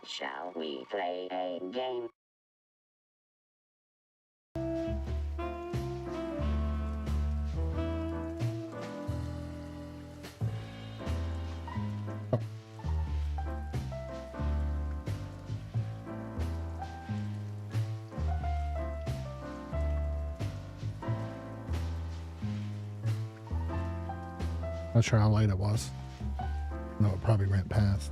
Shall we play a game? Not sure how late it was. No, it probably went past.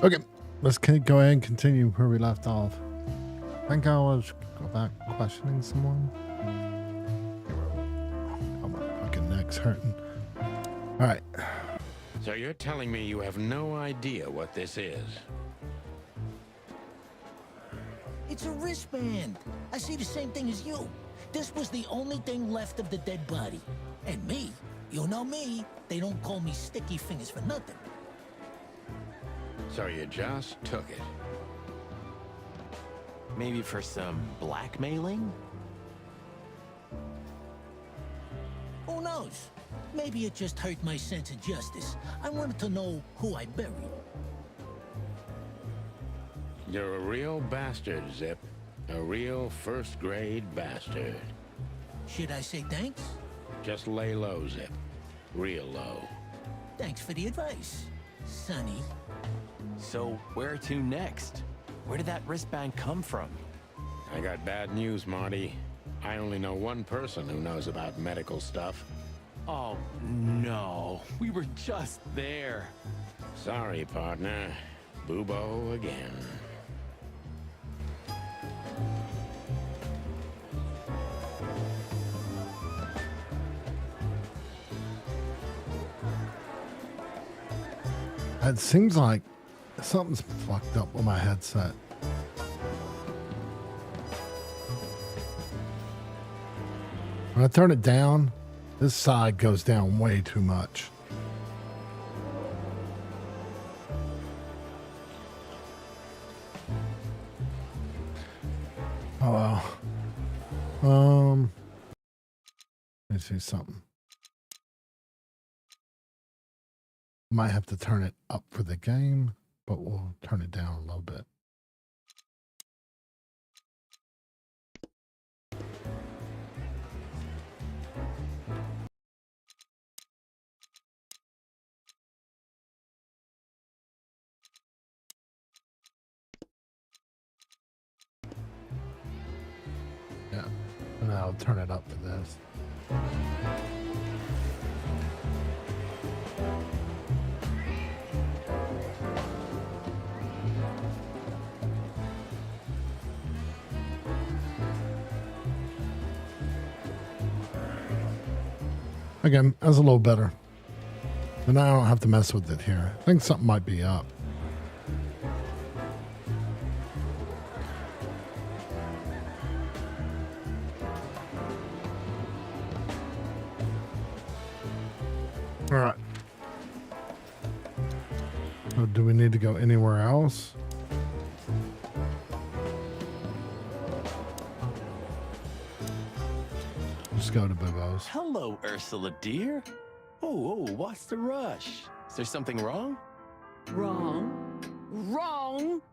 Okay, let's go ahead and continue where we left off. I think I was about questioning someone. Oh, my fucking neck's hurting. All right. So you're telling me you have no idea what this is? It's a wristband. I see the same thing as you. This was the only thing left of the dead body. And me, you know me, they don't call me Sticky Fingers for nothing. So you just took it? Maybe for some blackmailing? Who knows? Maybe it just hurt my sense of justice. I wanted to know who I buried. You're a real bastard, Zip. A real first-grade bastard. Should I say thanks? Just lay low, Zip. Real low. Thanks for the advice, Sonny. So where to next? Where did that wristband come from? I got bad news, Marty. I only know one person who knows about medical stuff. Oh, no. We were just there. Sorry, partner. Boobo again. It seems like something's fucked up with my headset. When I turn it down, this side goes down way too much. Oh well. Let me see something. Might have to turn it up for the game, but we'll turn it down a little bit. Yeah, and then I'll turn it up for this. Again, that's a little better. And I don't have to mess with it here. I think something might be up. All right. So do we need to go anywhere else? Just go to Boobo's. Hello, Ursula, dear. Oh, what's the rush? Is there something wrong? Wrong. Wrong.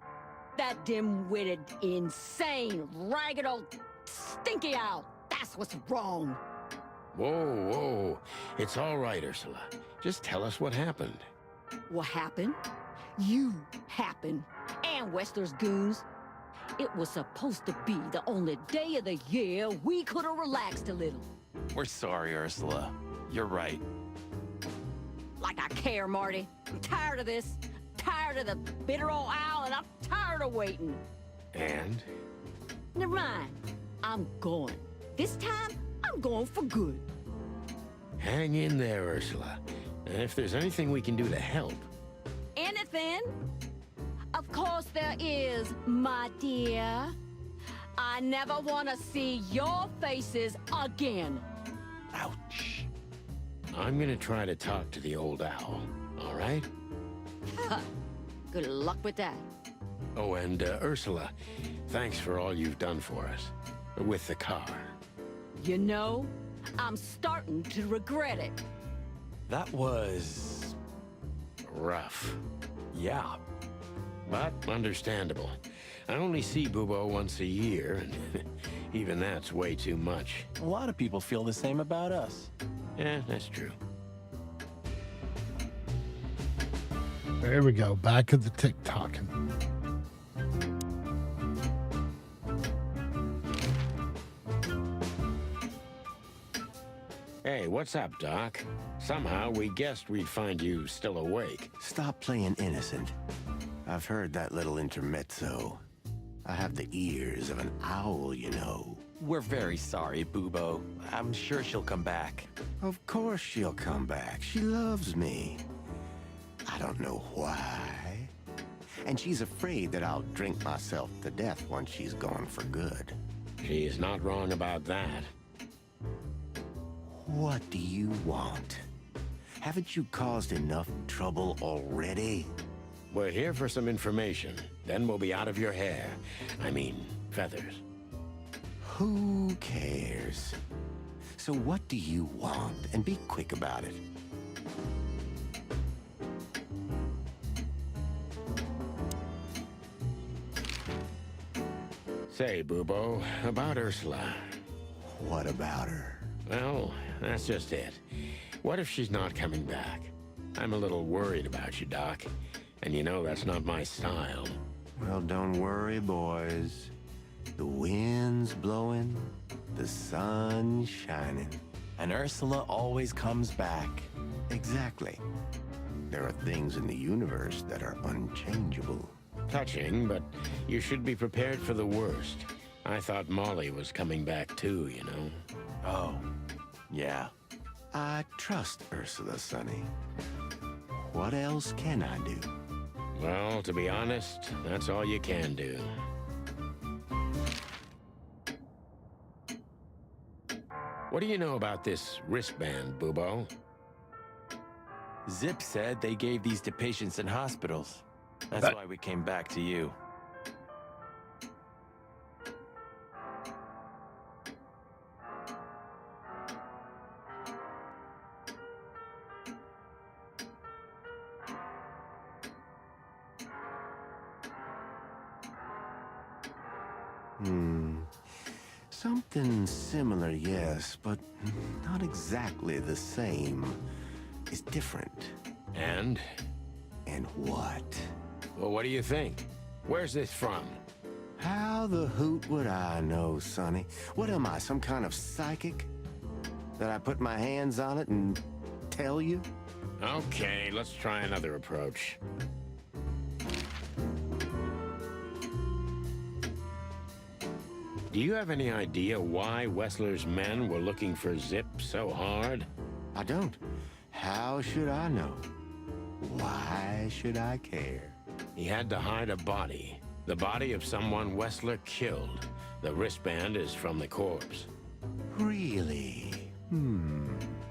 That dim-witted, insane, ragged old stinky owl. That's what's wrong. Whoa. It's all right, Ursula. Just tell us what happened. What happened? You happened. And Westler's goons. It was supposed to be the only day of the year we could have relaxed a little. We're sorry, Ursula. You're right. Like I care, Marty. I'm tired of this. Tired of the bitter old owl, and I'm tired of waiting. And? Never mind. I'm going. This time, I'm going for good. Hang in there, Ursula. And if there's anything we can do to help. Anything? Of course there is, my dear. I never want to see your faces again. Ouch. I'm gonna try to talk to the old owl, all right? Good luck with that. Oh, and Ursula, thanks for all you've done for us. With the car. You know, I'm starting to regret it. That was... rough. Yeah. But understandable. I only see Bubo once a year, and even that's way too much. A lot of people feel the same about us. Yeah, that's true. There we go. Back at the TikToking. Hey, what's up, Doc? Somehow we guessed we'd find you still awake. Stop playing innocent. I've heard that little intermezzo. I have the ears of an owl, you know. We're very sorry, Bubo. I'm sure she'll come back. Of course she'll come back. She loves me. I don't know why. And she's afraid that I'll drink myself to death once she's gone for good. She's not wrong about that. What do you want? Haven't you caused enough trouble already? We're here for some information. Then we'll be out of your hair. I mean, feathers. Who cares? So what do you want? And be quick about it. Say, Bubo, about Ursula. What about her? Well, that's just it. What if she's not coming back? I'm a little worried about you, Doc. And you know that's not my style. Well, don't worry, boys. The wind's blowing, the sun's shining. And Ursula always comes back. Exactly. There are things in the universe that are unchangeable. Touching, but you should be prepared for the worst. I thought Molly was coming back too, you know. Oh, yeah. I trust Ursula, Sonny. What else can I do? Well, to be honest, that's all you can do. What do you know about this wristband, Bubo? Zip said they gave these to patients in hospitals. That's why we came back to you. Something similar, yes, but not exactly the same. It's different. And? And what? Well, what do you think? Where's this from? How the hoot would I know, Sonny? What am I, some kind of psychic? That I put my hands on it and tell you? Okay, let's try another approach. Do you have any idea why Wessler's men were looking for Zip so hard? I don't. How should I know? Why should I care? He had to hide a body. The body of someone Wessler killed. The wristband is from the corpse. Really?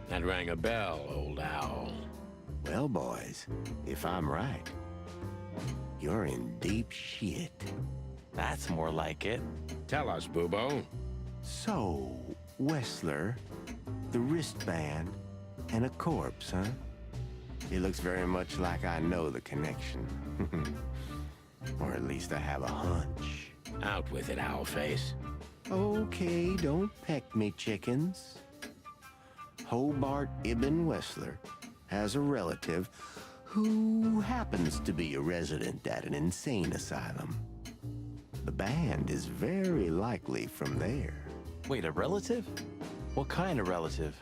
That rang a bell, old owl. Well, boys, if I'm right, you're in deep shit. That's more like it. Tell us, Bubo. So, Wessler, the wristband, and a corpse, huh? It looks very much like I know the connection. Or at least I have a hunch. Out with it, Owlface. Okay, don't peck me, chickens. Hobart Ibn Wessler has a relative who happens to be a resident at an insane asylum. The band is very likely from there. Wait, a relative? What kind of relative?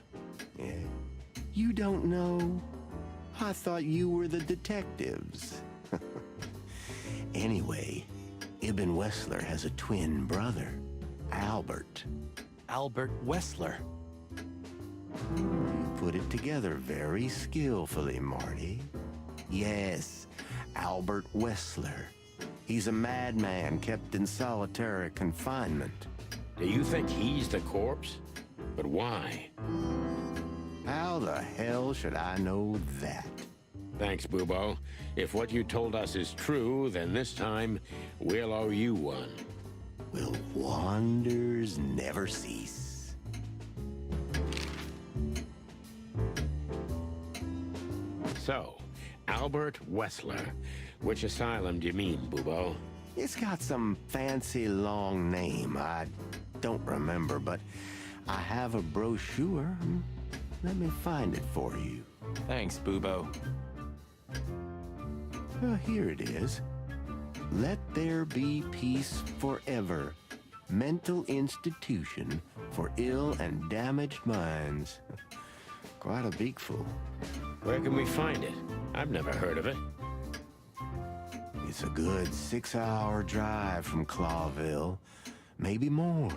Yeah. You don't know? I thought you were the detectives. Anyway, Ibn Wessler has a twin brother, Albert. Albert Wessler. You put it together very skillfully, Marty. Yes, Albert Wessler. He's a madman kept in solitary confinement. Do you think he's the corpse? But why? How the hell should I know that? Thanks, Bubo. If what you told us is true, then this time we'll owe you one. Will wonders never cease? So, Albert Wessler. Which asylum do you mean, Bubo? It's got some fancy long name. I don't remember, but I have a brochure. Let me find it for you. Thanks, Bubo. Here it is. Let There Be Peace Forever. Mental institution for ill and damaged minds. Quite a beakful. Where can we find it? I've never heard of it. It's a good 6-hour drive from Clawville. Maybe more.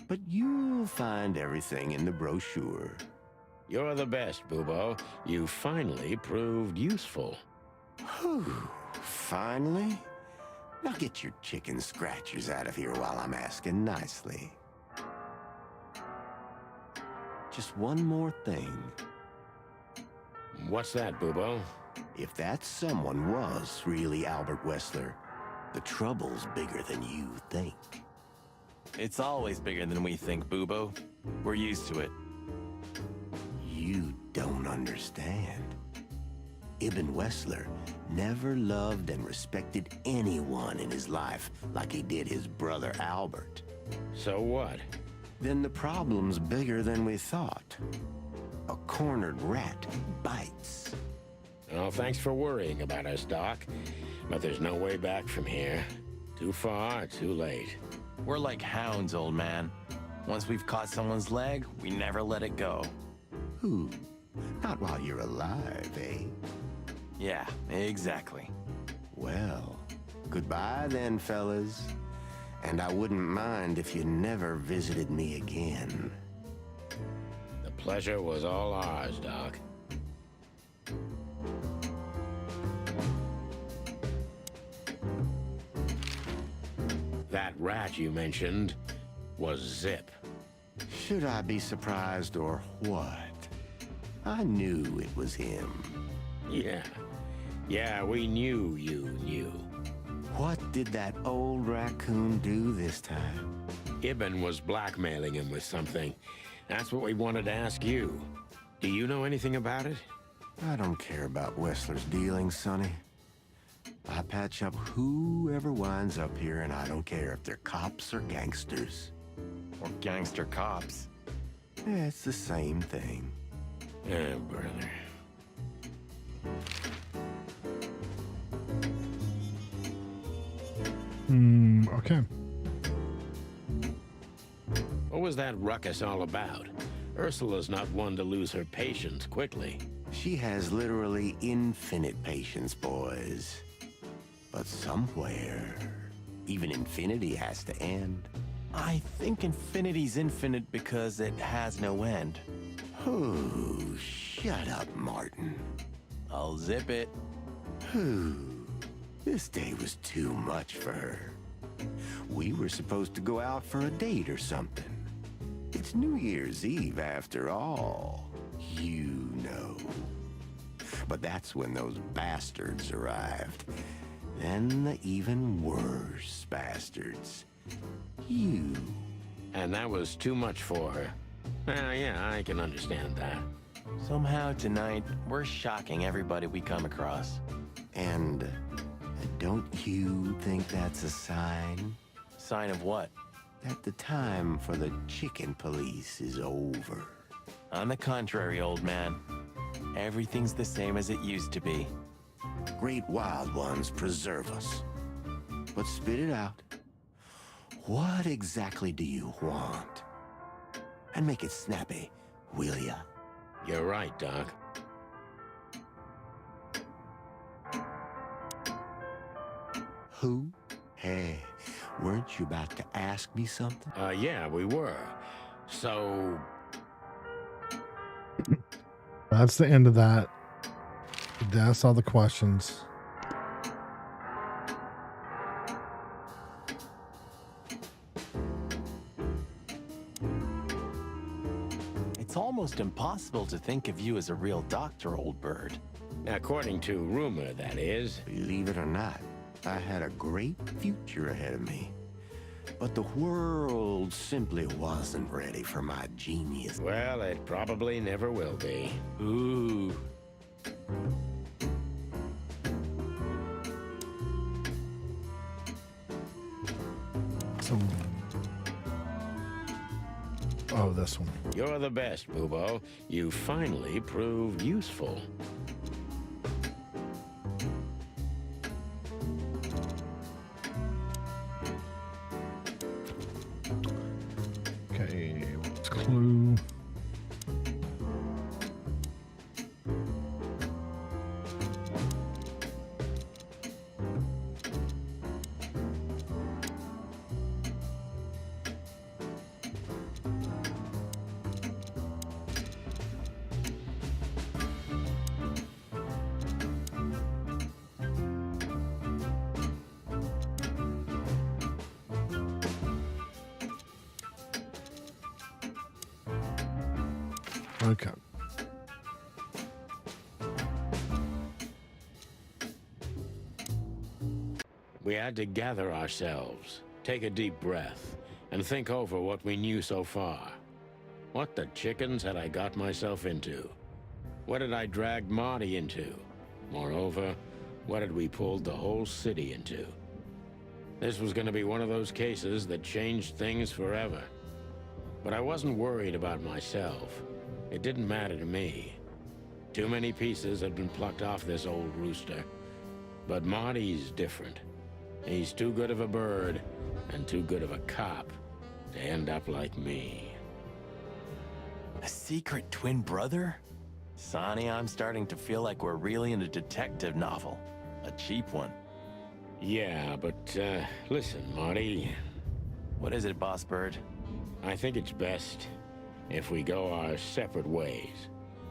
But you'll find everything in the brochure. You're the best, Bubo. You finally proved useful. Whew. Finally? Now get your chicken scratchers out of here while I'm asking nicely. Just one more thing. What's that, Bubo? If that someone was really Albert Wessler, the trouble's bigger than you think. It's always bigger than we think, Bubo. We're used to it. You don't understand. Ibn Wessler never loved and respected anyone in his life like he did his brother Albert. So what? Then the problem's bigger than we thought. A cornered rat bites. Well, thanks for worrying about us, Doc. But there's no way back from here. Too far, too late. We're like hounds, old man. Once we've caught someone's leg, we never let it go. Who? Not while you're alive, eh? Yeah, exactly. Well, goodbye then, fellas. And I wouldn't mind if you never visited me again. The pleasure was all ours, Doc. That rat you mentioned was Zip. Should I be surprised or what? I knew it was him. Yeah, we knew you knew. What did that old raccoon do this time? Ibn was blackmailing him with something. That's what we wanted to ask you. Do you know anything about it? I don't care about Wessler's dealings, Sonny. I patch up whoever winds up here, and I don't care if they're cops or gangsters. Or gangster cops. It's the same thing. Oh, brother. Okay. What was that ruckus all about? Ursula's not one to lose her patience quickly. She has literally infinite patience, boys. But somewhere, even infinity has to end. I think infinity's infinite because it has no end. Oh, shut up, Martin. I'll zip it. This day was too much for her. We were supposed to go out for a date or something. It's New Year's Eve after all. You know. But that's when those bastards arrived. Then the even worse bastards. You. And that was too much for her. Well, yeah, I can understand that. Somehow tonight, we're shocking everybody we come across. And don't you think that's a sign? Sign of what? That the time for the chicken police is over. On the contrary, old man. Everything's the same as it used to be. Great wild ones preserve us. But spit it out. What exactly do you want? And make it snappy, will ya? You're right, Doc. Who? Hey, weren't you about to ask me something? Yeah, we were. So, That's the end of that. That's all the questions. It's almost impossible to think of you as a real doctor, old bird. according to rumor, that is. Believe it or not, I had a great future ahead of me. But the world simply wasn't ready for my genius. Well, it probably never will be. Ooh. Oh, this one. You're the best, Bubo. You finally proved useful. Okay, what's clue? Okay. We had to gather ourselves, take a deep breath, and think over what we knew so far. What the chickens had I got myself into? What had I dragged Marty into? Moreover, what had we pulled the whole city into? This was going to be one of those cases that changed things forever. But I wasn't worried about myself. It didn't matter to me. Too many pieces had been plucked off this old rooster. But Marty's different. He's too good of a bird and too good of a cop to end up like me. A secret twin brother? Sonny, I'm starting to feel like we're really in a detective novel. A cheap one. Yeah, but listen, Marty. What is it, Boss Bird? I think it's best if we go our separate ways.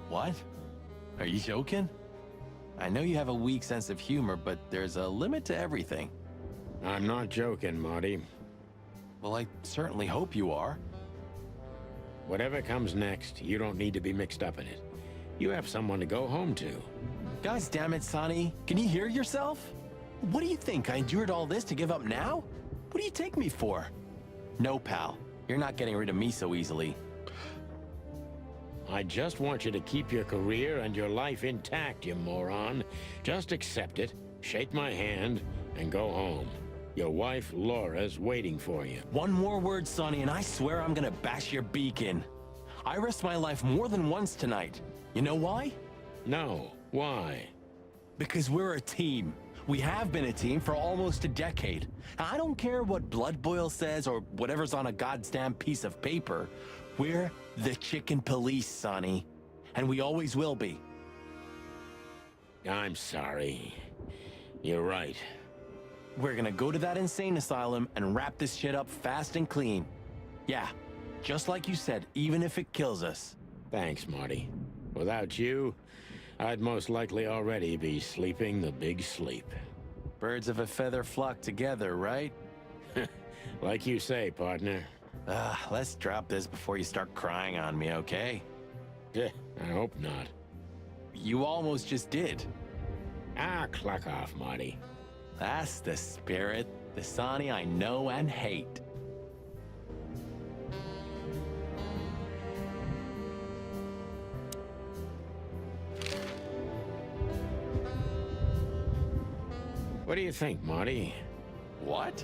What? Are you joking? I know you have a weak sense of humor, but there's a limit to everything. I'm not joking, Marty. Well, I certainly hope you are. Whatever comes next, you don't need to be mixed up in it. You have someone to go home to. Guys, damn it, Sonny. Can you hear yourself? What do you think? I endured all this to give up now? What do you take me for? No, pal. You're not getting rid of me so easily. I just want you to keep your career and your life intact, you moron. Just accept it, shake my hand, and go home. Your wife, Laura's waiting for you. One more word, Sonny, and I swear I'm gonna bash your beak in. I risked my life more than once tonight. You know why? No. Why? Because we're a team. We have been a team for almost a decade. I don't care what Blood Boil says or whatever's on a goddamn piece of paper. We're the Chicken Police, Sonny. And we always will be. I'm sorry. You're right. We're gonna go to that insane asylum and wrap this shit up fast and clean. Yeah, just like you said, even if it kills us. Thanks, Marty. Without you, I'd most likely already be sleeping the big sleep. Birds of a feather flock together, right? Like you say, partner. Let's drop this before you start crying on me, okay? I hope not. You almost just did. Clock off, Marty. That's the spirit, the Sonny I know and hate. What do you think, Marty? What?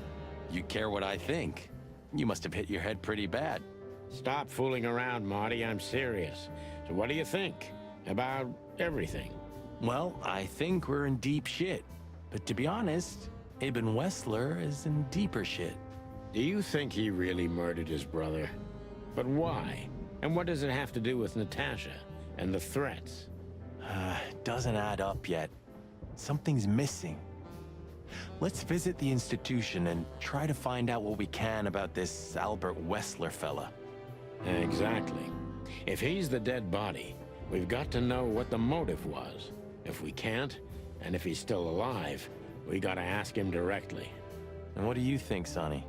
You care what I think? You must have hit your head pretty bad. Stop fooling around, Marty. I'm serious. So what do you think? About everything? Well, I think we're in deep shit. But to be honest, Ibn Wessler is in deeper shit. Do you think he really murdered his brother? But why? And what does it have to do with Natasha and the threats? Doesn't add up yet. Something's missing. Let's visit the institution and try to find out what we can about this Albert Wessler fella. Exactly. If he's the dead body, we've got to know what the motive was. If we can't, and if he's still alive, we gotta ask him directly. And what do you think, Sonny?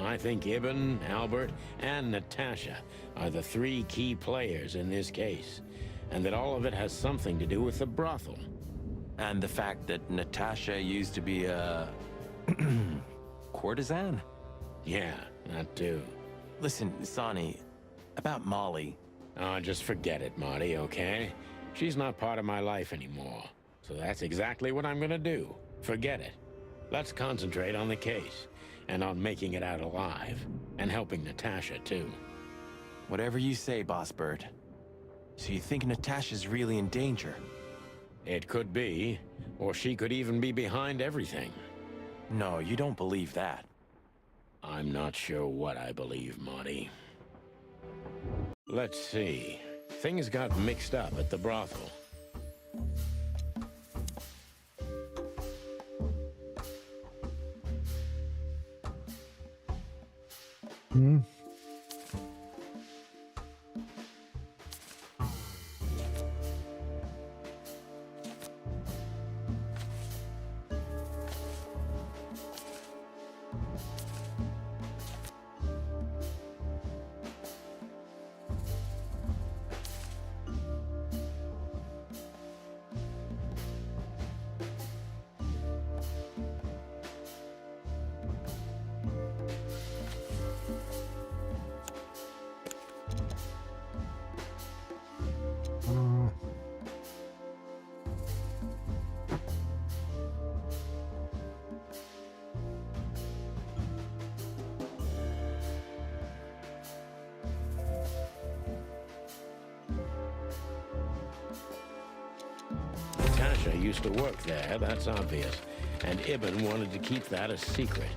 I think Ibn, Albert, and Natasha are the three key players in this case, and that all of it has something to do with the brothel. And the fact that Natasha used to be a... courtesan? Yeah, that too. Listen, Sonny, about Molly. Oh, just forget it, Marty, okay? She's not part of my life anymore. So that's exactly what I'm gonna do. Forget it. Let's concentrate on the case, and on making it out alive, and helping Natasha, too. Whatever you say, Boss Bird. So you think Natasha's really in danger? It could be, or she could even be behind everything. No, you don't believe that. I'm not sure what I believe, Marty. Let's see. Things got mixed up at the brothel. Hmm. Natasha used to work there, that's obvious. And Ibn wanted to keep that a secret.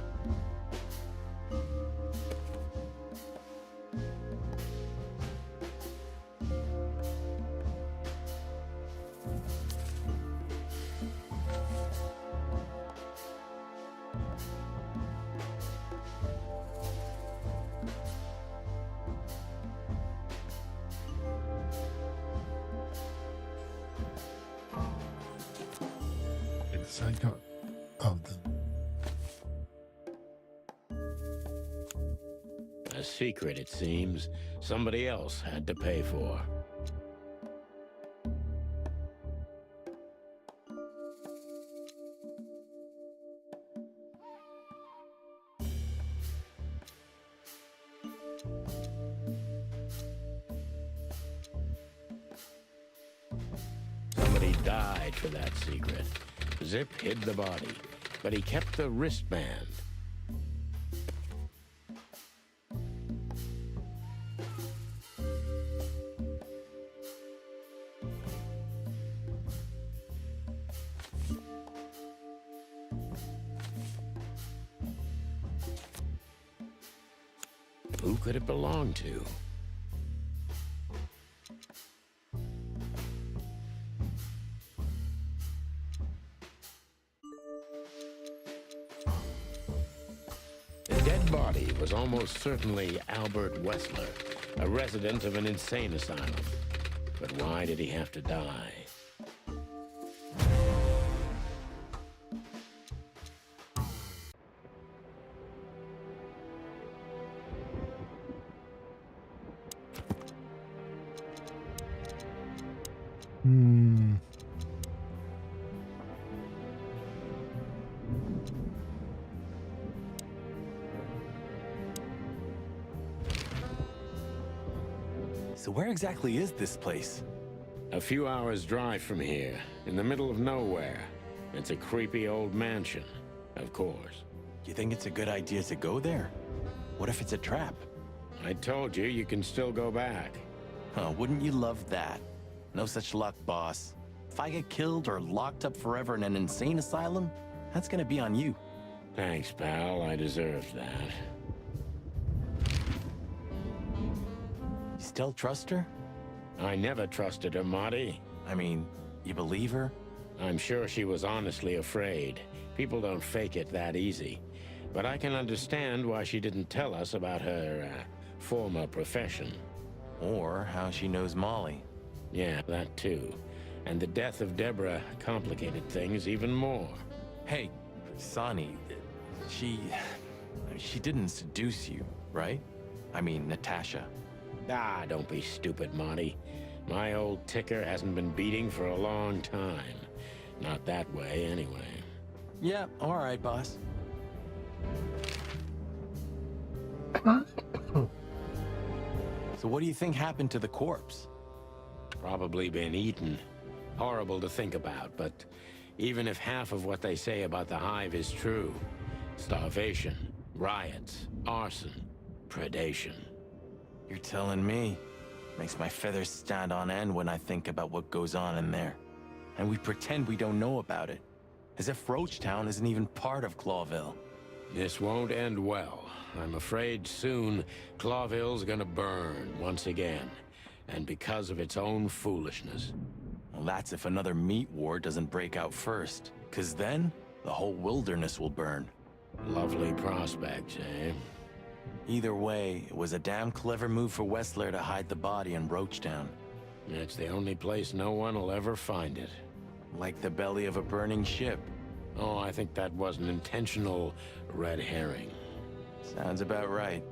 I got of them. A secret, it seems. Somebody else had to pay for. Somebody died for that secret. Zip hid the body, but he kept the wristband. Who could it belong to? The dead body was almost certainly Albert Wessler, a resident of an insane asylum. But why did he have to die? Hmm. So where exactly is this place? A few hours' drive from here, in the middle of nowhere. It's a creepy old mansion, of course. You think it's a good idea to go there? What if it's a trap? I told you, you can still go back. Oh, wouldn't you love that? No such luck, boss. If I get killed or locked up forever in an insane asylum, that's gonna be on you. Thanks, pal. I deserved that. You still trust her? I never trusted her, Marty. I mean, you believe her? I'm sure she was honestly afraid. People don't fake it that easy. But I can understand why she didn't tell us about her former profession. Or how she knows Molly. Yeah, that too. And the death of Deborah complicated things even more. Hey, Sonny, she didn't seduce you, right? I mean, Natasha. Ah, don't be stupid, Monty. My old ticker hasn't been beating for a long time. Not that way, anyway. Yeah, all right, boss. So what do you think happened to the corpse? Probably been eaten. Horrible to think about, but even if half of what they say about the Hive is true, starvation, riots, arson, predation. You're telling me. Makes my feathers stand on end when I think about what goes on in there. And we pretend we don't know about it. As if Roachtown isn't even part of Clawville. This won't end well. I'm afraid soon Clawville's gonna burn once again. And because of its own foolishness. Well, that's if another meat war doesn't break out first. 'Cause then, the whole wilderness will burn. Lovely prospects, eh? Either way, it was a damn clever move for Wessler to hide the body in Roachtown. It's the only place no one will ever find it. Like the belly of a burning ship. Oh, I think that was an intentional red herring. Sounds about right.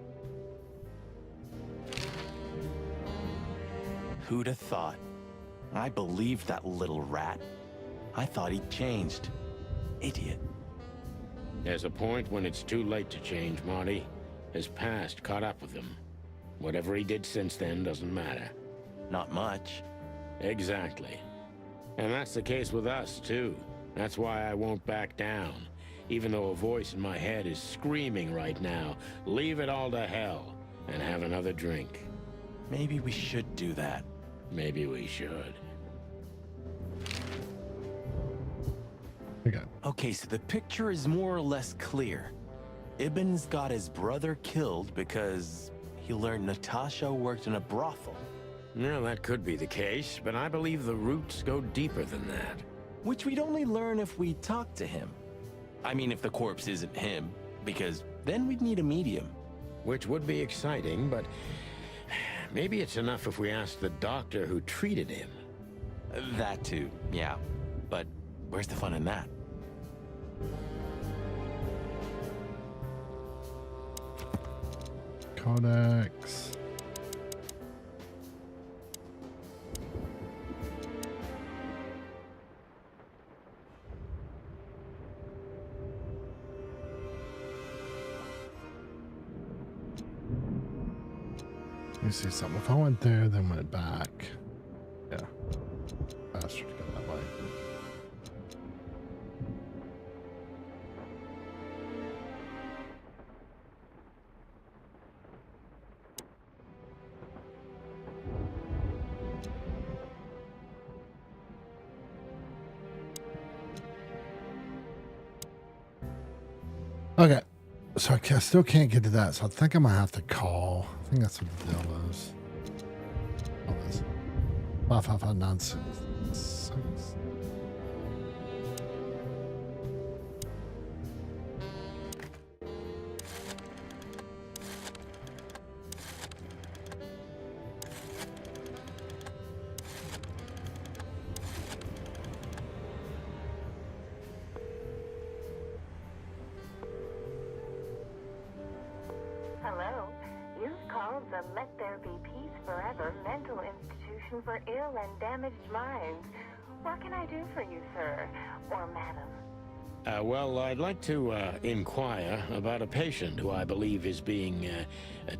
Who'd have thought? I believed that little rat. I thought he'd changed. Idiot. There's a point when it's too late to change, Marty. His past caught up with him. Whatever he did since then doesn't matter. Not much. Exactly. And that's the case with us, too. That's why I won't back down. Even though a voice in my head is screaming right now, leave it all to hell and have another drink. Maybe we should do that. Maybe we should. Okay. Okay, so the picture is more or less clear. Ibn's got his brother killed because he learned Natasha worked in a brothel. No, that could be the case, but I believe the roots go deeper than that. Which we'd only learn if we talked to him. I mean, if the corpse isn't him, because then we'd need a medium. Which would be exciting, but maybe it's enough if we ask the doctor who treated him. That too, yeah. But where's the fun in that? Codex. Let me see something. If I went there, then went back. Yeah. Faster to go that way. Okay. So I still can't get to that, so I think I'm gonna have to call. I think that's what the deal is. Oh, this 55596. Hello. You've called the Let There Be Peace Forever mental institution for ill and damaged minds. What can I do for you, sir? Or madam? Well, I'd like to inquire about a patient who I believe is being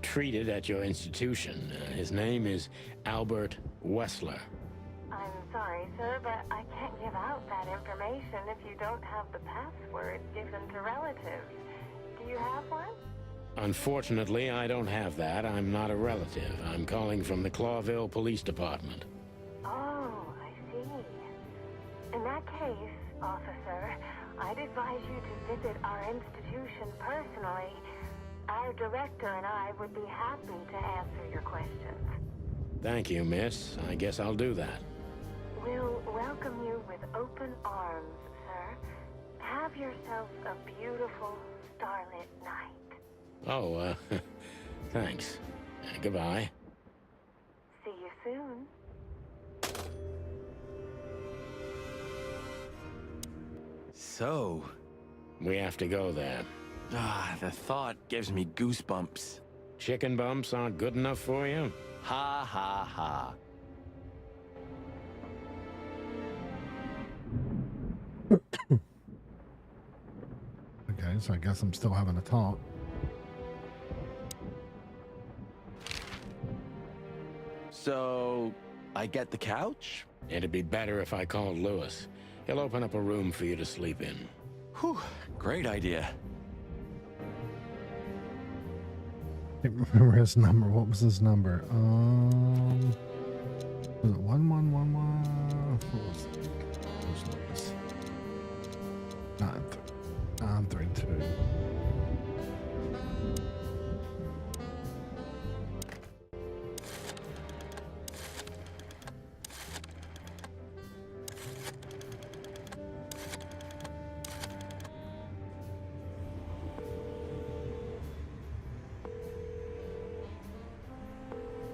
treated at your institution. His name is Albert Wessler. I'm sorry, sir, but I can't give out that information if you don't have the password given to relatives. Do you have one? Unfortunately, I don't have that. I'm not a relative. I'm calling from the Clawville Police Department. Oh, I see. In that case, officer, I'd advise you to visit our institution personally. Our director and I would be happy to answer your questions. Thank you, miss. I guess I'll do that. We'll welcome you with open arms, sir. Have yourself a beautiful, starlit night. Oh, thanks. Goodbye. See you soon. So, We have to go there. the thought gives me goosebumps. Chicken bumps aren't good enough for you? Ha ha ha. Okay, so I guess I'm still having a talk. So, I get the couch? It'd be better if I called Lewis. He'll open up a room for you to sleep in. Whew, great idea. can't remember his number. What was his number? Was it 1111? What was it? What was it? 932.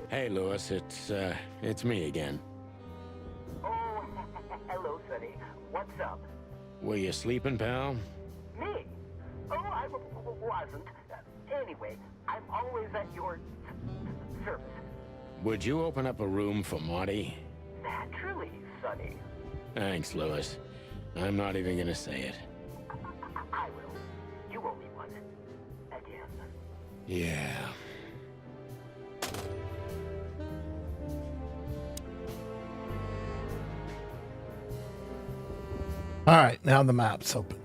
Hey, Lewis, it's me again. Oh, hello, Sonny. What's up? Were you sleeping, pal? Me? Oh, I wasn't. Anyway, I'm always at your service. Would you open up a room for Marty? Naturally, Sonny. Thanks, Lewis. I'm not even gonna say it. I will. You owe me one. Again. Yeah. All right, now the map's open.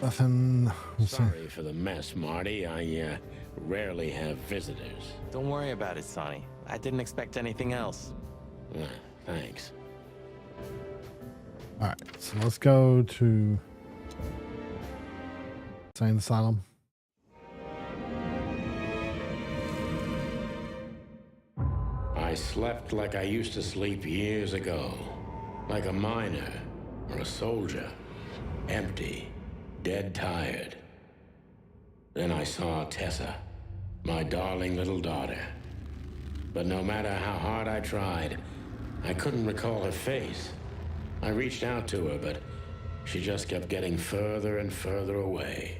Nothing. Let's see. Sorry for the mess, Marty. I rarely have visitors. Don't worry about it, Sonny. I didn't expect anything else. Thanks. All right, so let's go to Insane Asylum. I slept like I used to sleep years ago. Like a miner or a soldier. Empty. Dead tired. Then I saw Tessa. My darling little daughter. But no matter how hard I tried, I couldn't recall her face. I reached out to her, but she just kept getting further and further away.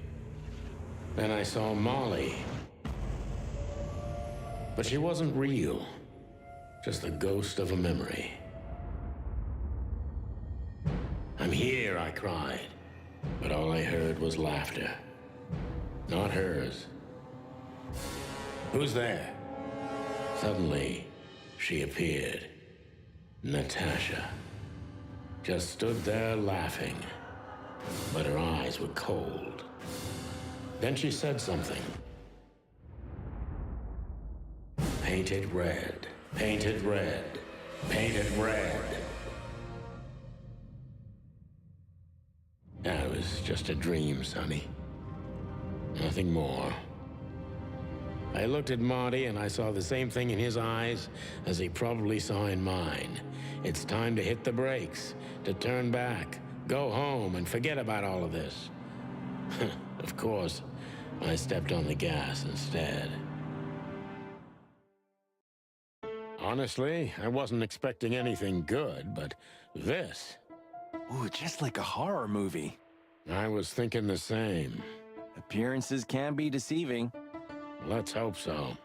Then I saw Molly. But she wasn't real. Just the ghost of a memory. I'm here, I cried. But all I heard was laughter. Not hers. Who's there? Suddenly, she appeared. Natasha. Just stood there laughing. But her eyes were cold. Then she said something. Painted red. Painted red. Painted red. That was just a dream, Sonny. Nothing more. I looked at Marty and I saw the same thing in his eyes as he probably saw in mine. It's time to hit the brakes, to turn back, go home and forget about all of this. Of course, I stepped on the gas instead. Honestly, I wasn't expecting anything good, but this... Ooh, just like a horror movie. I was thinking the same. Appearances can be deceiving. Let's hope so.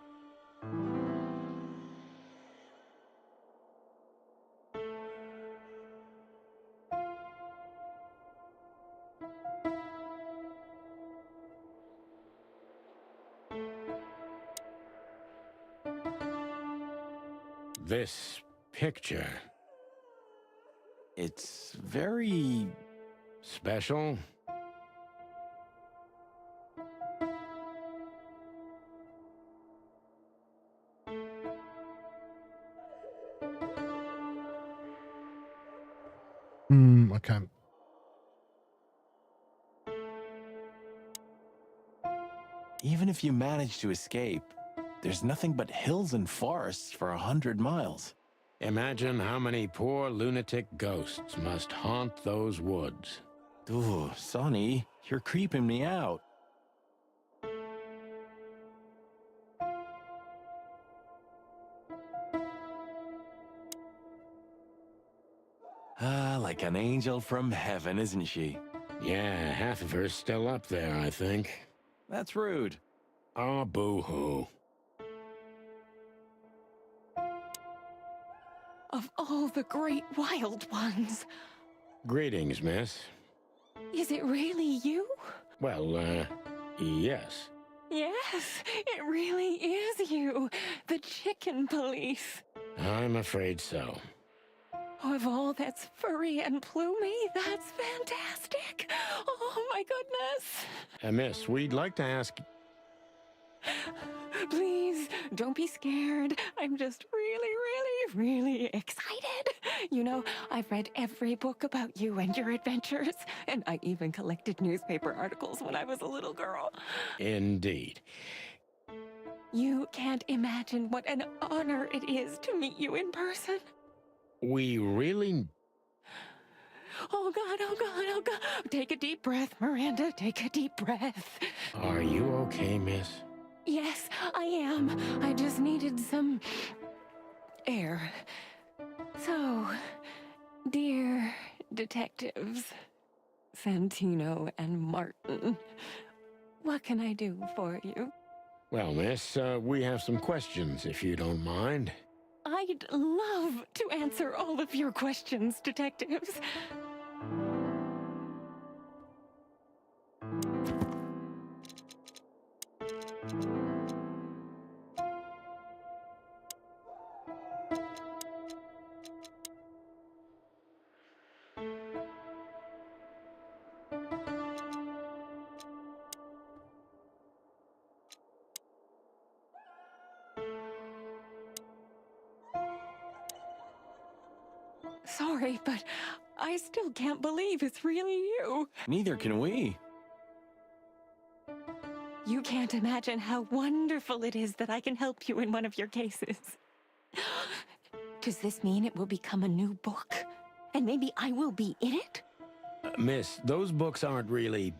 This picture... It's very... special? Okay. Even if you manage to escape, there's nothing but hills and forests for 100 miles. Imagine how many poor lunatic ghosts must haunt those woods. Ooh, Sonny, you're creeping me out. Ah, like an angel from heaven, isn't she? Yeah, half of her's still up there, I think. That's rude. Oh, boo-hoo. Of all the great wild ones. Greetings, miss. Is it really you? Well, yes. Yes, it really is you. The chicken police. I'm afraid so. Of all that's furry and plumey, that's fantastic. Oh my goodness. Miss, we'd like to ask... Please, don't be scared. I'm just really excited. You know, I've read every book about you and your adventures, and I even collected newspaper articles when I was a little girl. Indeed. You can't imagine what an honor it is to meet you in person. We really... Oh God, oh God, oh God. Take a deep breath, Miranda. Take a deep breath. Are you okay, miss? Yes, I am. I just needed some air. So, dear detectives, Santino and Martin, what can I do for you? Well, miss, we have some questions, if you don't mind. I'd love to answer all of your questions, detectives. Sorry, but I still can't believe it's really you. Neither can we. You can't imagine how wonderful it is that I can help you in one of your cases. Does this mean it will become a new book? And maybe I will be in it? Miss, those books aren't really...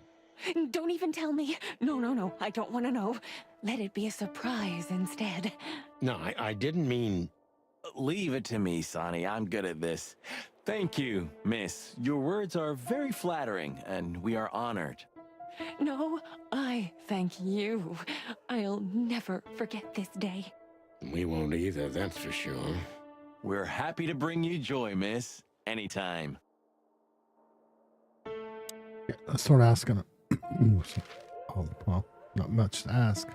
Don't even tell me. No, I don't want to know. Let it be a surprise instead. No, I didn't mean... Leave it to me, Sonny. I'm good at this. Thank you, miss. Your words are very flattering, and we are honored. No, I thank you. I'll never forget this day. We won't either, that's for sure. We're happy to bring you joy, miss. Anytime. Yeah, let's start asking it. Oh, well, not much to ask.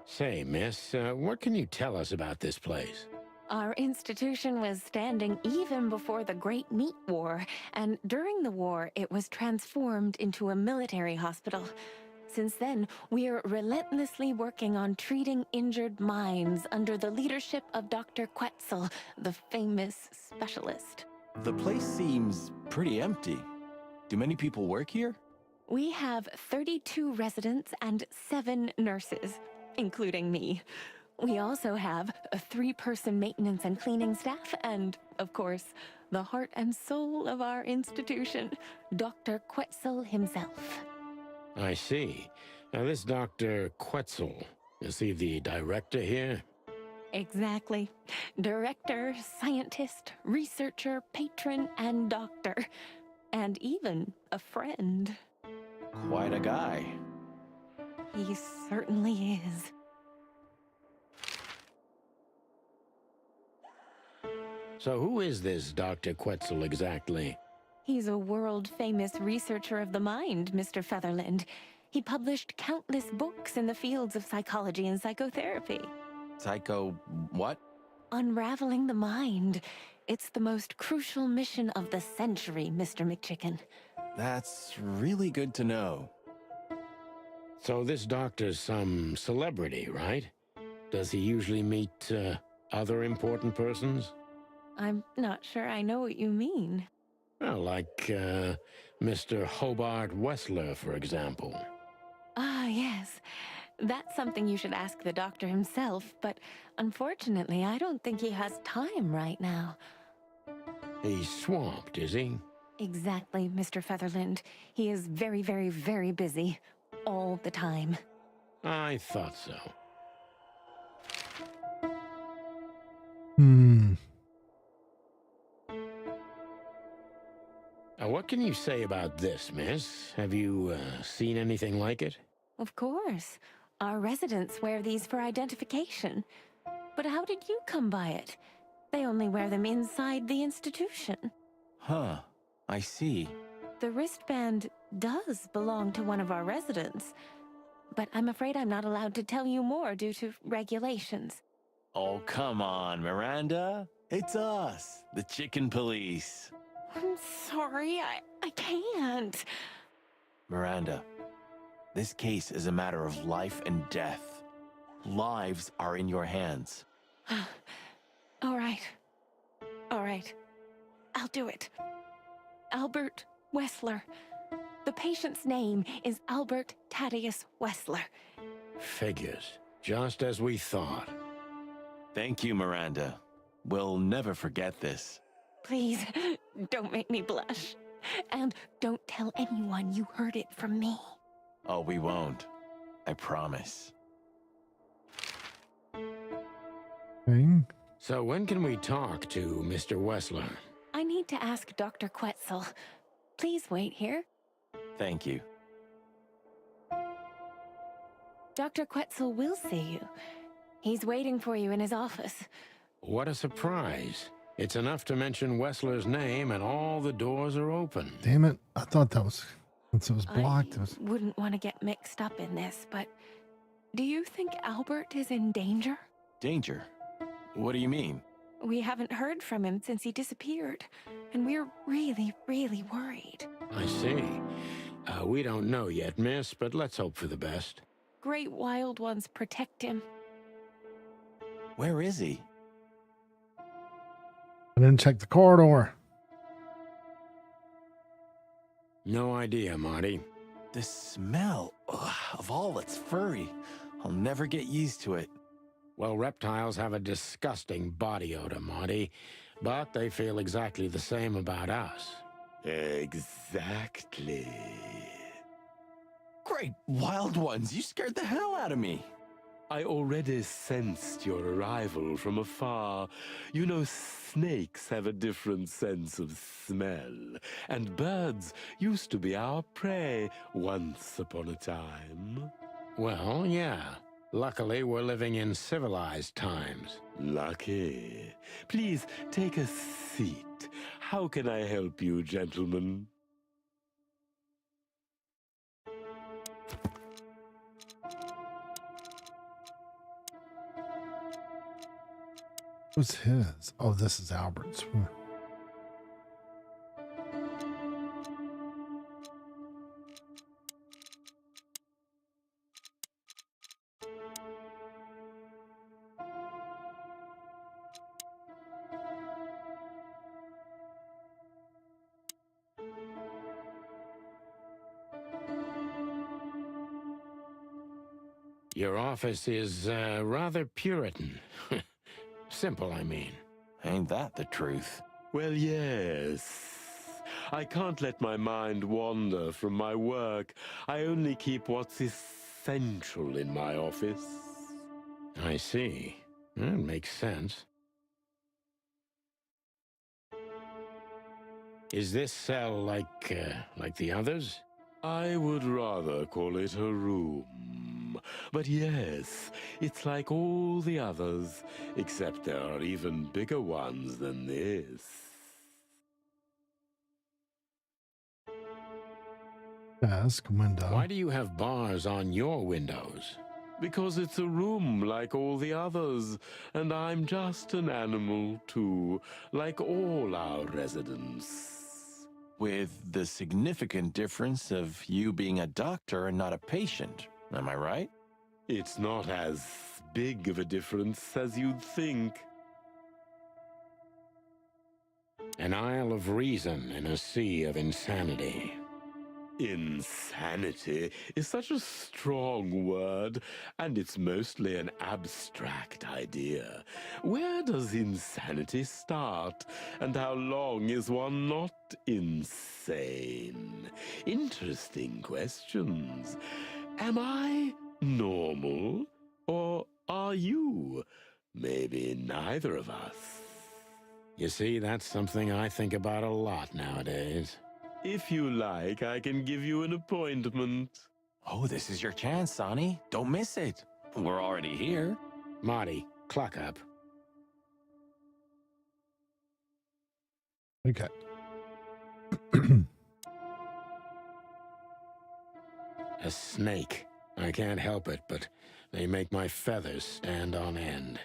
Say, miss, what can you tell us about this place? Our institution was standing even before the Great Meat War, and during the war, it was transformed into a military hospital. Since then, we are relentlessly working on treating injured minds under the leadership of Dr. Quetzal, the famous specialist. The place seems pretty empty. Do many people work here? We have 32 residents and 7 nurses, including me. We also have a 3-person maintenance and cleaning staff, and, of course, the heart and soul of our institution, Dr. Quetzal himself. I see. Now, this Dr. Quetzal, is he the director here? Exactly. Director, scientist, researcher, patron, and doctor. And even a friend. Quite a guy. He certainly is. So who is this Dr. Quetzal exactly? He's a world-famous researcher of the mind, Mr. Featherland. He published countless books in the fields of psychology and psychotherapy. Psycho... what? Unraveling the mind. It's the most crucial mission of the century, Mr. McChicken. That's really good to know. So this doctor's some celebrity, right? Does he usually meet, other important persons? I'm not sure I know what you mean. Well, like, Mr. Hobart Wessler, for example. Ah, yes. That's something you should ask the doctor himself, but unfortunately, I don't think he has time right now. He's swamped, is he? Exactly, Mr. Featherland. He is very, very, very busy. All the time. I thought so. What can you say about this, miss? Have you, seen anything like it? Of course. Our residents wear these for identification. But how did you come by it? They only wear them inside the institution. Huh. I see. The wristband does belong to one of our residents. But I'm afraid I'm not allowed to tell you more due to regulations. Oh, come on, Miranda. It's us, the Chicken Police. I'm sorry, I can't. Miranda, this case is a matter of life and death. lives are in your hands. All right. All right. I'll do it. Albert Wessler. The patient's name is Albert Thaddeus Wessler. Figures. Just as we thought. Thank you, Miranda. We'll never forget this. Please, don't make me blush. And don't tell anyone you heard it from me. Oh, we won't. I promise. Okay. So when can we talk to Mr. Wessler? I need to ask Dr. Quetzal. Please wait here. Thank you. Dr. Quetzal will see you. He's waiting for you in his office. What a surprise. It's enough to mention Wessler's name and all the doors are open. Damn it. I thought that was, since it was blocked. It was... wouldn't want to get mixed up in this, but do you think Albert is in danger? Danger? What do you mean? We haven't heard from him since he disappeared, and we're really, really worried. I see. We don't know yet, miss, but let's hope for the best. Great wild ones protect him. Where is he? I didn't check the corridor. No idea, Marty. The smell of all that's furry. I'll never get used to it. Well, reptiles have a disgusting body odor, Marty, but they feel exactly the same about us. Exactly. Great wild ones, you scared the hell out of me. I already sensed your arrival from afar. You know, snakes have a different sense of smell, and birds used to be our prey once upon a time. Well, yeah. Luckily, we're living in civilized times. Lucky. Please take a seat. How can I help you, gentlemen? What's his? Oh, this is Albert's. Your office is rather Puritan. Simple, I mean. Ain't that the truth? Well, yes. I can't let my mind wander from my work. I only keep what's essential in my office. I see. That makes sense. Is this cell like the others? I would rather call it a room. But yes, it's like all the others, except there are even bigger ones than this. Desk, window. Why do you have bars on your windows? Because it's a room like all the others, and I'm just an animal too, like all our residents. With the significant difference of you being a doctor and not a patient, am I right? It's not as big of a difference as you'd think. An isle of reason in a sea of insanity. Insanity is such a strong word, and it's mostly an abstract idea. Where does insanity start, and how long is one not insane? Interesting questions. Am I normal, or are you? Maybe neither of us. You see, that's something I think about a lot nowadays. If you like, I can give you an appointment. Oh, this is your chance, Sonny. Don't miss it. We're already here. Marty, clock up. Okay. A snake. I can't help it, but they make my feathers stand on end.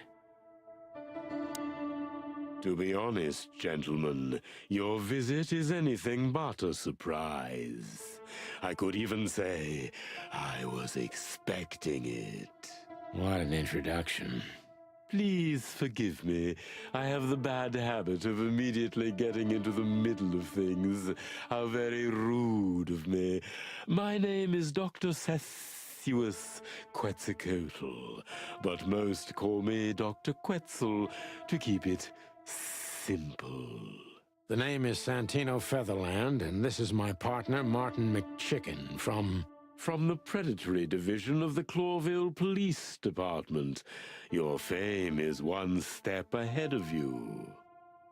To be honest, gentlemen, your visit is anything but a surprise. I could even say I was expecting it. What an introduction. Please forgive me. I have the bad habit of immediately getting into the middle of things. How very rude of me. My name is Dr. Sessuus Quetzalcoatl, but most call me Dr. Quetzal to keep it simple. The name is Santino Featherland, and this is my partner, Martin McChicken, from the Predatory Division of the Clawville Police Department. Your fame is one step ahead of you.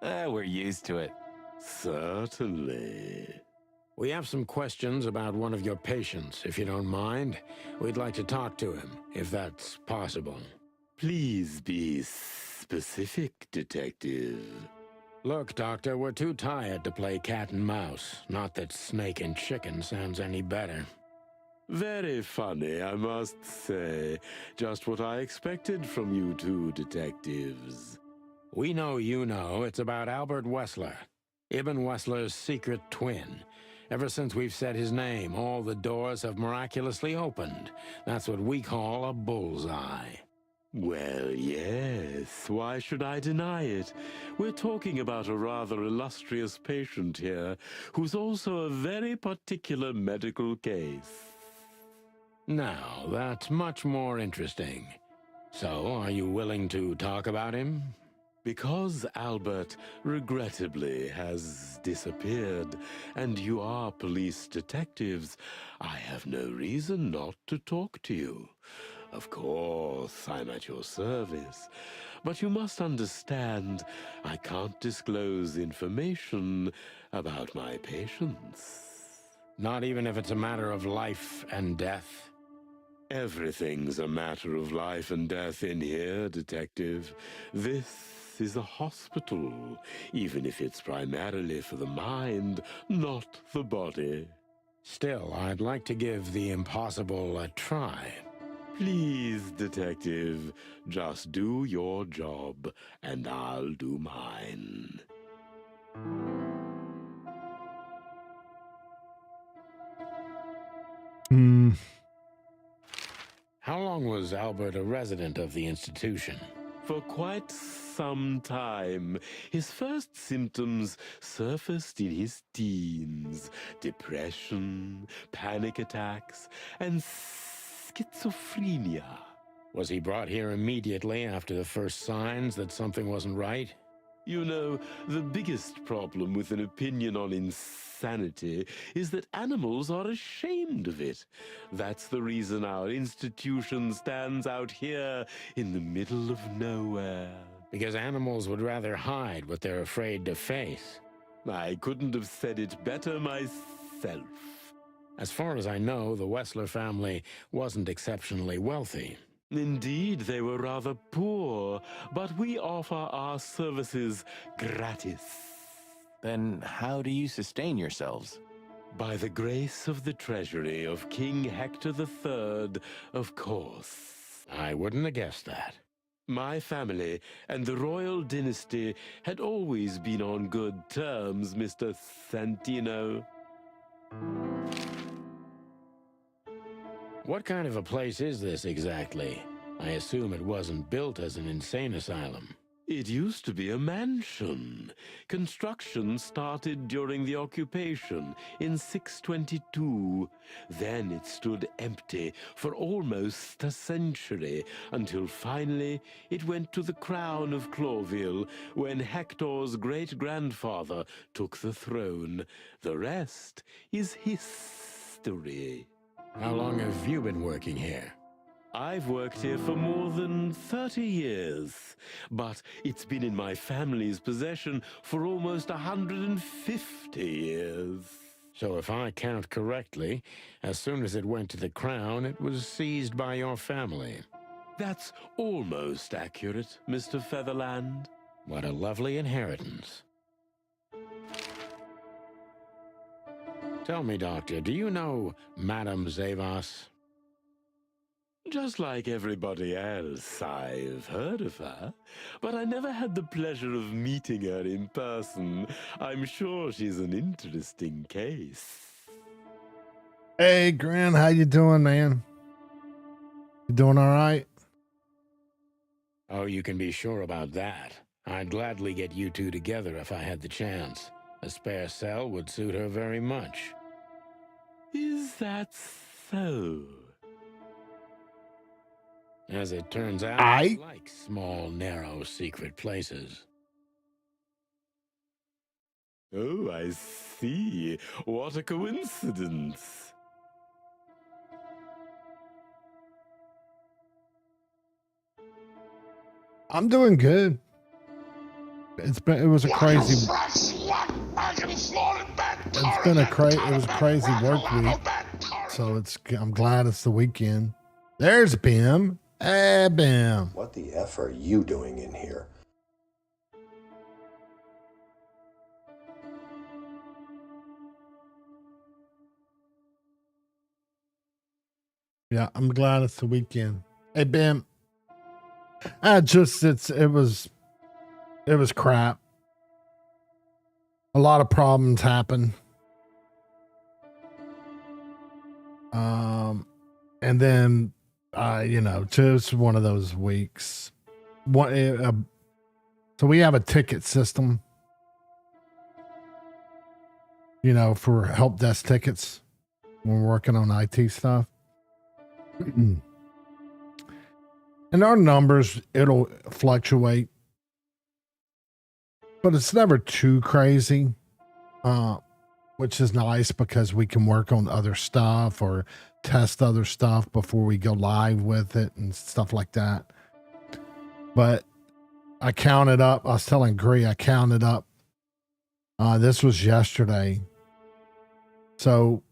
We're used to it. Certainly. We have some questions about one of your patients, if you don't mind. We'd like to talk to him, if that's possible. Please be specific, Detective. Look, Doctor, we're too tired to play cat and mouse. Not that snake and chicken sounds any better. Very funny, I must say. Just what I expected from you two detectives. We know you know. It's about Albert Wessler, Ibn Wessler's secret twin. Ever since we've said his name, all the doors have miraculously opened. That's what we call a bullseye. Well, yes. Why should I deny it? We're talking about a rather illustrious patient here, who's also a very particular medical case. Now, that's much more interesting. So, are you willing to talk about him? Because Albert, regrettably, has disappeared, and you are police detectives, I have no reason not to talk to you. Of course, I'm at your service, but you must understand I can't disclose information about my patients. Not even if it's a matter of life and death? Everything's a matter of life and death in here, Detective. This is a hospital, even if it's primarily for the mind, not the body. Still, I'd like to give the impossible a try. Please, Detective, just do your job, and I'll do mine. How long was Albert a resident of the institution? For quite some time. His first symptoms surfaced in his teens. Depression, panic attacks, and schizophrenia. Was he brought here immediately after the first signs that something wasn't right? You know, the biggest problem with an opinion on insanity is that animals are ashamed of it. That's the reason our institution stands out here in the middle of nowhere. Because animals would rather hide what they're afraid to face. I couldn't have said it better myself. As far as I know, the Wessler family wasn't exceptionally wealthy. Indeed, they were rather poor, but we offer our services gratis. Then how do you sustain yourselves? By the grace of the treasury of King Hector III, of course. I wouldn't have guessed that. My family and the royal dynasty had always been on good terms, Mr. Santino. What kind of a place is this exactly? I assume it wasn't built as an insane asylum. It used to be a mansion. Construction started during the occupation in 622. Then it stood empty for almost a century, until finally it went to the crown of Clawville when Hector's great-grandfather took the throne. The rest is history. How long have you been working here? I've worked here for more than 30 years, but it's been in my family's possession for almost 150 years. So if I count correctly, as soon as it went to the crown, it was seized by your family. That's almost accurate, Mr. Featherland. What a lovely inheritance. Tell me, Doctor, do you know Madame Zavas? Just like everybody else, I've heard of her, but I never had the pleasure of meeting her in person. I'm sure she's an interesting case. Hey, Gran, how you doing, man? You doing all right? Oh, you can be sure about that. I'd gladly get you two together if I had the chance. A spare cell would suit her very much. Is that so? As it turns out, I like small, narrow, secret places. Oh, I see. What a coincidence. I'm doing good. It was a crazy. It was a crazy work week. So I'm glad it's the weekend. There's Bim. Hey, Bim. What the F are you doing in here? Yeah, I'm glad it's the weekend. Hey, Bim. It was crap. A lot of problems happen. And then, just one of those weeks. So we have a ticket system, for help desk tickets when we're working on IT stuff. And our numbers, it'll fluctuate, but it's never too crazy, which is nice because we can work on other stuff or test other stuff before we go live with it and stuff like that. But I counted up. I was telling Gree, I counted up. This was yesterday. So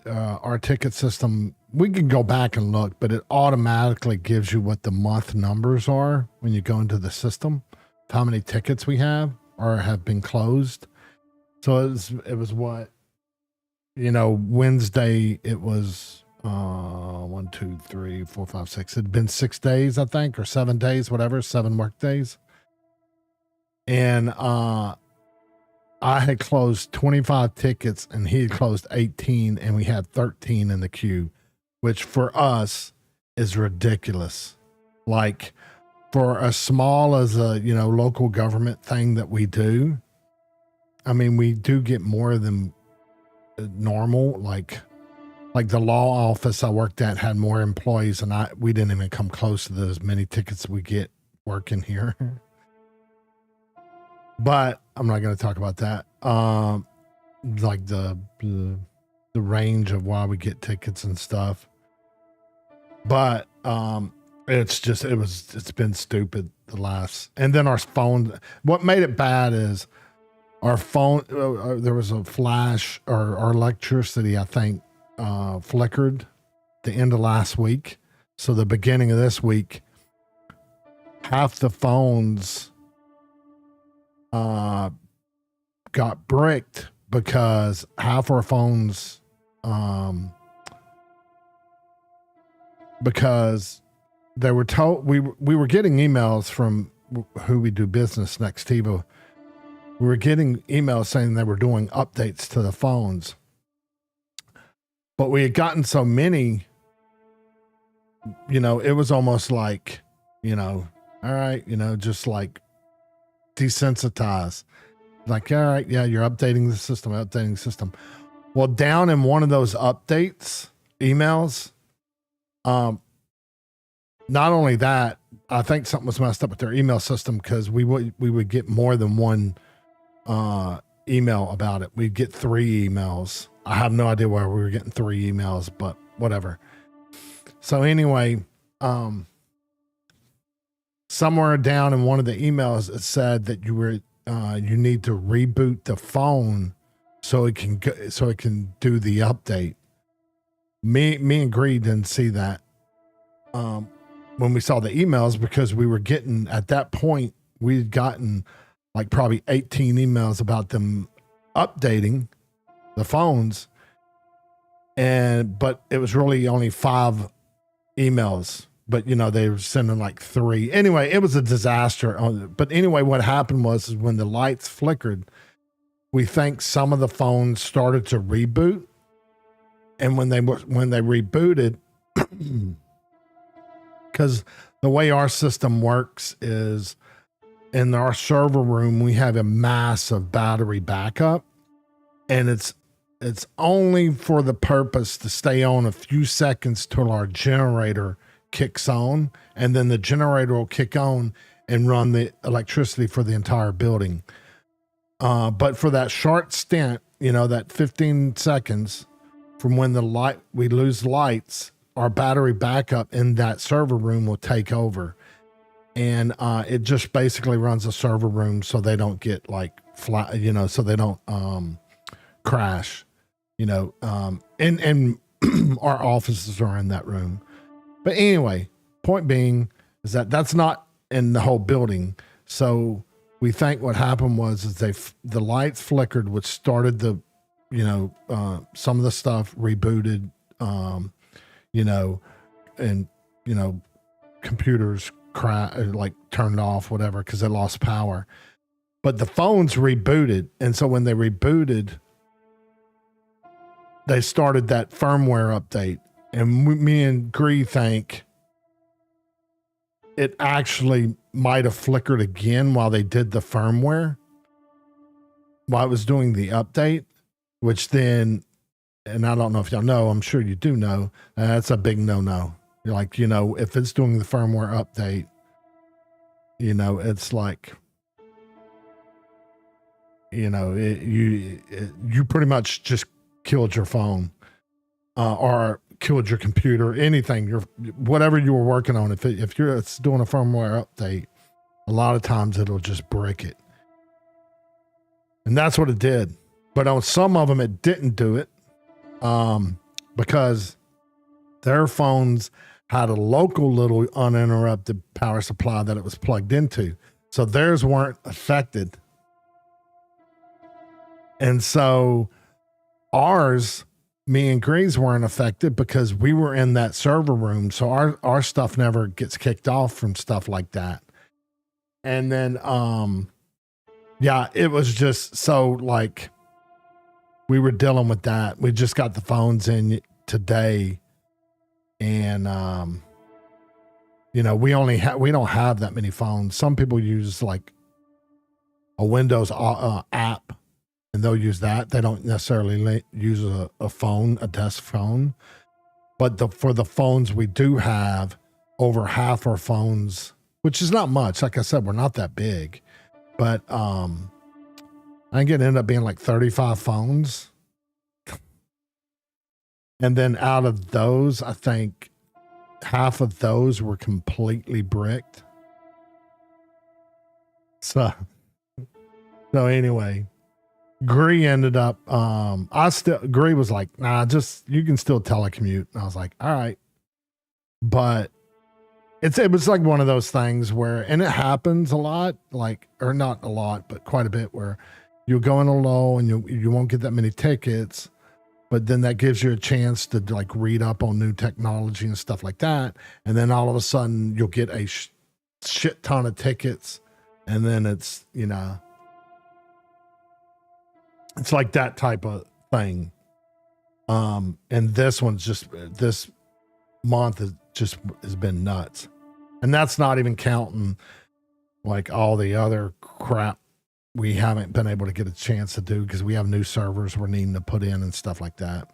our ticket system, we can go back and look, but it automatically gives you what the month numbers are when you go into the system, how many tickets we have or have been closed. So it was what, Wednesday it was 1, 2, 3, 4, 5, 6. It had been 6 days, I think, or 7 days, whatever, 7 work days. And I had closed 25 tickets and he had closed 18, and we had 13 in the queue, which for us is ridiculous. Like, for as small as a, local government thing that we do, I mean, we do get more than normal. Like the law office I worked at had more employees, and we didn't even come close to as many tickets we get working here. But I'm not going to talk about that. Like the range of why we get tickets and stuff. But it's been stupid the last. And then our phone. What made it bad is our phone. There was a flash, or our electricity, I think, flickered the end of last week. So the beginning of this week, half the phones got bricked because half our phones, because they were told, we were getting emails from who we do business, Nextiva. We were getting emails saying they were doing updates to the phones, but we had gotten so many, it was almost like, all right, just like desensitized. Like, all right, yeah, you're updating the system. Well, down in one of those updates emails, not only that, I think something was messed up with their email system, because we would get more than one email about it. We'd get 3 emails. I have no idea why we were getting 3 emails, but whatever. So anyway, somewhere down in one of the emails, it said that you need to reboot the phone so it can do the update. Me and Gree didn't see that when we saw the emails, because we were getting, at that point, we'd gotten like probably 18 emails about them updating the phones, but it was really only 5 emails. But, they were sending like 3. Anyway, it was a disaster. But anyway, what happened was when the lights flickered, we think some of the phones started to reboot. And when they rebooted, because the way our system works is in our server room, we have a massive battery backup, and it's only for the purpose to stay on a few seconds till our generator kicks on, and then the generator will kick on and run the electricity for the entire building. But for that short stint, that 15 seconds from when we lose lights, our battery backup in that server room will take over. And it just basically runs the server room so they don't get like flat, so they don't crash, and our offices are in that room. But anyway, point being is that that's not in the whole building. So we think what happened was the lights flickered, which started the, some of the stuff rebooted, and computers turned off, whatever, because they lost power. But the phones rebooted, and so when they rebooted, they started that firmware update, and me and Gree think it actually might have flickered again while they did the firmware, while it was doing the update, which then, and I don't know if y'all know, I'm sure you do know, that's a big no-no. Like, if it's doing the firmware update, it's like, you pretty much just killed your phone, or killed your computer, anything, whatever you were working on. If it's doing a firmware update, a lot of times it'll just break it. And that's what it did. But on some of them, it didn't do it, because their phones had a local little uninterrupted power supply that it was plugged into. So theirs weren't affected. And so ours, me and Grease, weren't affected because we were in that server room. So our stuff never gets kicked off from stuff like that. And then, it was just so like, we were dealing with that. We just got the phones in today. And, we don't have that many phones. Some people use like a Windows app, and they'll use that. They don't necessarily use a phone, a desk phone. But for the phones we do have, over half our phones, which is not much. Like I said, we're not that big. But I think it ended up being like 35 phones. And then out of those, I think half of those were completely bricked. So anyway, Gree ended up, Gree was like, nah, you can still telecommute. And I was like, all right. But it was like one of those things where, and it happens a lot, or not a lot, but quite a bit, where you'll go in a low and you won't get that many tickets. But then that gives you a chance to like read up on new technology and stuff like that. And then all of a sudden you'll get a shit ton of tickets. And then it's, it's like that type of thing. And this month has been nuts. And that's not even counting like all the other crap we haven't been able to get a chance to do because we have new servers we're needing to put in and stuff like that.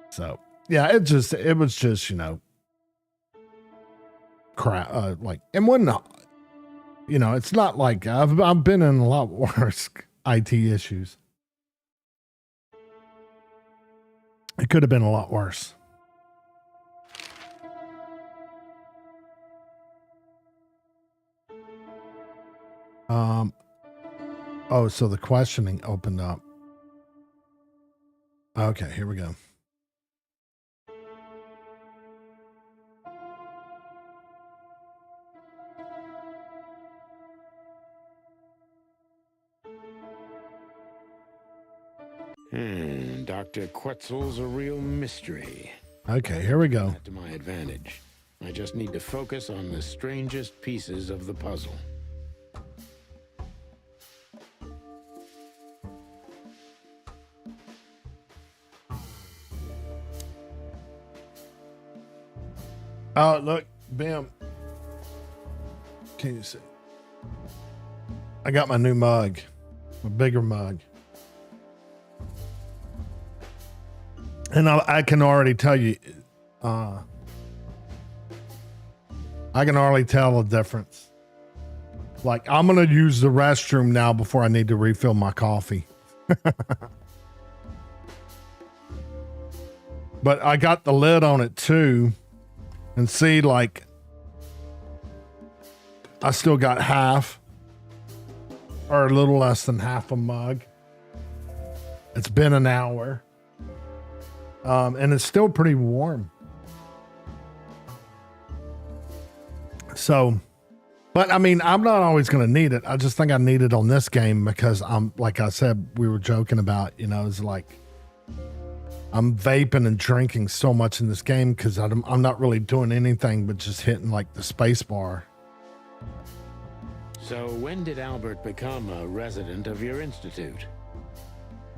So yeah, it was just, crap. And when, it's not like I've been in a lot worse IT issues. It could have been a lot worse. Oh, so the questioning opened up. Okay, here we go. Dr. Quetzal's a real mystery. Okay, here we go. To my advantage. I just need to focus on the strangest pieces of the puzzle. Oh, look, bam. Can you see? I got my new mug, a bigger mug. And I can already tell you, I can already tell the difference. Like, I'm going to use the restroom now before I need to refill my coffee. But I got the lid on it too. And see, like, I still got half or a little less than half a mug. It's been an hour. And it's still pretty warm. So, but I mean, I'm not always going to need it. I just think I need it on this game because like I said, we were joking about, you know, it's like I'm vaping and drinking so much in this game because I'm not really doing anything but just hitting like the space bar. So when did Albert become a resident of your institute?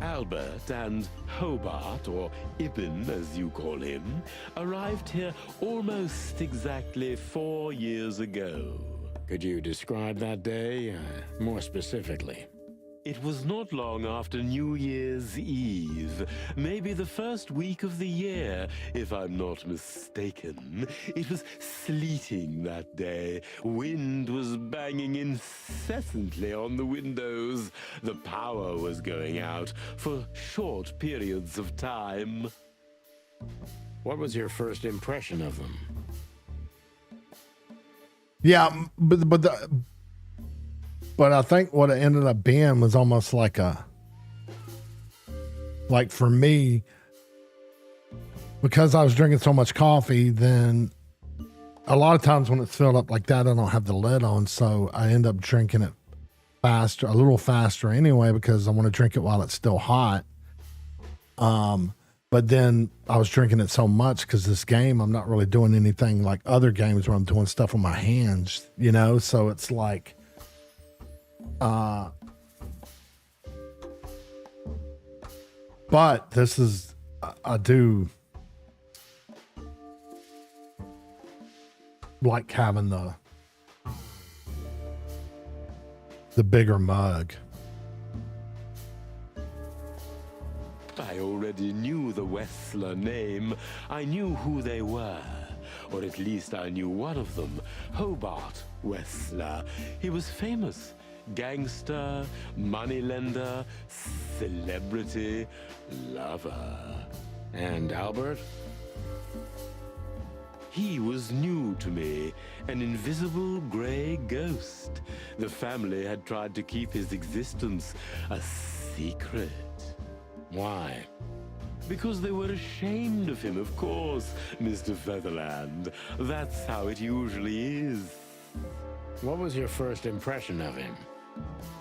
Albert and Hobart, or Ibn as you call him, arrived here almost exactly 4 years ago. Could you describe that day more specifically? It was not long after New Year's Eve, maybe the first week of the year, if I'm not mistaken. It was sleeting that day. Wind was banging incessantly on the windows. The power was going out for short periods of time. What was your first impression of them? Yeah, but I think what it ended up being was almost like for me, because I was drinking so much coffee, then a lot of times when it's filled up like that, I don't have the lid on. So I end up drinking it faster, a little faster anyway, because I want to drink it while it's still hot. But then I was drinking it so much because this game, I'm not really doing anything like other games where I'm doing stuff with my hands, you know? So it's like, but this is, I do like having the bigger mug. I already knew the Wessler name. I knew who they were. Or at least I knew one of them, Hobart Wessler. He was famous. Gangster, moneylender, celebrity, lover. And Albert? He was new to me, an invisible gray ghost. The family had tried to keep his existence a secret. Why? Because they were ashamed of him, of course, Mr. Featherland. That's how it usually is. What was your first impression of him?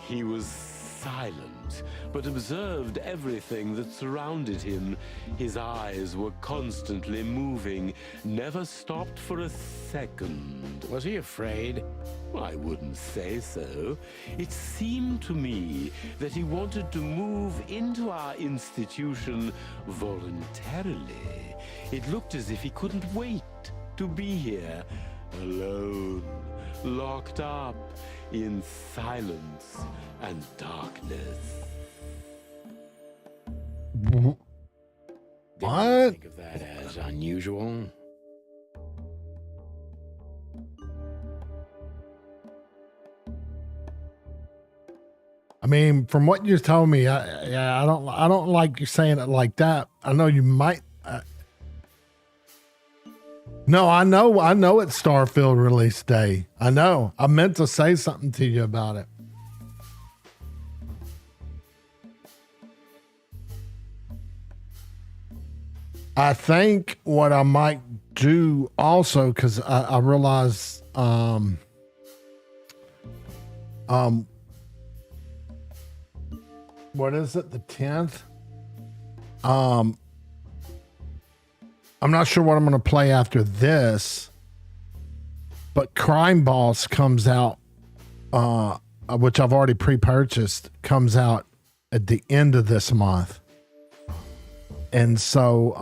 He was silent, but observed everything that surrounded him. His eyes were constantly moving, never stopped for a second. Was he afraid? I wouldn't say so. It seemed to me that he wanted to move into our institution voluntarily. It looked as if he couldn't wait to be here, alone, locked up in silence and darkness. Did What? you think of that as unusual? I mean, from what you're telling me, I don't like you saying it like that. I know you might. No, I know it's Starfield release day. I know. I meant to say something to you about it. I think what I might do also, because I realize what is it, the 10th? I'm not sure what I'm going to play after this, but Crime Boss comes out, which I've already pre-purchased, comes out at the end of this month. And so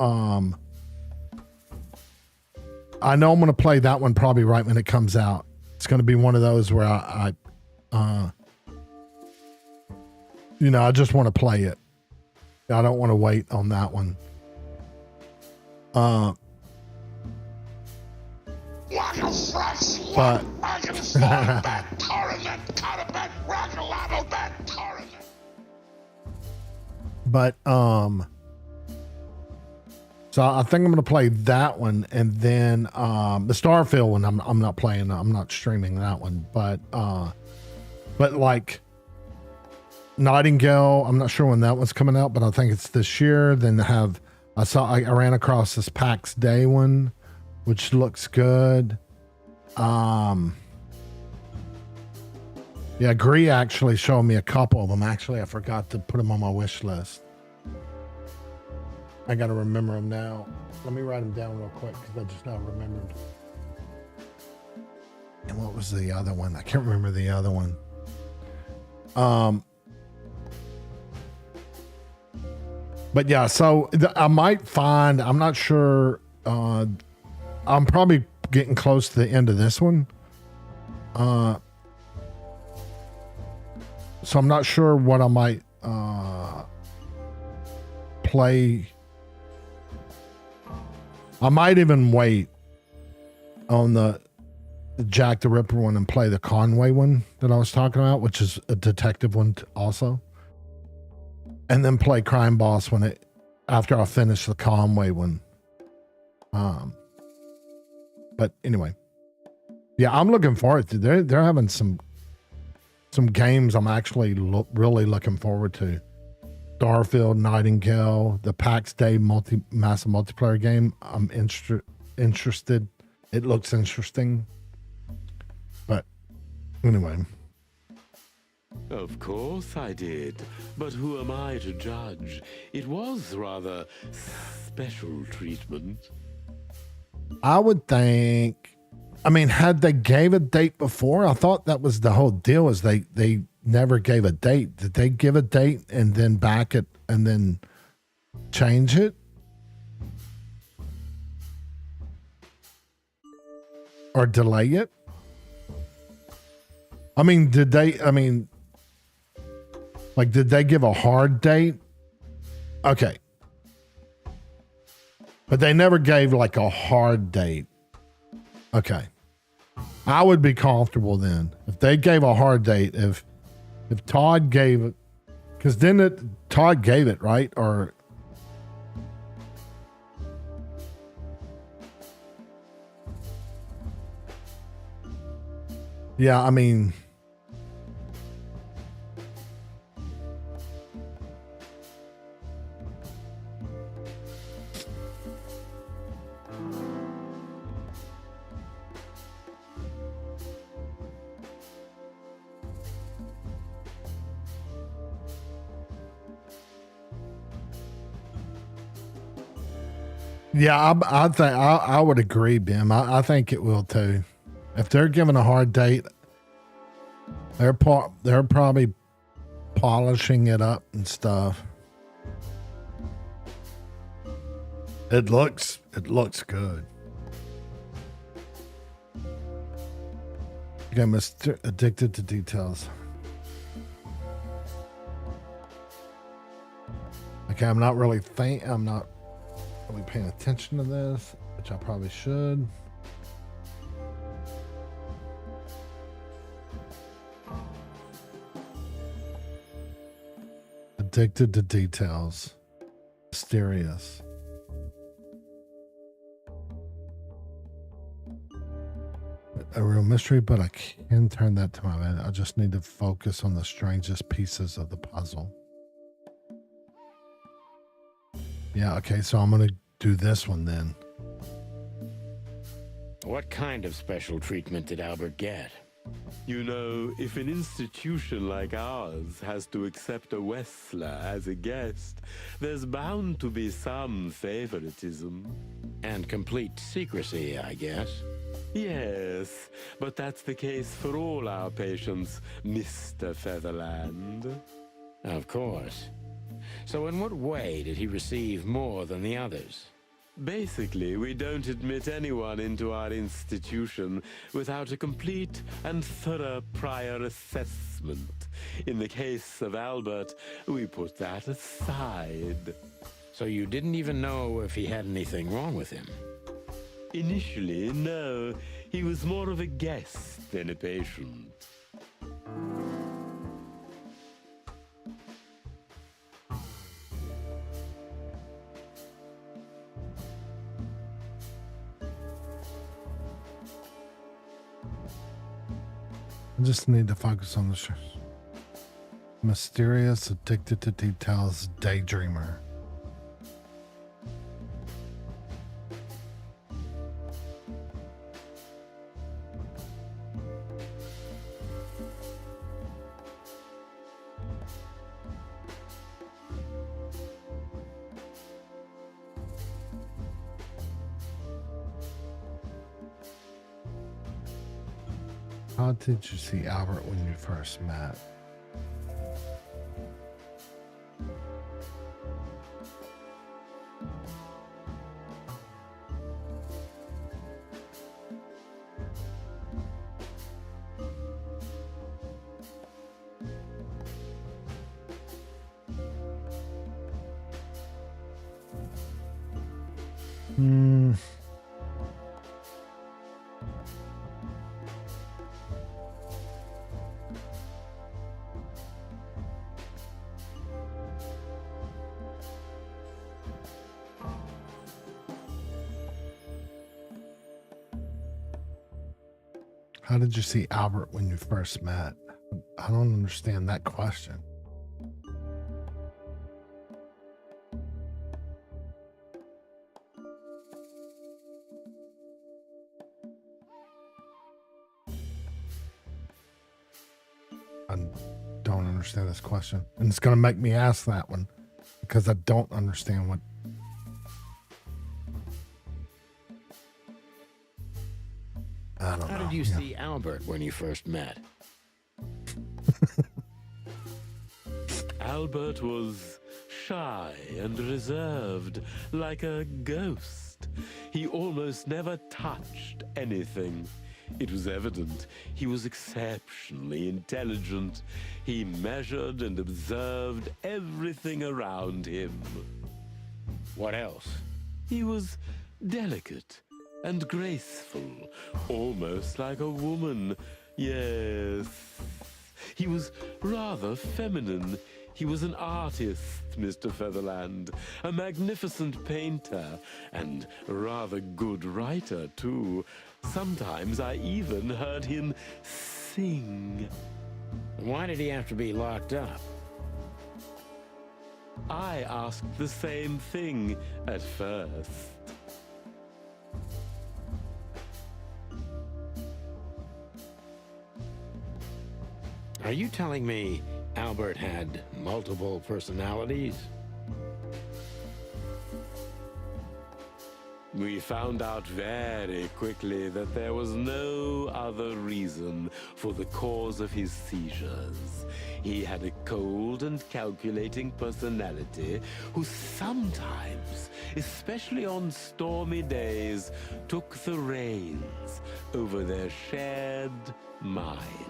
I know I'm going to play that one probably right when it comes out. it's going to be one of those where I I just want to play it. I don't want to wait on that one. But but so I think I'm gonna play that one, and then the Starfield one I'm not playing. I'm not streaming that one, but like Nightingale, I'm not sure when that one's coming out, but I think it's this year. Then I ran across this PAX Day one, which looks good. Yeah, Gree actually showed me a couple of them. Actually, I forgot to put them on my wish list. I got to remember them now. Let me write them down real quick because I just now remembered. And what was the other one? I can't remember the other one. But yeah, so I might find, I'm not sure. I'm probably getting close to the end of this one. So I'm not sure what I might play. I might even wait on the Jack the Ripper one and play the Conway one that I was talking about, which is a detective one also. And then play Crime Boss after I finish the Conway one. But anyway, yeah, I'm looking forward to. They're having some games I'm actually really looking forward to. Starfield, Nightingale, the PAX Day massive multiplayer game. I'm interested. It looks interesting. But anyway. Of course I did. But who am I to judge? It was rather special treatment. I would think, had they gave a date before? I thought that was the whole deal, is they never gave a date. Did they give a date and then back it and then change it? Or delay it? Did they give a hard date? Okay. But they never gave like a hard date. Okay. I would be comfortable then. If they gave a hard date, if Todd gave it, because then Todd gave it, right? Or yeah, yeah, I think I would agree, Bim. I think it will too. If they're giving a hard date, they're probably polishing it up and stuff. It looks good. Okay, Mr. Addicted to Details. Okay, I'm not really paying attention to this, which I probably should. Addicted to Details. Mysterious. A real mystery, but I can turn that to my bed. I just need to focus on the strangest pieces of the puzzle. Yeah, okay, so I'm going to do this one then. What kind of special treatment did Albert get? You know, if an institution like ours has to accept a Wessler as a guest, there's bound to be some favoritism. And complete secrecy, I guess. Yes, but that's the case for all our patients, Mr. Featherland. Of course. So in what way did he receive more than the others? Basically, we don't admit anyone into our institution without a complete and thorough prior assessment. In the case of Albert, we put that aside. So you didn't even know if he had anything wrong with him? Initially, no. He was more of a guest than a patient. I just need to focus on the show. Mysterious, addicted to details, daydreamer. How did you see Albert when you first met? How did you see Albert when you first met? I don't understand that question. I don't understand this question. And it's going to make me ask that one because I don't understand what. I don't know. How did you see Albert when you first met? Albert was shy and reserved, like a ghost. He almost never touched anything. It was evident he was exceptionally intelligent. He measured and observed everything around him. What else? He was delicate and graceful, almost like a woman. Yes. He was rather feminine. He was an artist, Mr. Featherland, a magnificent painter, and a rather good writer, too. Sometimes I even heard him sing. Why did he have to be locked up? I asked the same thing at first. Are you telling me Albert had multiple personalities? We found out very quickly that there was no other reason for the cause of his seizures. He had a cold and calculating personality who sometimes, especially on stormy days, took the reins over their shared mind.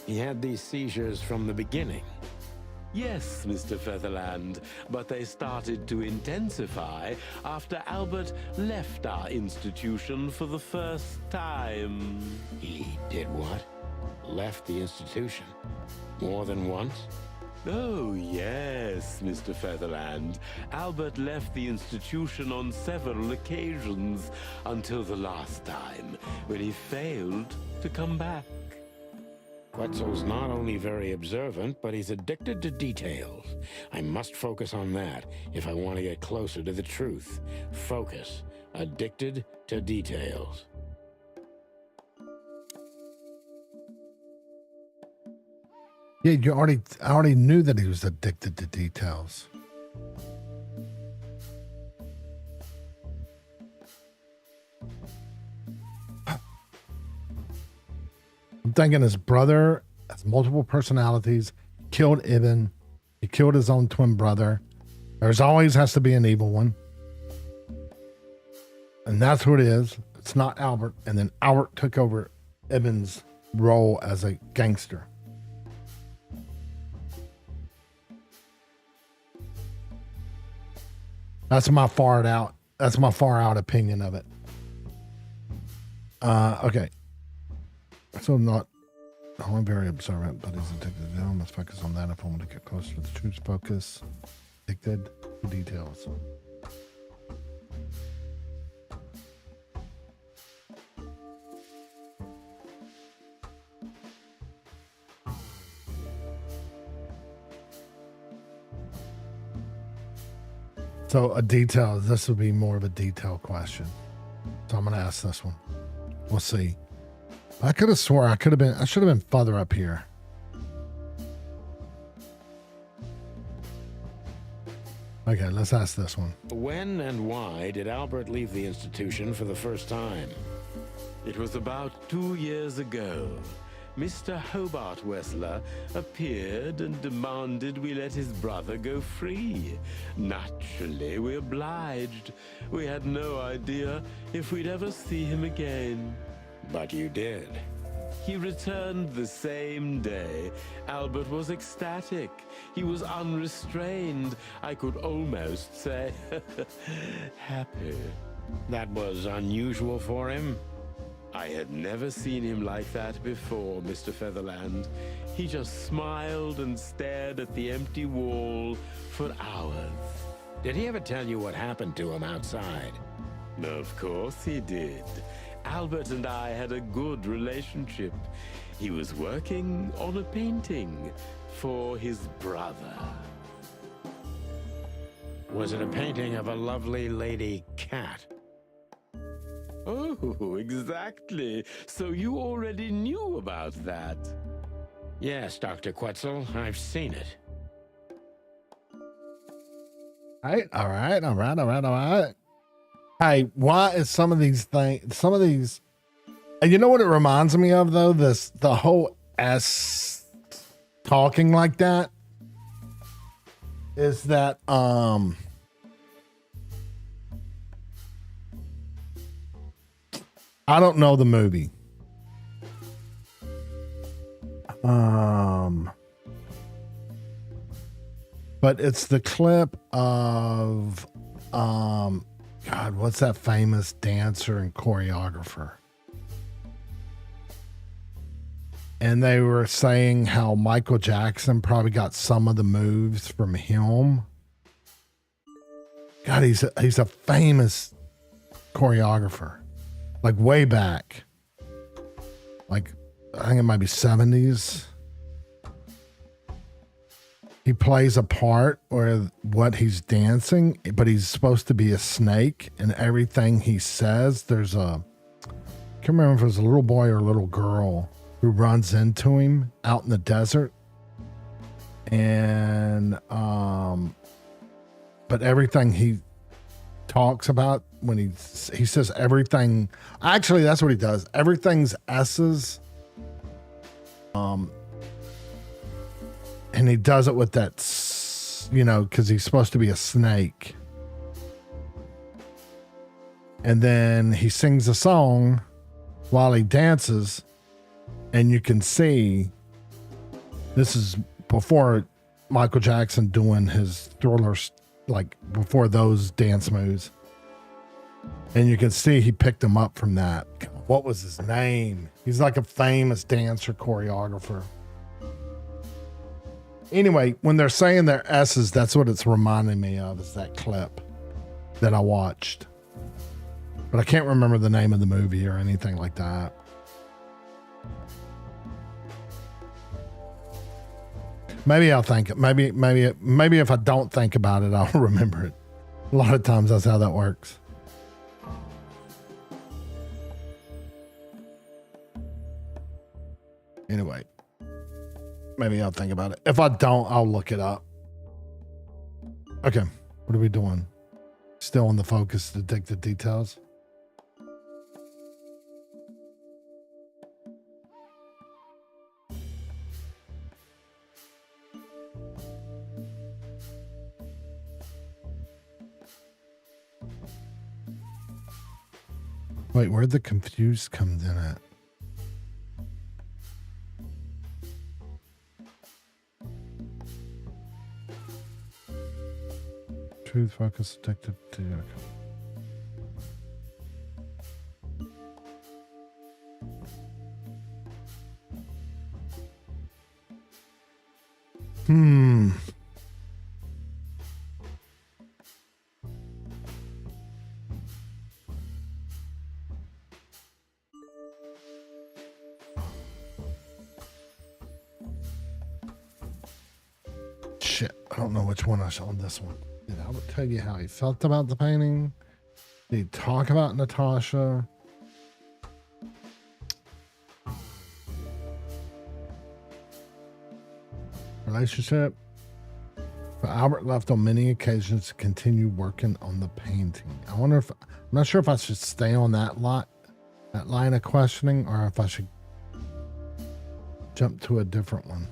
He had these seizures from the beginning. Yes, Mr. Featherland, but they started to intensify after Albert left our institution for the first time. He did what? Left the institution? More than once? Oh, yes, Mr. Featherland. Albert left the institution on several occasions until the last time, when he failed to come back. Quetzal's not only very observant, but he's addicted to details. I must focus on that if I want to get closer to the truth. Focus. Addicted to details. Yeah, I already knew that he was addicted to details. I'm thinking his brother has multiple personalities. He killed Ibn. He killed his own twin brother. There's always has to be an evil one. And that's who it is. It's not Albert. And then Albert took over Ibben's role as a gangster. That's my far out opinion of it. Okay. So I'm very observant, but he's addicted down. Let's focus on that if I want to get closer to the truth. Focus. Addicted to details. So this would be more of a detailed question. So I'm going to ask this one. We'll see. I could have swore I should have been further up here. Okay, let's ask this one. When and why did Albert leave the institution for the first time? It was about 2 years ago. Mr. Hobart Wessler appeared and demanded we let his brother go free. Naturally, we obliged. We had no idea if we'd ever see him again. But you did. He returned the same day. Albert was ecstatic. He was unrestrained. I could almost say happy. That was unusual for him? I had never seen him like that before, Mr. Featherland. He just smiled and stared at the empty wall for hours. Did he ever tell you what happened to him outside? Of course he did. Albert and I had a good relationship. He was working on a painting for his brother. Was it a painting of a lovely lady cat? Oh, exactly. So you already knew about that? Yes, Dr. Quetzal, I've seen it. All right. Hey, why is some of these, and you know what it reminds me of though? The whole S talking like that is that, I don't know the movie. But it's the clip of, God, what's that famous dancer and choreographer? And they were saying how Michael Jackson probably got some of the moves from him. God, he's a famous choreographer. Like way back. Like, I think it might be 70s. He plays a part where what he's dancing, but he's supposed to be a snake, and everything he says, there's I can't remember if it was a little boy or a little girl who runs into him out in the desert. And but everything he talks about when he says everything, actually that's what he does. Everything's S's. And he does it with that, because he's supposed to be a snake. And then he sings a song while he dances, and you can see this is before Michael Jackson doing his Thriller, like before those dance moves. And you can see he picked him up from that. What was his name? He's like a famous dancer choreographer. Anyway, when they're saying their S's, that's what it's reminding me of, is that clip that I watched. But I can't remember the name of the movie or anything like that. Maybe I'll think it. Maybe if I don't think about it, I'll remember it. A lot of times that's how that works. Anyway, maybe I'll think about it. If I don't, I'll look it up. Okay, what are we doing? Still on the focus to dig the details. Wait, where'd the confused comes in at? Truth, focus, addicted to. Hmm. Shit, I don't know which one I saw on this one. Did Albert tell you how he felt about the painting? Did he talk about Natasha? Relationship. But Albert left on many occasions to continue working on the painting. I wonder if I'm not sure if I should stay on that line of questioning, or if I should jump to a different one.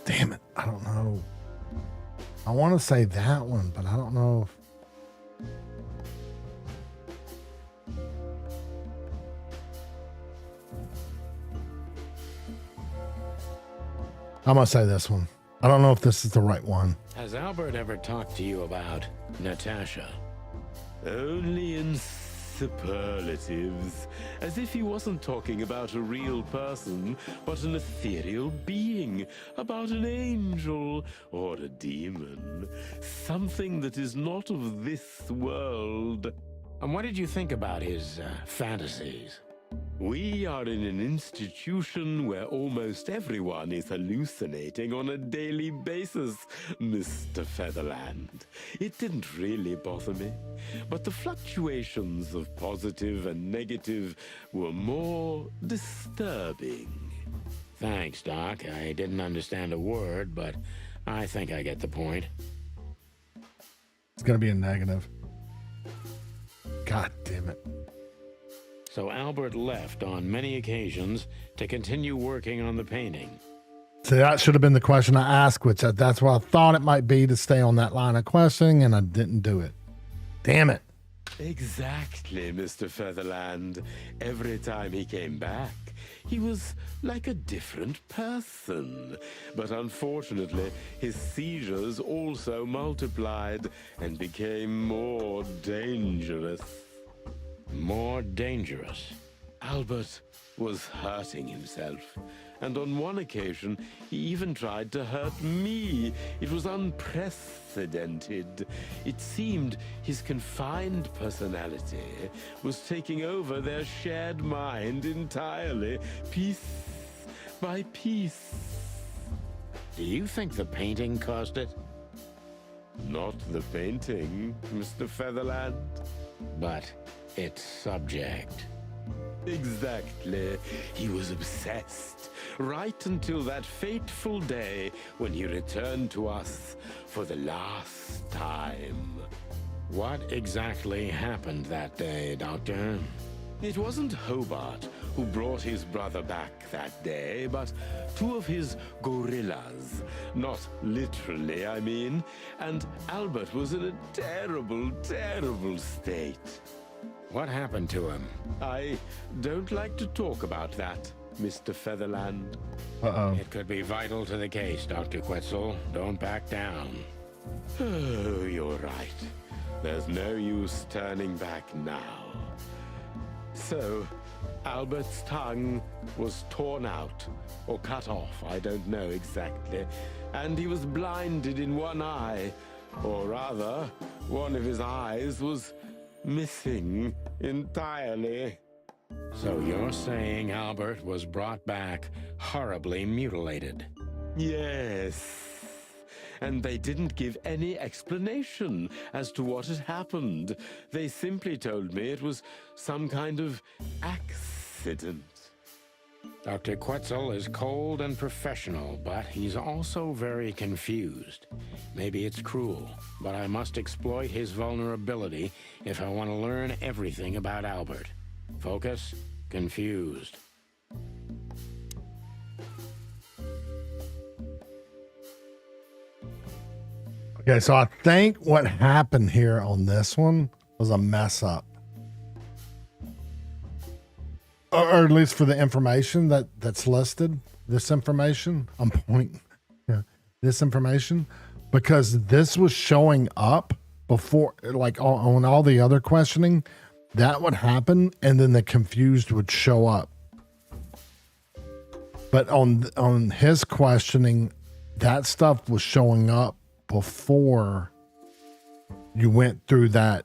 Damn it, I don't know. I want to say that one, but I don't know if... I'm going to say this one. I don't know if this is the right one. Has Albert ever talked to you about Natasha? Only in superlatives, as if he wasn't talking about a real person, but an ethereal being, about an angel or a demon, something that is not of this world. And what did you think about his fantasies? We are in an institution where almost everyone is hallucinating on a daily basis, Mr. Featherland. It didn't really bother me, but the fluctuations of positive and negative were more disturbing. Thanks, Doc. I didn't understand a word, but I think I get the point. It's going to be a negative. God damn it. So Albert left on many occasions to continue working on the painting. See, that should have been the question I asked, which that's what I thought it might be, to stay on that line of questioning, and I didn't do it. Damn it. Exactly, Mr. Featherland. Every time he came back, he was like a different person. But unfortunately, his seizures also multiplied and became more dangerous. More dangerous? Albert was hurting himself, and on one occasion, he even tried to hurt me. It was unprecedented. It seemed his confined personality was taking over their shared mind entirely, piece by piece. Do you think the painting caused it? Not the painting, Mr. Featherland. But its subject. Exactly. He was obsessed, right until that fateful day when he returned to us for the last time. What exactly happened that day, Doctor? It wasn't Hobart who brought his brother back that day, but two of his gorillas. Not literally, I mean. And Albert was in a terrible, terrible state. What happened to him? I don't like to talk about that, Mr. Featherland. Uh-oh. It could be vital to the case, Dr. Quetzal. Don't back down. Oh, you're right. There's no use turning back now. So, Albert's tongue was torn out, or cut off, I don't know exactly, and he was blinded in one eye, or rather, one of his eyes was missing entirely. So you're saying Albert was brought back horribly mutilated? Yes. and they didn't give any explanation as to what had happened. They simply told me it was some kind of accident. Dr. Quetzal is cold and professional, but he's also very confused. Maybe it's cruel, but I must exploit his vulnerability if I want to learn everything about Albert. Focus, confused. Okay, so I think what happened here on this one was a mess up. Or at least for the information that's listed, this information, I'm pointing, this information, because this was showing up before, like on all the other questioning, that would happen, and then the confused would show up. But on his questioning, that stuff was showing up before you went through that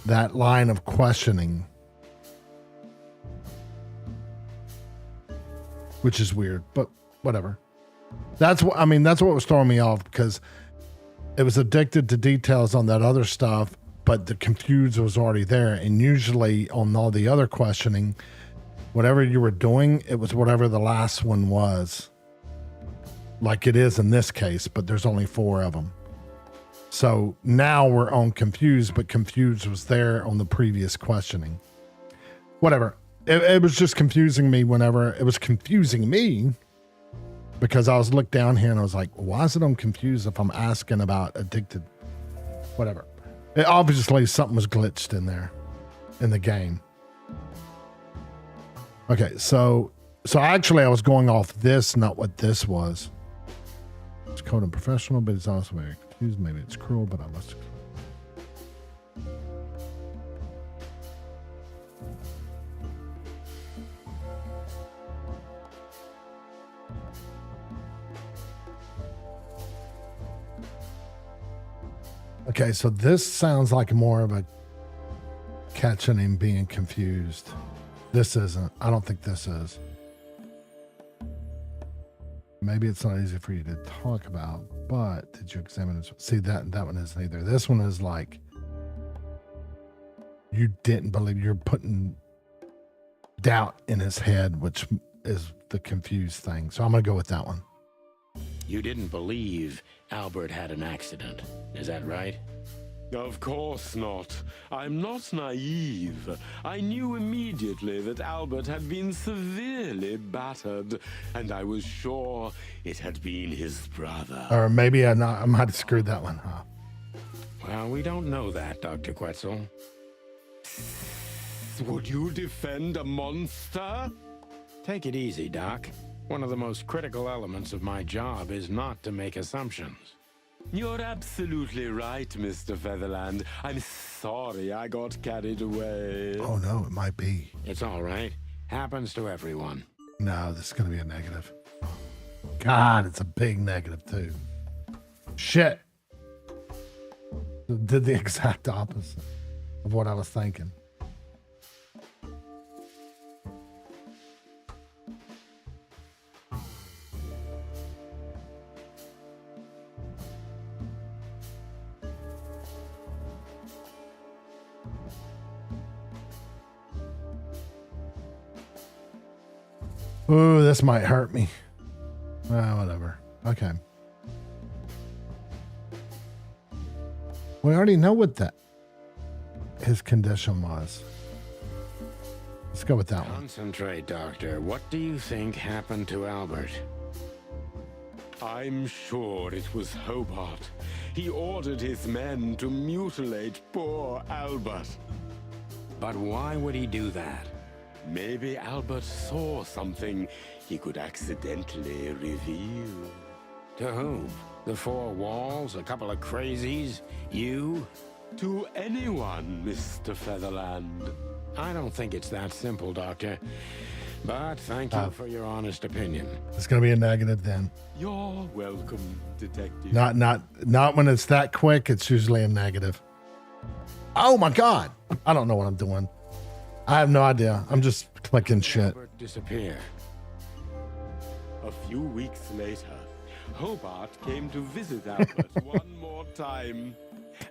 line of questioning, which is weird, but whatever. That's what was throwing me off, because it was addicted to details on that other stuff, but the confused was already there. And usually on all the other questioning, whatever you were doing, it was whatever the last one was, like it is in this case, but there's only 4 of them. So now we're on confused, but confused was there on the previous questioning. Whatever. It was just confusing me whenever it was confusing me, because I was looked down here and I was like, why is it on confused if I'm asking about addicted? Whatever. Obviously something was glitched in there in the game. Okay, so actually I was going off this, not what this was. It's called unprofessional, but it's also very confused. Maybe it's cruel, but I must. Okay, so this sounds like more of a catching him being confused. This isn't. I don't think this is. Maybe it's not easy for you to talk about, but did you examine this? See, that one isn't either. This one is like, you didn't believe, you're putting doubt in his head, which is the confused thing. So I'm going to go with that one. You didn't believe Albert had an accident, is that right? Of course not. I'm not naive. I knew immediately that Albert had been severely battered, and I was sure it had been his brother. Or maybe I might have screwed that one up. Well, we don't know that, Dr. Quetzal. Would you defend a monster? Take it easy, Doc. One of the most critical elements of my job is not to make assumptions. You're absolutely right, Mr. Featherland. I'm sorry I got carried away. Oh, no, it might be. It's all right. Happens to everyone. No, this is going to be a negative. God, it's a big negative, too. Shit. Did the exact opposite of what I was thinking. Ooh, this might hurt me. Whatever. Okay. We already know what his condition was. Let's go with that one. Concentrate, Doctor. What do you think happened to Albert? I'm sure it was Hobart. He ordered his men to mutilate poor Albert. But why would he do that? Maybe Albert saw something he could accidentally reveal. To whom? The 4 walls? A couple of crazies? You? To anyone, Mr. Featherland. I don't think it's that simple, Doctor. But thank you for your honest opinion. It's going to be a negative then. You're welcome, Detective. Not when it's that quick. It's usually a negative. Oh my God. I don't know what I'm doing. I have no idea. I'm just clicking shit. Disappear. A few weeks later, Hobart came to visit Albert one more time.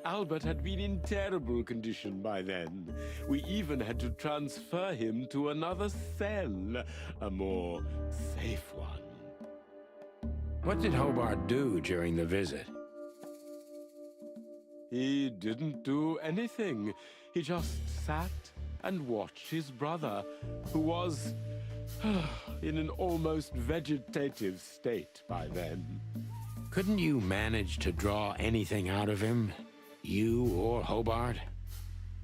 Albert had been in terrible condition by then. We even had to transfer him to another cell, a more safe one. What did Hobart do during the visit? He didn't do anything. He just sat and watched his brother, who was in an almost vegetative state by then. Couldn't you manage to draw anything out of him? You or Hobart?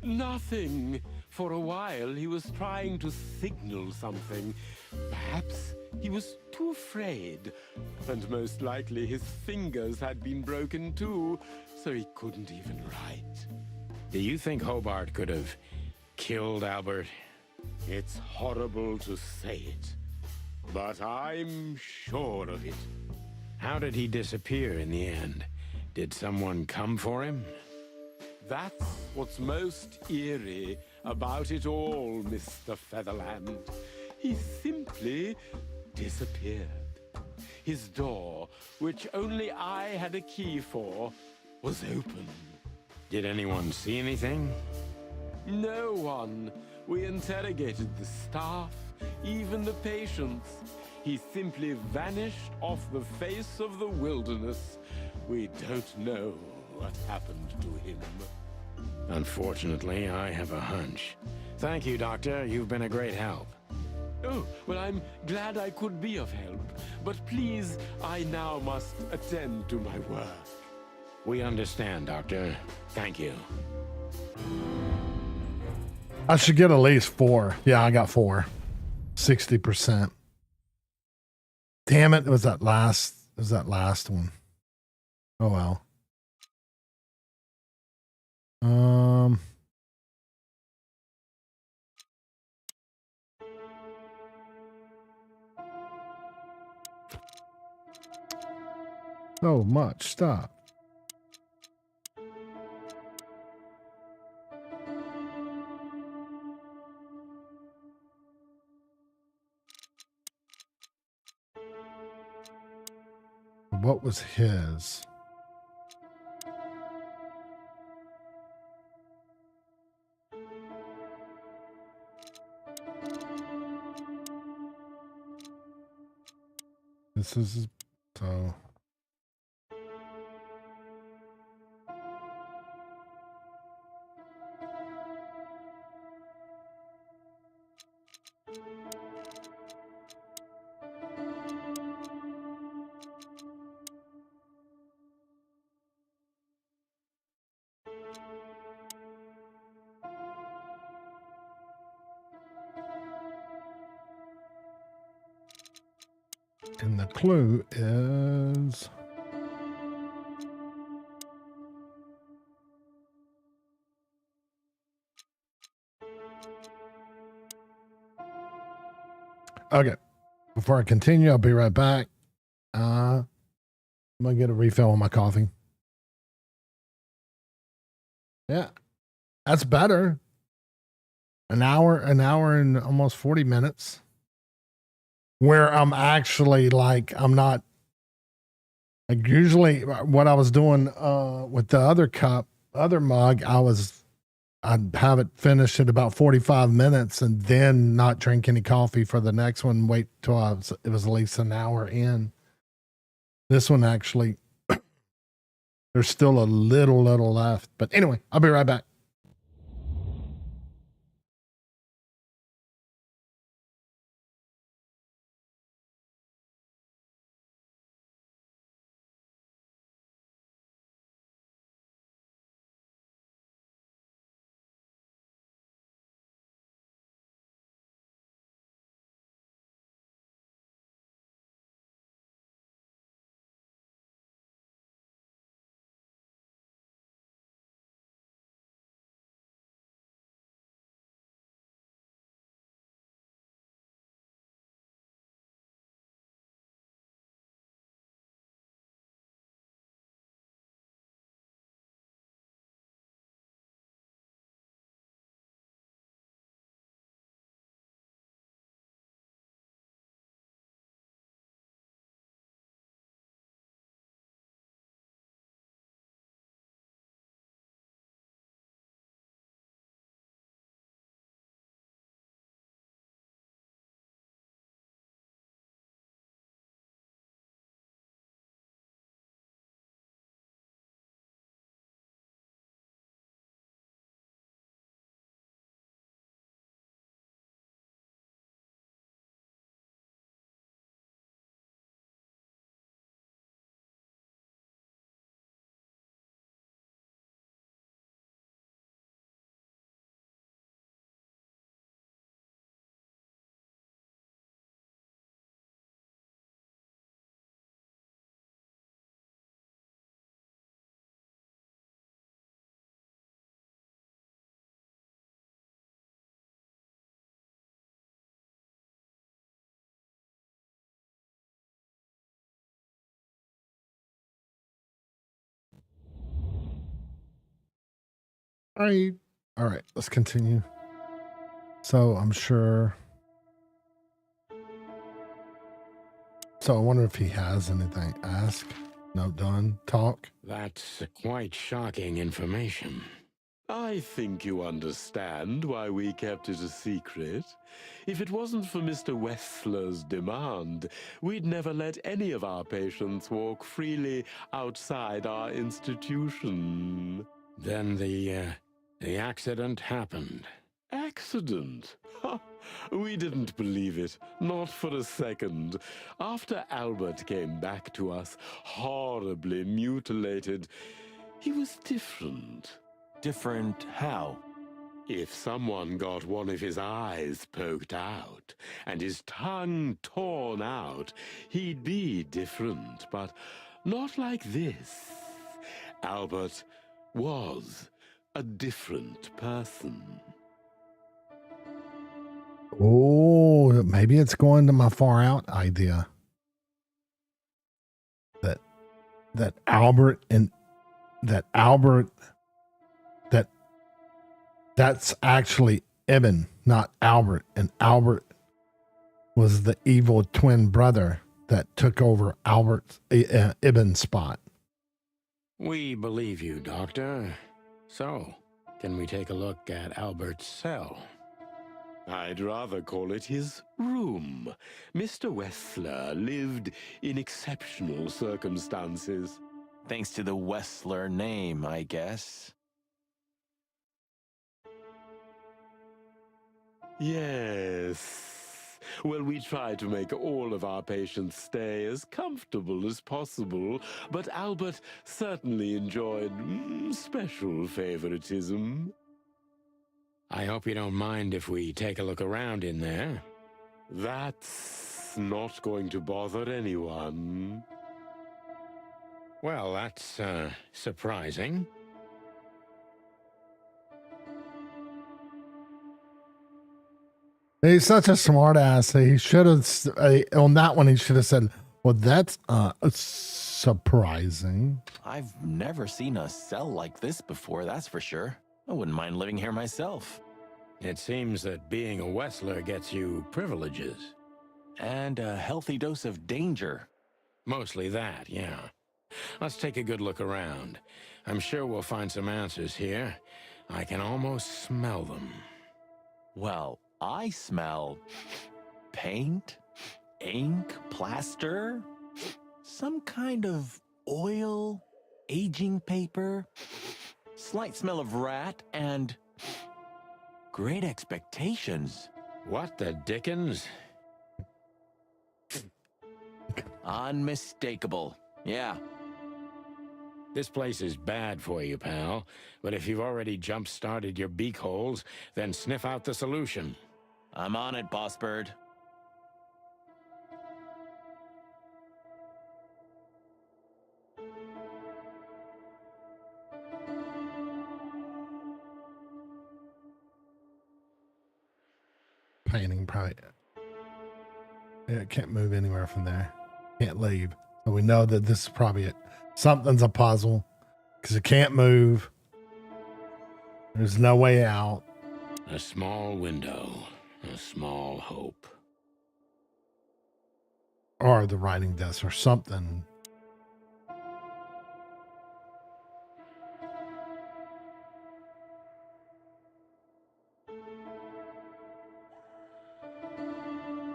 Nothing. For a while, he was trying to signal something. Perhaps he was too afraid. And most likely his fingers had been broken too, so he couldn't even write. Do you think Hobart could have killed Albert? It's horrible to say it, but I'm sure of it. How did he disappear in the end? Did someone come for him? That's what's most eerie about it all, Mr. Featherland. He simply disappeared. His door, which only I had a key for, was open. Did anyone see anything? No one. We interrogated the staff, even the patients. He simply vanished off the face of the wilderness. We don't know what happened to him. Unfortunately, I have a hunch. Thank you, Doctor. You've been a great help. Oh, well, I'm glad I could be of help. But please, I now must attend to my work. We understand, Doctor. Thank you. I should get at least 4. Yeah, I got 4. 60%. Damn it, it was that last one. Oh well. So much stuff. What was his? This is so. And the clue is okay. Before I continue, I'll be right back. I'm gonna get a refill on my coffee. Yeah, that's better. An hour and almost 40 minutes. Where I'm actually like, I'm not like usually what I was doing with the other mug, I'd have it finished at about 45 minutes and then not drink any coffee for the next one, wait till it was at least an hour in. This one actually, there's still a little left. But anyway, I'll be right back. All right, let's continue. So I'm sure. So I wonder if he has anything. Ask. No, done. Talk. That's quite shocking information. I think you understand why we kept it a secret. If it wasn't for Mr. Wessler's demand, we'd never let any of our patients walk freely outside our institution. Then the accident happened. Accident? Ha! We didn't believe it, not for a second. After Albert came back to us, horribly mutilated, he was different. Different how? If someone got one of his eyes poked out and his tongue torn out, he'd be different, but not like this. Albert was a different person. Oh, maybe it's going to my far out idea. That Albert that's actually Ibn, not Albert. And Albert was the evil twin brother that took over Albert's Ibn's spot. We believe you, Doctor. So, can we take a look at Albert's cell? I'd rather call it his room. Mr. Wessler lived in exceptional circumstances. Thanks to the Wessler name, I guess. Yes. Well, we try to make all of our patients stay as comfortable as possible, but Albert certainly enjoyed special favoritism. I hope you don't mind if we take a look around in there. That's not going to bother anyone. Well, that's surprising. He's such a smart ass. He should have, on that one, he should have said, well, that's surprising. I've never seen a cell like this before, that's for sure. I wouldn't mind living here myself. It seems that being a Wessler gets you privileges. And a healthy dose of danger. Mostly that, yeah. Let's take a good look around. I'm sure we'll find some answers here. I can almost smell them. Well, I smell paint, ink, plaster, some kind of oil, aging paper, slight smell of rat, and great expectations. What the dickens? Unmistakable. Yeah. This place is bad for you, pal. But if you've already jump-started your beak holes, then sniff out the solution. I'm on it, Boss Bird. Painting, probably. Yeah, can't move anywhere from there. Can't leave. So we know that this is probably it. Something's a puzzle because it can't move. There's no way out. A small window, a small hope. Or the writing desk or something.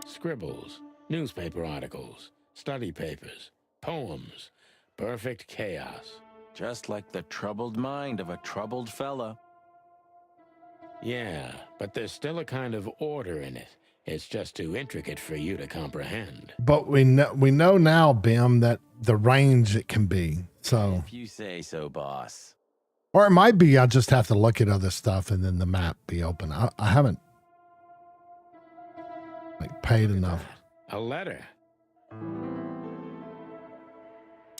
Scribbles, newspaper articles, study papers, poems. Perfect chaos. Just like the troubled mind of a troubled fella. Yeah, but there's still a kind of order in it. It's just too intricate for you to comprehend. But we know now, Bim, that the range it can be. So if you say so, boss. Or it might be I just have to look at other stuff and then the map be open. I haven't paid enough. A letter.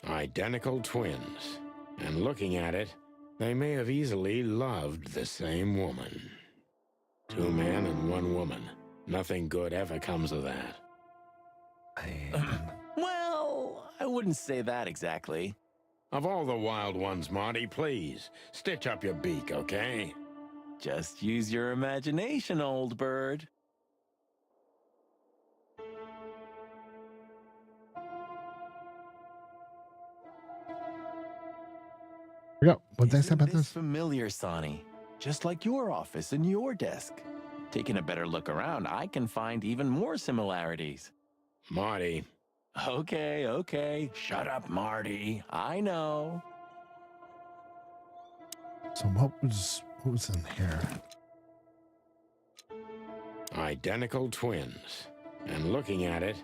Identical twins. And looking at it, they may have easily loved the same woman. 2 men and 1 woman. Nothing good ever comes of that. Well, I wouldn't say that exactly. Of all the wild ones, Marty, please, stitch up your beak, okay? Just use your imagination, old bird. We go. What they say Isn't about this? familiar, Sonny. Just like your office and your desk. Taking a better look around, I can find even more similarities. Marty. Okay, okay. Shut up, Marty. I know. So what was in here? Identical twins. And looking at it,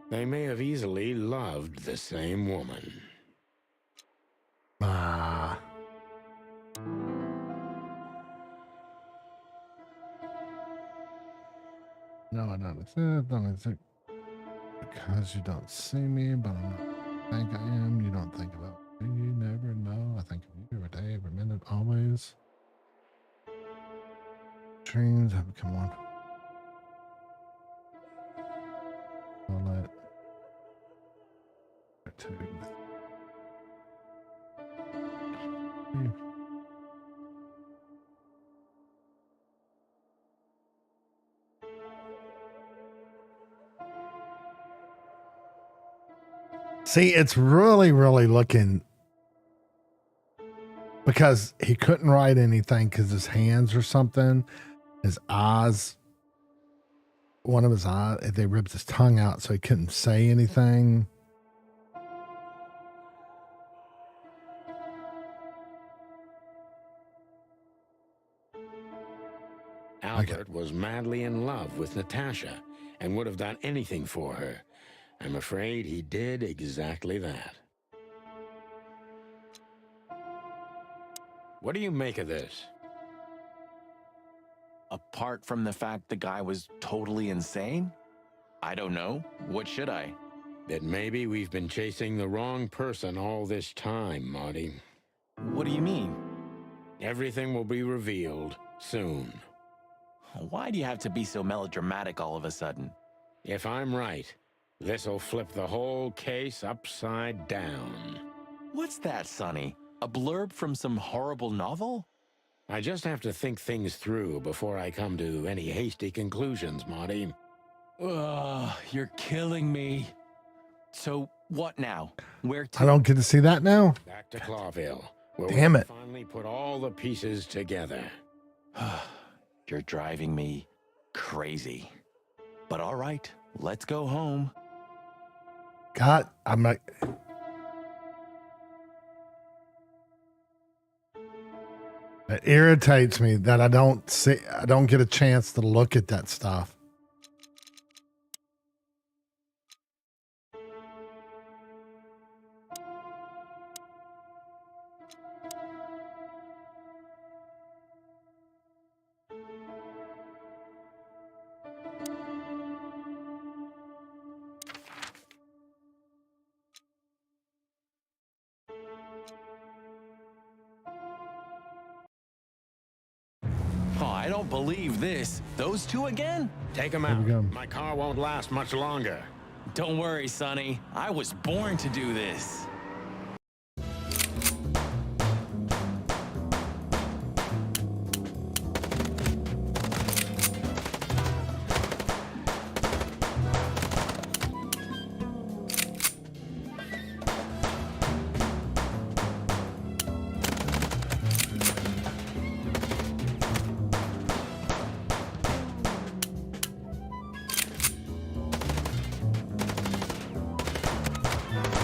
they may have easily loved the same woman. Ah. No, I don't think because you don't see me, but I don't think I am. You don't think about me. You never know. I think of you every day, every minute, always. Dreams have become one. I'll let two. See, it's really, really looking because he couldn't write anything because his hands or something, his eyes, one of his eyes, they ripped his tongue out so he couldn't say anything. Albert was madly in love with Natasha and would have done anything for her. I'm afraid he did exactly that. What do you make of this? Apart from the fact the guy was totally insane? I don't know. What should I? That maybe we've been chasing the wrong person all this time, Marty. What do you mean? Everything will be revealed soon. Why do you have to be so melodramatic all of a sudden? If I'm right, this'll flip the whole case upside down. What's that, Sonny? A blurb from some horrible novel? I just have to think things through before I come to any hasty conclusions, Marty. Ugh, you're killing me. So, what now? Where to? I don't get to see that now. Back to Clawville, where Damn we it. finally put all the pieces together. You're driving me crazy. But all right, let's go home. God, I'm like, it irritates me that I don't get a chance to look at that stuff. Oh, I don't believe this. Those two again? Take them out. My car won't last much longer. Don't worry, Sonny. I was born to do this.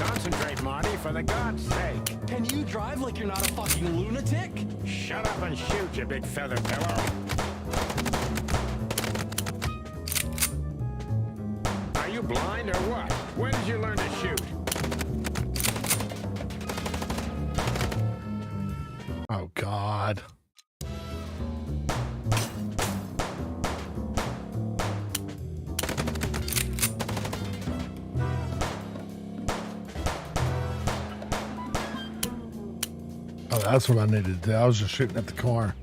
Concentrate, Marty, for the God's sake. Can you drive like you're not a fucking lunatic? Shut up and shoot, you big feather pillow. Are you blind or what? When did you learn to shoot? Oh, God. Oh, that's what I needed to do. I was just shooting at the car.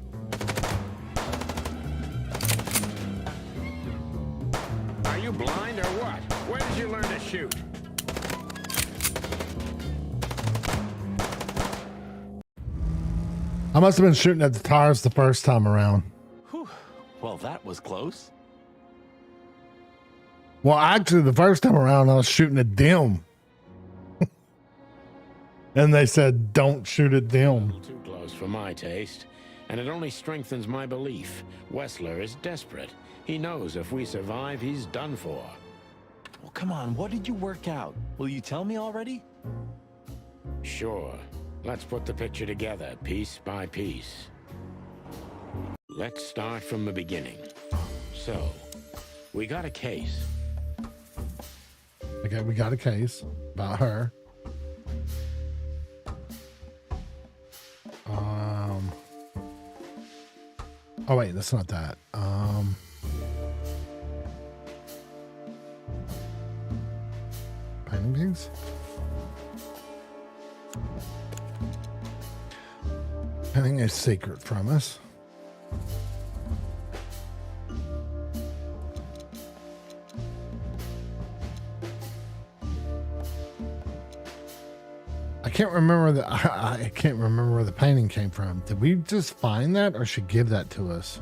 Are you blind or what? When did you learn to shoot? I must have been shooting at the tires the first time around. Whew. Well, that was close. Well, actually, the first time around, I was shooting at them. And they said, don't shoot at A them. little too close for my taste, and it only strengthens my belief. Wessler is desperate. He knows if we survive, he's done for. Well, come on, what did you work out? Will you tell me already? Sure. Let's put the picture together, piece by piece. Let's start from the beginning. So, we got a case. Okay, we got a case about her. Oh wait, that's not that. Paintings. Painting a secret from us. I can't remember I can't remember where the painting came from. Did we just find that, or should give that to us?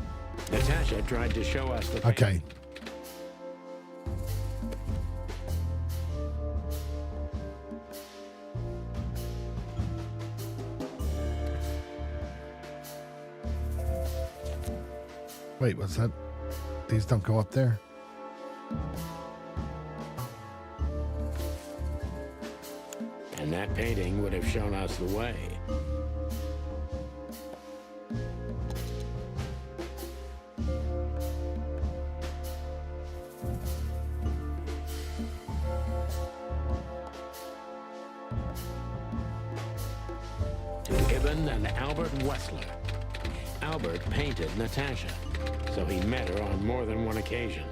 Natasha tried to show us the Okay. Wait, what's that? These don't go up there? And that painting would have shown us the way. To Ibn and Albert Wessler. Albert painted Natasha, so he met her on more than one occasion.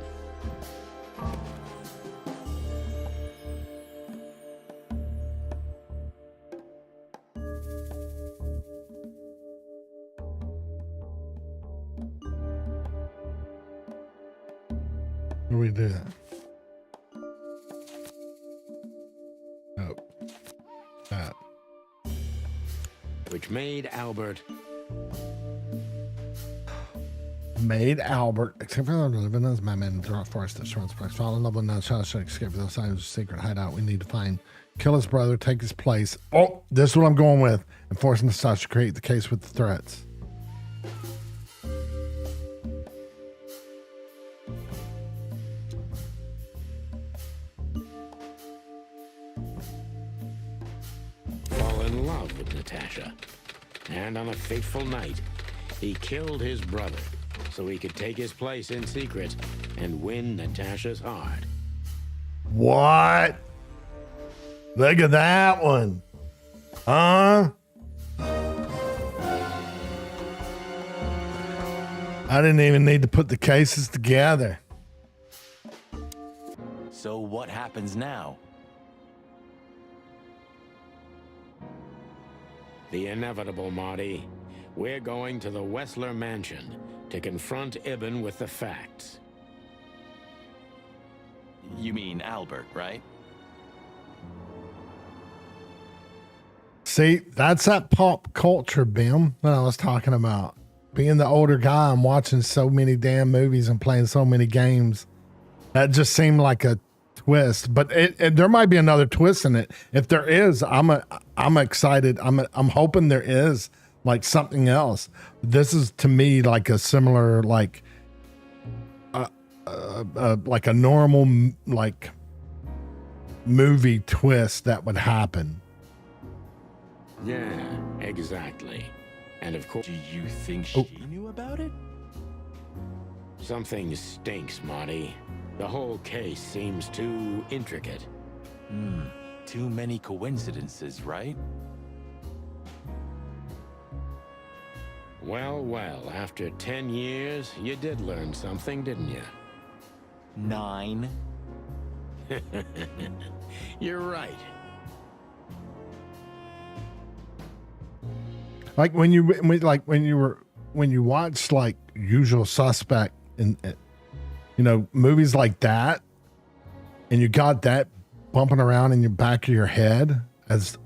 Where do we do that? Oh. That. Which made Albert except for the living as my man in the forest that surrounds place. Fall in love with Natasha should escape with the signs of secret hideout we need to find. Kill his brother, take his place. Oh, this is what I'm going with. And force Natasha to create the case with the threats. fall in love with Natasha. And on a fateful night, he killed his brother so he could take his place in secret and win Natasha's heart. What? Look at that one. Huh? I didn't even need to put the cases together. So what happens now? The inevitable, Marty. We're going to the Wessler mansion to confront Ibn with the facts. You mean Albert, right? See, that's that pop culture, Bim, that I was talking about. Being the older guy, I'm watching so many damn movies and playing so many games. That just seemed like a twist, but there might be another twist in it. If there is, I'm excited. I'm hoping there is like something else. This is to me like a similar like a normal like movie twist that would happen. Yeah, exactly. And of course... Do you think she knew about it? Something stinks, Marty. The whole case seems too intricate. Too many coincidences, right? Well, well, after 10 years, you did learn something, didn't you? 9. You're right. Like when you watch like Usual Suspect and you know movies like that, and you got that bumping around in your back of your head as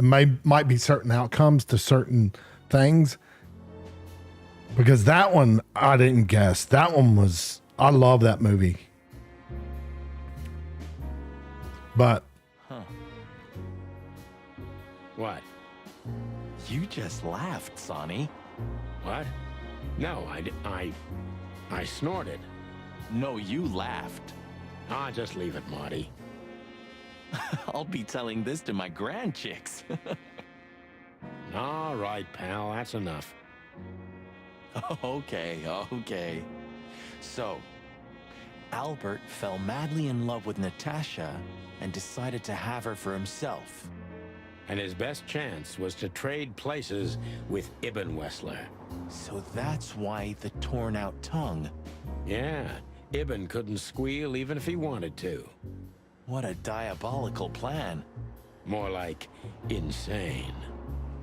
might be certain outcomes to certain things. Because that one, I didn't guess. That one was, I love that movie. But. Huh. What? You just laughed, Sonny. What? No, I snorted. No, you laughed. Ah, just leave it, Marty. I'll be telling this to my grandchicks. All right, pal, that's enough. Okay. So, Albert fell madly in love with Natasha and decided to have her for himself. And his best chance was to trade places with Ibn Wessler. So that's why the torn out tongue. Yeah, Ibn couldn't squeal even if he wanted to. What a diabolical plan. More like insane.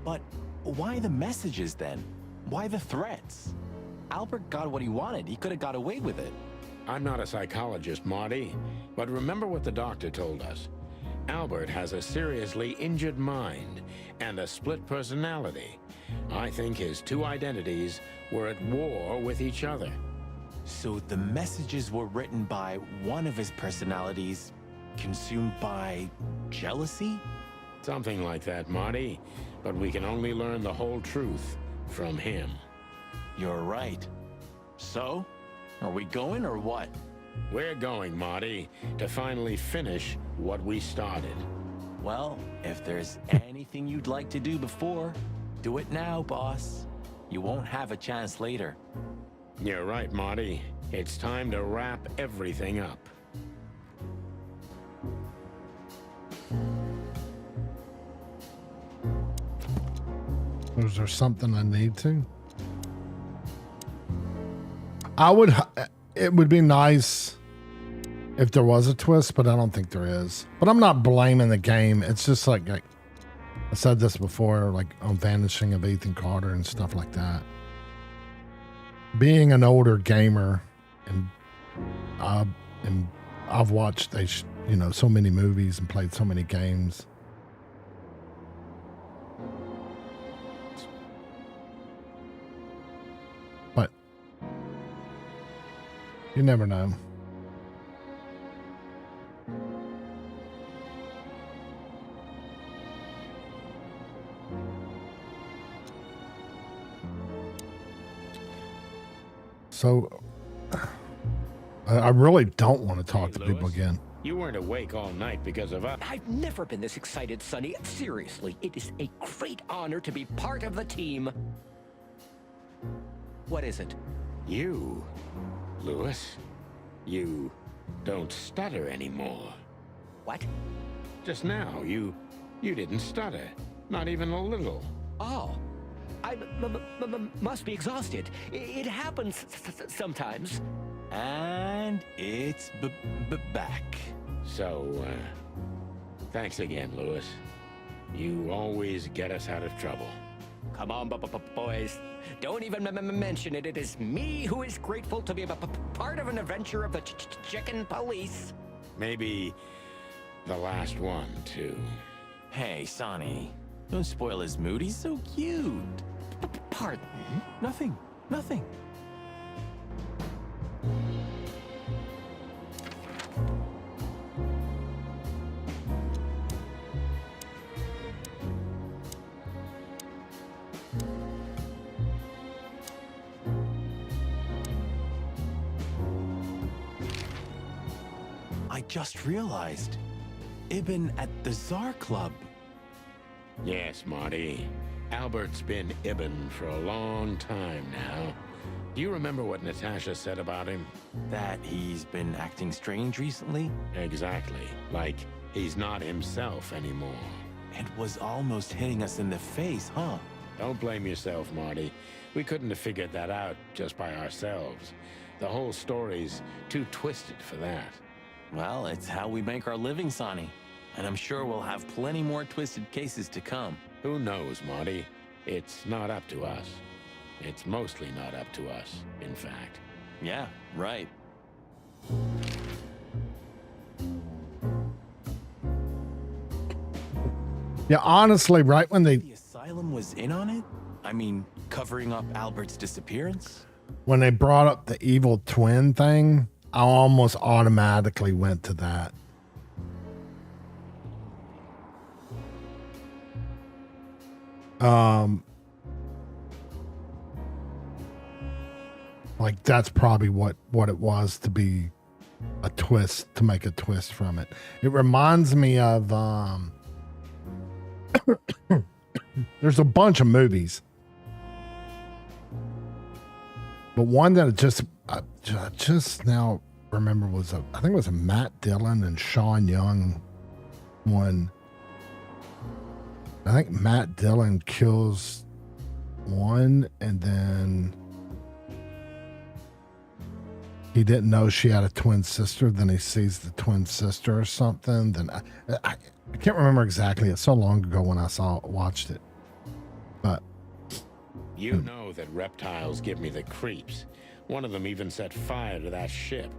But why the messages then? Why the threats? Albert got what he wanted. He could have got away with it. I'm not a psychologist, Marty, but remember what the doctor told us. Albert has a seriously injured mind and a split personality. I think his two identities were at war with each other. So the messages were written by one of his personalities, consumed by jealousy? Something like that, Marty. But we can only learn the whole truth from him. You're right. So, are we going or what? We're going, Marty, to finally finish what we started. Well, if there's anything you'd like to do before, do it now, boss. You won't have a chance later. You're right, Marty. It's time to wrap everything up. Is there something I need to? It would be nice if there was a twist, but I don't think there is. But I'm not blaming the game. It's just like I said this before, like on Vanishing of Ethan Carter and stuff like that. Being an older gamer, and I've watched so many movies and played so many games. But you never know. So, I really don't want to talk to people again. You weren't awake all night because of us. I've never been this excited, Sonny. Seriously, it is a great honor to be part of the team. What is it? You, Louis, you don't stutter anymore. What? Just now, you didn't stutter. Not even a little. Oh. I must be exhausted. It happens sometimes. And it's back. So, thanks again, Louis. You always get us out of trouble. Come on, boys. Don't even mention it. It is me who is grateful to be a part of an adventure of the Chicken Police. Maybe the last one, too. Hey, Sonny. Don't spoil his mood. He's so cute. Pardon? Nothing. I just realized. Ibn at the Tsar Club. Yes, Marty. Albert's been Ibn for a long time now. Do you remember what Natasha said about him? That he's been acting strange recently? Exactly. Like he's not himself anymore. It was almost hitting us in the face, huh? Don't blame yourself, Marty. We couldn't have figured that out just by ourselves. The whole story's too twisted for that. Well, it's how we make our living, Sonny. And I'm sure we'll have plenty more twisted cases to come. Who knows, Marty? It's not up to us. It's mostly not up to us, in fact. Yeah, right. Yeah, honestly, right when The asylum was in on it? I mean, covering up Albert's disappearance? they brought up the evil twin thing, I almost automatically went to that. Like that's probably what it was to be a twist, to make a twist from it. It reminds me of there's a bunch of movies, but one that I just now remember was I think it was a Matt Dillon and Sean Young one. I think Matt Dillon kills one, and then he didn't know she had a twin sister. Then he sees the twin sister or something. Then I can't remember exactly. It's so long ago when I watched it. But you know that reptiles give me the creeps. One of them even set fire to that ship.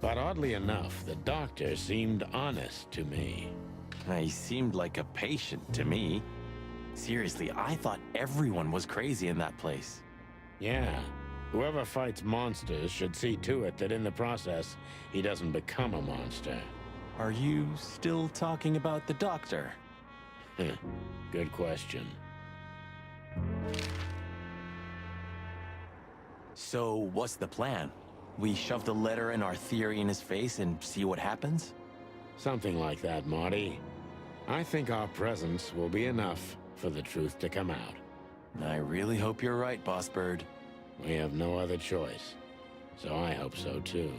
But oddly enough, the doctor seemed honest to me. He seemed like a patient to me. Seriously, I thought everyone was crazy in that place. Yeah. Whoever fights monsters should see to it that in the process, he doesn't become a monster. Are you still talking about the doctor? Good question. So, what's the plan? We shove the letter and our theory in his face and see what happens? Something like that, Marty. I think our presence will be enough for the truth to come out. I really hope you're right, Boss Bird. We have no other choice. So I hope so too.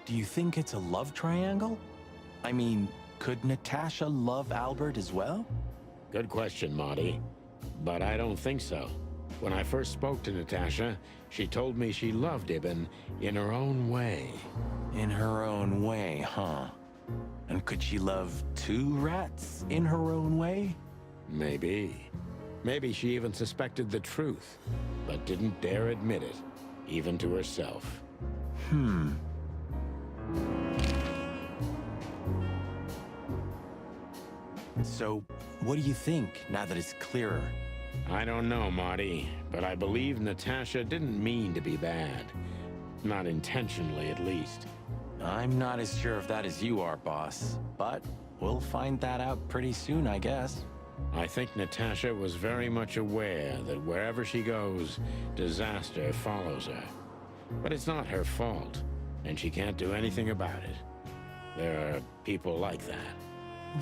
Do you think it's a love triangle? I mean, could Natasha love Albert as well? Good question, Marty. But I don't think so. When I first spoke to Natasha, she told me she loved Ibn in her own way. In her own way, huh? And could she love two rats in her own way? Maybe. Maybe she even suspected the truth, but didn't dare admit it, even to herself. So, what do you think, now that it's clearer? I don't know, Marty, but I believe Natasha didn't mean to be bad. Not intentionally, at least. I'm not as sure of that as you are, boss. But we'll find that out pretty soon, I guess. I think Natasha was very much aware that wherever she goes, disaster follows her. But it's not her fault, and she can't do anything about it. There are people like that.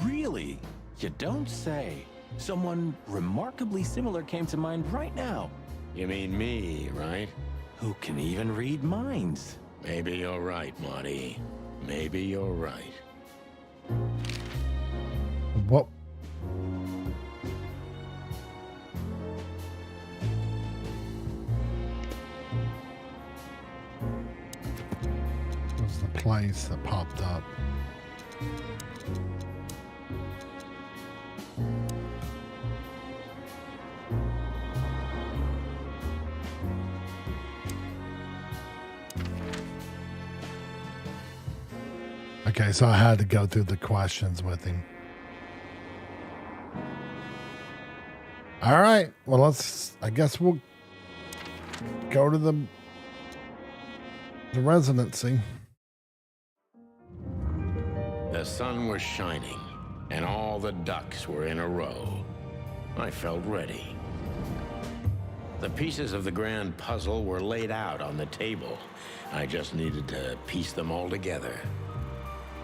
Really? You don't say. Someone remarkably similar came to mind right now. You mean me, right? Who can even read minds? Maybe you're right, Marty. Maybe you're right. what? Was the place that popped up? Okay, so I had to go through the questions with him. All right, well, I guess we'll go to the residency. The sun was shining, and all the ducks were in a row. I felt ready. The pieces of the grand puzzle were laid out on the table. I just needed to piece them all together.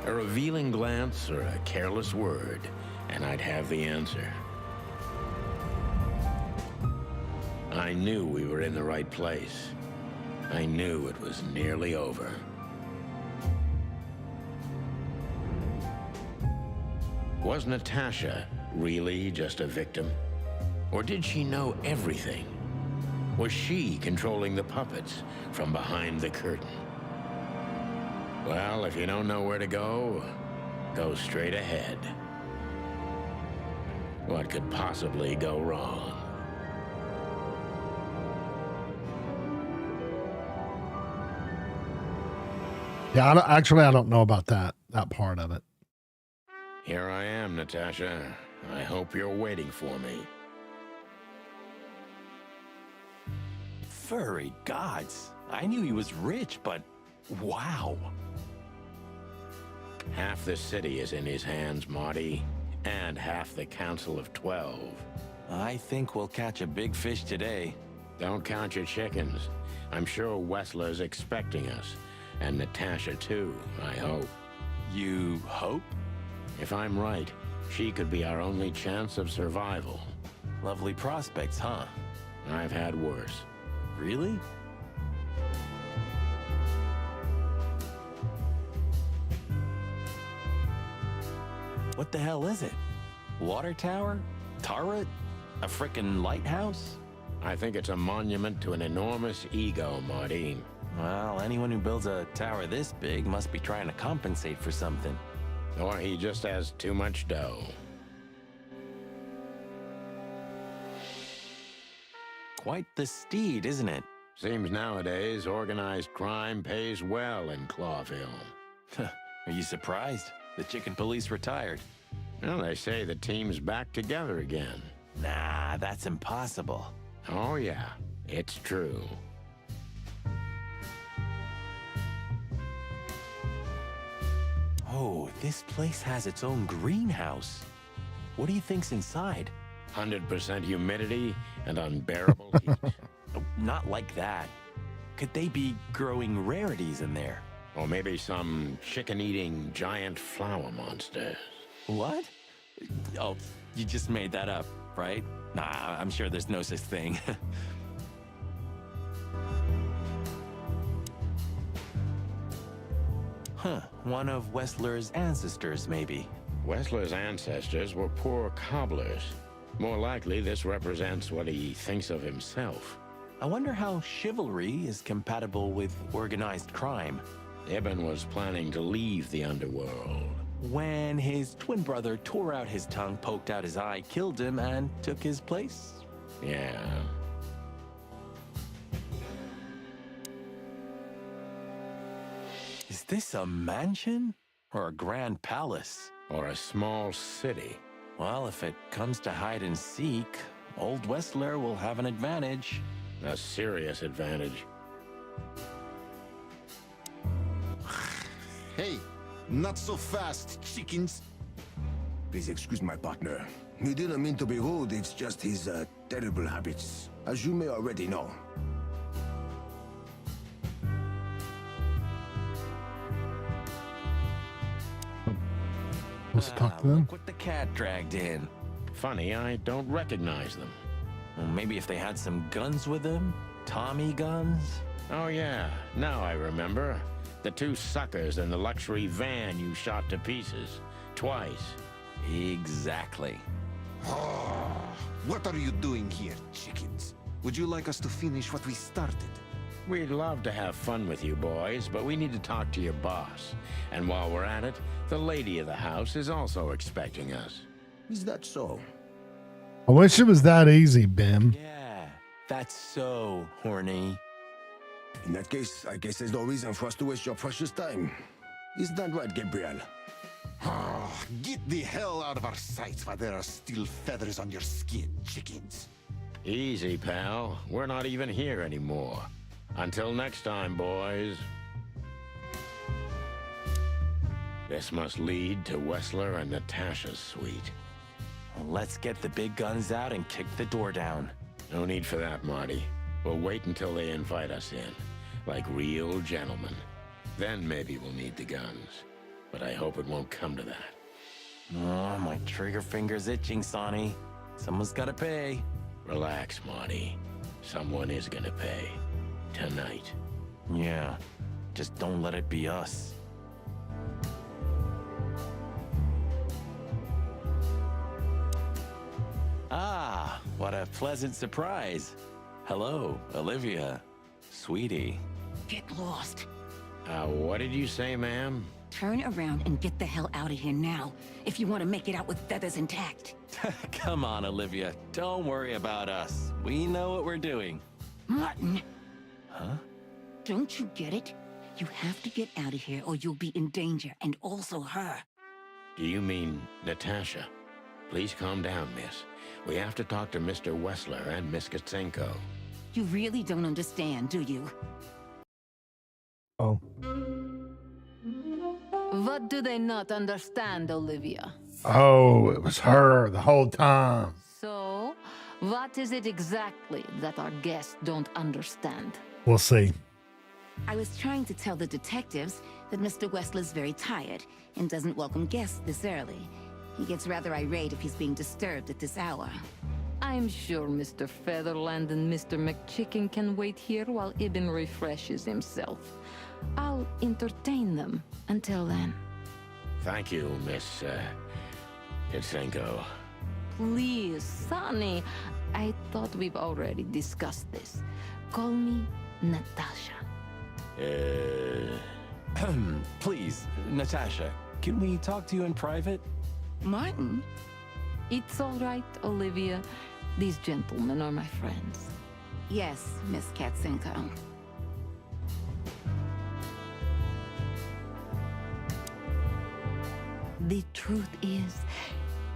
A revealing glance or a careless word, and I'd have the answer. I knew we were in the right place. I knew it was nearly over. Was Natasha really just a victim? Or did she know everything? Was she controlling the puppets from behind the curtain? Well, if you don't know where to go straight ahead. What could possibly go wrong? Yeah, I don't know about that part of it. Here I am, Natasha. I hope you're waiting for me. Furry gods. I knew he was rich, but wow. Half the city is in his hands, Marty, and half the Council of 12. I think we'll catch a big fish today. Don't count your chickens. I'm sure Wessler's expecting us, and Natasha too, I hope. You hope? If I'm right, she could be our only chance of survival. Lovely prospects, huh? I've had worse. Really? What the hell is it? Water tower? Turret? A frickin' lighthouse? I think it's a monument to an enormous ego, Marty. Well, anyone who builds a tower this big must be trying to compensate for something. Or he just has too much dough. Quite the steed, isn't it? Seems nowadays organized crime pays well in Clawville. Are you surprised? The chicken police retired. Well, they say the team's back together again. Nah, that's impossible. Oh yeah, it's true. Oh, this place has its own greenhouse. What do you think's inside? 100% humidity and unbearable heat. Not like that. Could they be growing rarities in there? Or maybe some chicken-eating giant flower monsters. What? Oh, you just made that up, right? Nah, I'm sure there's no such thing. Huh, one of Wessler's ancestors, maybe. Wessler's ancestors were poor cobblers. More likely, this represents what he thinks of himself. I wonder how chivalry is compatible with organized crime. Ibn was planning to leave the underworld. When his twin brother tore out his tongue, poked out his eye, killed him, and took his place? Yeah. Is this a mansion? Or a grand palace? Or a small city? Well, if it comes to hide and seek, old Wessler will have an advantage. A serious advantage. Hey, not so fast, chickens. Please excuse my partner. He didn't mean to be rude, it's just his terrible habits, as you may already know. Let's talk to them. Look what the cat dragged in. Funny, I don't recognize them. Well, maybe if they had some guns with them? Tommy guns? Oh yeah, now I remember. The two suckers in the luxury van you shot to pieces. Twice. Exactly. What are you doing here, chickens? Would you like us to finish what we started? We'd love to have fun with you boys, but we need to talk to your boss. And while we're at it, the lady of the house is also expecting us. Is that so? I wish it was that easy, Bim. Yeah, that's so horny. In that case, I guess there's no reason for us to waste your precious time. Isn't that right, Gabriel? Get the hell out of our sights while there are still feathers on your skin, chickens. Easy, pal. We're not even here anymore. Until next time, boys. This must lead to Wessler and Natasha's suite. Well, let's get the big guns out and kick the door down. No need for that, Marty. We'll wait until they invite us in, like real gentlemen. Then maybe we'll need the guns. But I hope it won't come to that. Oh, my trigger finger's itching, Sonny. Someone's gotta pay. Relax, Marty. Someone is gonna pay. Tonight. Yeah, just don't let it be us. Ah, what a pleasant surprise. Hello, Olivia. Sweetie. Get lost. What did you say, ma'am? Turn around and get the hell out of here now, if you want to make it out with feathers intact. Come on, Olivia. Don't worry about us. We know what we're doing. Martin. Huh? Don't you get it? You have to get out of here or you'll be in danger, and also her. Do you mean Natasha? Please calm down, miss. We have to talk to Mr. Wessler and Miss Katsenko. You really don't understand, do you? Oh. What do they not understand, Olivia? Oh, it was her the whole time. So, what is it exactly that our guests don't understand? We'll see. I was trying to tell the detectives that Mr. Wessler's very tired and doesn't welcome guests this early. He gets rather irate if he's being disturbed at this hour. I'm sure Mr. Featherland and Mr. McChicken can wait here while Ibn refreshes himself. I'll entertain them until then. Thank you, Miss Katsenko. Please, Sonny. I thought we've already discussed this. Call me Natasha. Please, Natasha, can we talk to you in private? Martin? It's all right, Olivia. These gentlemen are my friends. Yes, Miss Katsenko. The truth is,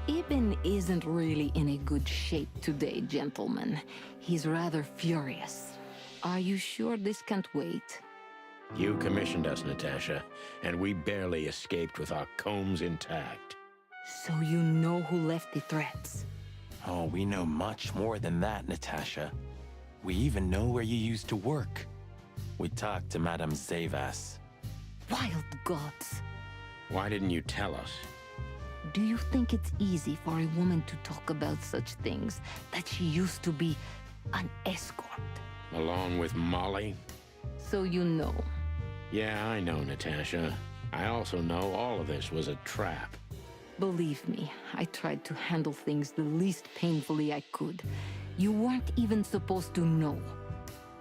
Ibn isn't really in a good shape today, gentlemen. He's rather furious. Are you sure this can't wait? You commissioned us, Natasha, and we barely escaped with our combs intact. So you know who left the threats? Oh, we know much more than that, Natasha. We even know where you used to work. We talked to Madame Zavas. Wild gods! Why didn't you tell us? Do you think it's easy for a woman to talk about such things, that she used to be an escort? Along with Molly? So you know. Yeah, I know, Natasha. I also know all of this was a trap. Believe me, I tried to handle things the least painfully I could. You weren't even supposed to know.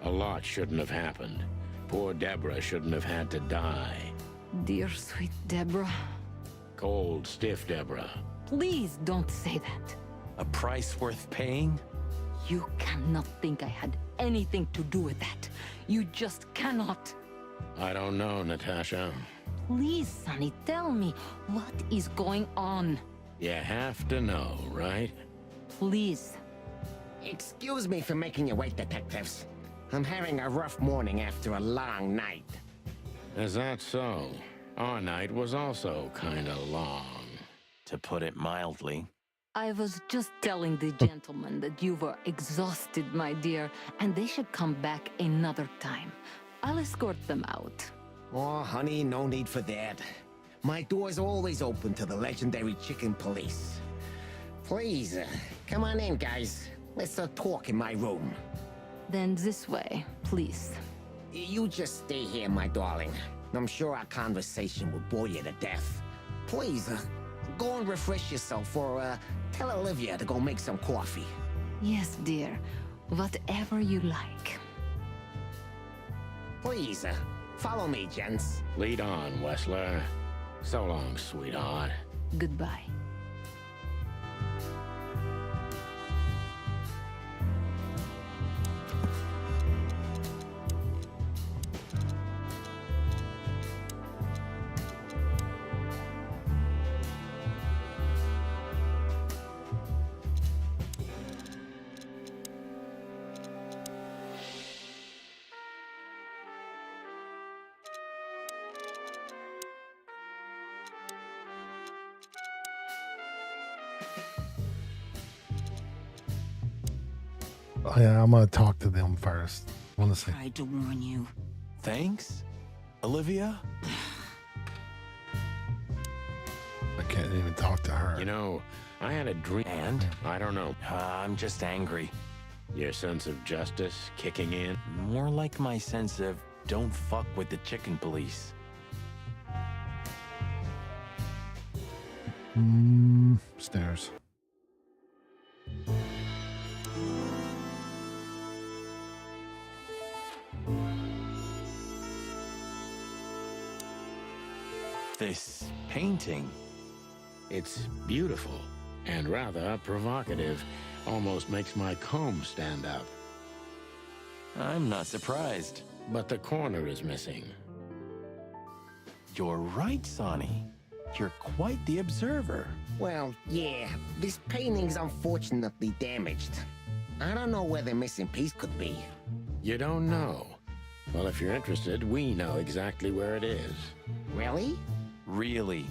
A lot shouldn't have happened. Poor Deborah shouldn't have had to die. Dear sweet Deborah. Cold, stiff Deborah. Please don't say that. A price worth paying? You cannot think I had anything to do with that. You just cannot. I don't know, Natasha. Please, Sonny, tell me, what is going on? You have to know, right? Please. Excuse me for making you wait, detectives. I'm having a rough morning after a long night. Is that so? Our night was also kinda long. To put it mildly. I was just telling the gentlemen that you were exhausted, my dear, and they should come back another time. I'll escort them out. Oh, honey, no need for that. My door's always open to the legendary chicken police. Please, come on in, guys. Let's talk in my room. Then this way, please. You just stay here, my darling. I'm sure our conversation will bore you to death. Please, go and refresh yourself, or tell Olivia to go make some coffee. Yes, dear. Whatever you like. Please, follow me, gents. Lead on, Wessler. So long, sweetheart. Goodbye. Yeah, I'm gonna talk to them first. Want to see? Tried to warn you. Thanks, Olivia? I can't even talk to her. You know, I had a dream. And? I don't know. I'm just angry. Your sense of justice kicking in? More like my sense of don't fuck with the chicken police. Stairs. This painting. It's beautiful and rather provocative. Almost makes my comb stand up. I'm not surprised. But the corner is missing. You're right, Sonny. like you're quite the observer. Well, yeah, this painting's unfortunately damaged. I don't know where the missing piece could be. You don't know? Well, if you're interested, we know exactly where it is. Really? Really.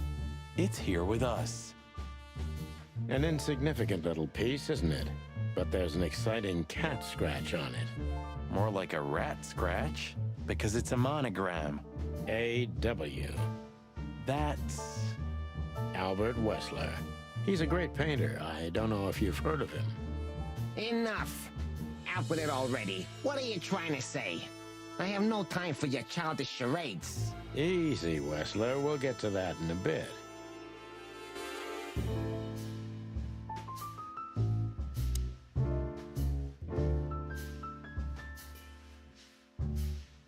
It's here with us. An insignificant little piece, isn't it? But there's an exciting cat scratch on it. More like a rat scratch, because it's a monogram. A.W. That's Albert Weßler. He's a great painter. I don't know if you've heard of him. Enough! Out with it already. What are you trying to say? I have no time for your childish charades. Easy, Weßler. We'll get to that in a bit.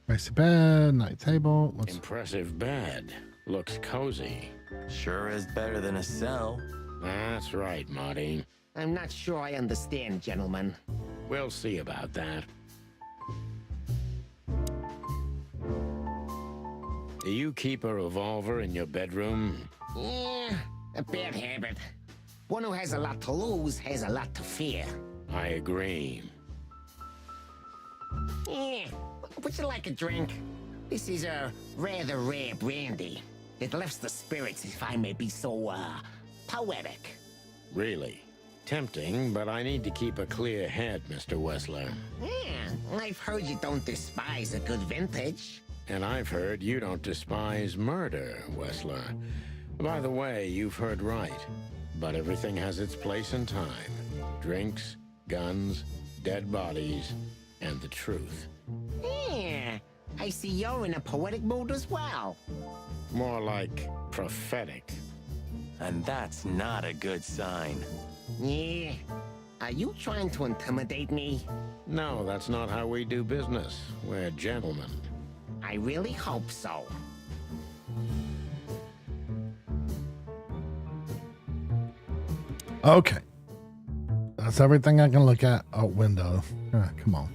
Nice bed, night table. Impressive bed. Looks cozy. Sure is better than a cell. That's right, Marty. I'm not sure I understand, gentlemen. We'll see about that. Do you keep a revolver in your bedroom? Yeah, a bad habit. One who has a lot to lose has a lot to fear. I agree. Yeah, would you like a drink? This is a rather rare brandy. It lifts the spirits, if I may be so, poetic. Really? Tempting, but I need to keep a clear head, Mr. Weßler. Yeah, I've heard you don't despise a good vintage. And I've heard you don't despise murder, Weßler. By the way, you've heard right. But everything has its place and time. Drinks, guns, dead bodies, and the truth. Yeah, I see you're in a poetic mood as well. More like prophetic. And that's not a good sign. Yeah. Are you trying to intimidate me? No, that's not how we do business. We're gentlemen. I really hope so. Okay. That's everything I can look at. Oh, window. Come on.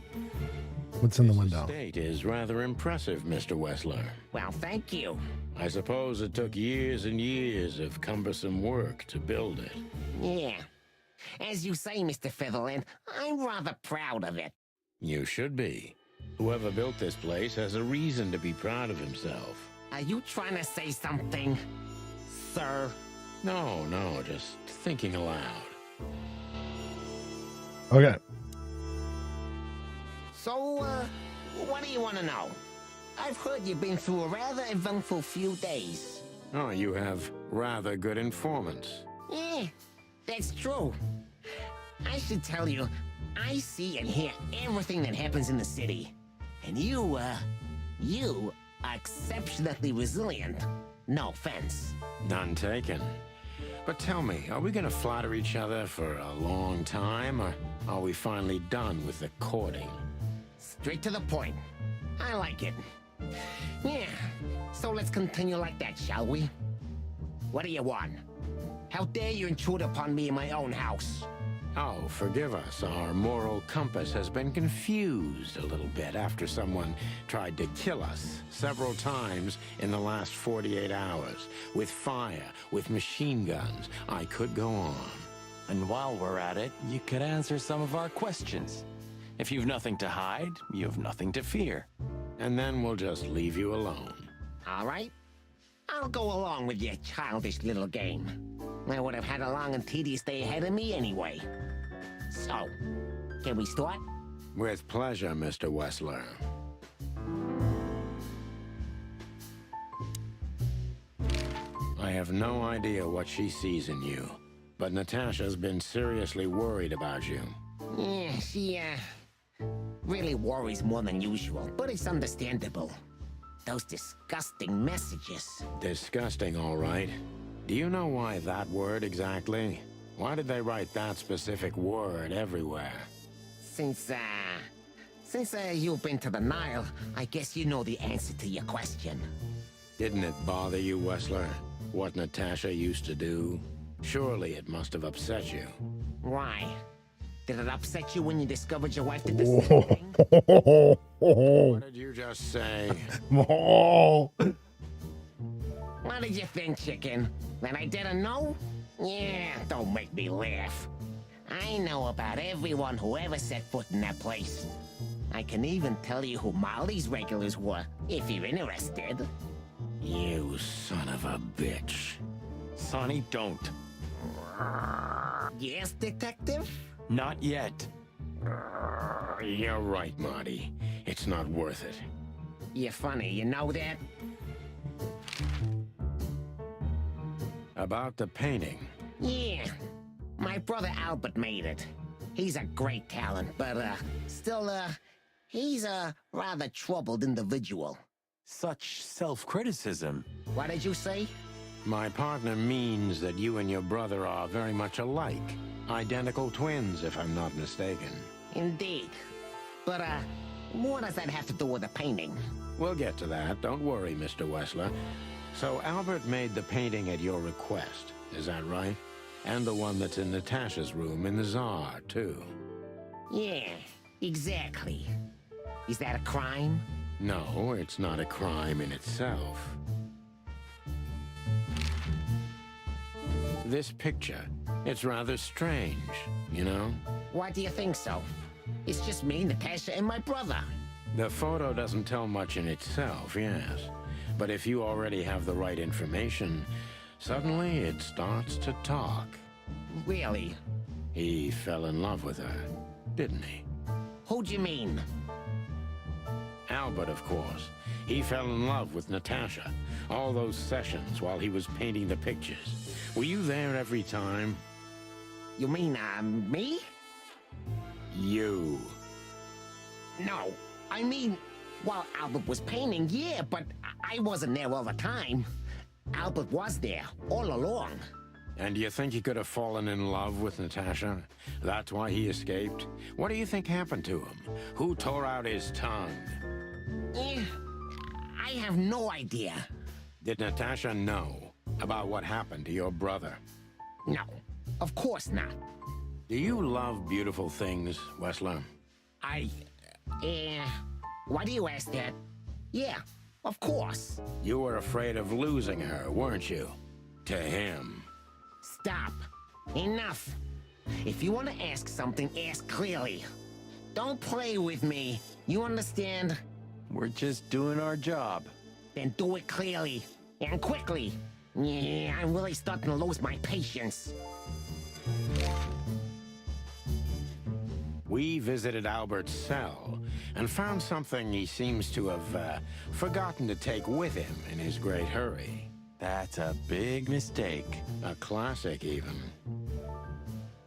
What's in the window? The estate is rather impressive, Mr. Weßler. Well, thank you. I suppose it took years and years of cumbersome work to build it. Yeah. As you say, Mr. Featherland, I'm rather proud of it. You should be. Whoever built this place has a reason to be proud of himself. Are you trying to say something, sir? No, just thinking aloud. Okay. So, what do you want to know? I've heard you've been through a rather eventful few days. Oh, you have rather good informants. Yeah, that's true. I should tell you, I see and hear everything that happens in the city. And you are exceptionally resilient. No offense. None taken. But tell me, are we gonna flatter each other for a long time, or are we finally done with the courting? Straight to the point. I like it. Yeah, so let's continue like that, shall we? What do you want? How dare you intrude upon me in my own house? Oh, forgive us. Our moral compass has been confused a little bit after someone tried to kill us several times in the last 48 hours. With fire, with machine guns. I could go on. And while we're at it, you could answer some of our questions. If you've nothing to hide, you have nothing to fear. And then we'll just leave you alone. All right. I'll go along with your childish little game. I would have had a long and tedious day ahead of me anyway. So, can we start? With pleasure, Mr. Weßler. I have no idea what she sees in you, but Natasha's been seriously worried about you. Yeah, she, really worries more than usual, but it's understandable. Those disgusting messages. Disgusting, all right. Do you know why that word exactly? Why did they write that specific word everywhere? Since you've been to the Nile, I guess you know the answer to your question. Didn't it bother you, Weßler? What Natasha used to do? Surely it must have upset you. Why? Did it upset you when you discovered your wife did the same thing? What did you just say? What did you think, chicken? That I didn't know? Yeah, don't make me laugh. I know about everyone who ever set foot in that place. I can even tell you who Molly's regulars were, if you're interested. You son of a bitch. Sonny, don't. Yes, detective? Not yet. You're right, Marty. It's not worth it. You're funny, you know that? About the painting. Yeah. My brother Albert made it. He's a great talent, but, still, he's a rather troubled individual. Such self-criticism. What did you say? My partner means that you and your brother are very much alike. Identical twins, if I'm not mistaken. Indeed. But, what does that have to do with the painting? We'll get to that. Don't worry, Mr. Wessler. So Albert made the painting at your request, is that right? And the one that's in Natasha's room in the Tsar, too. Yeah, exactly. Is that a crime? No, it's not a crime in itself. This picture, it's rather strange, you know? Why do you think so? It's just me, Natasha, and my brother. The photo doesn't tell much in itself, yes. But if you already have the right information, suddenly it starts to talk. Really? He fell in love with her, didn't he? Who do you mean? Albert, of course. He fell in love with Natasha. All those sessions while he was painting the pictures. Were you there every time? You mean, me? You. No, I mean, while Albert was painting, yeah, but I wasn't there all the time. Albert was there, all along. And do you think he could have fallen in love with Natasha? That's why he escaped? What do you think happened to him? Who tore out his tongue? I have no idea. Did Natasha know about what happened to your brother? No, of course not. Do you love beautiful things, Wessler? Why do you ask that? Yeah, of course. You were afraid of losing her, weren't you? To him. Stop. Enough. If you want to ask something, ask clearly. Don't play with me. You understand? We're just doing our job. Then do it clearly. And quickly. Yeah, I'm really starting to lose my patience. We visited Albert's cell and found something he seems to have forgotten to take with him in his great hurry. That's a big mistake. A classic, even.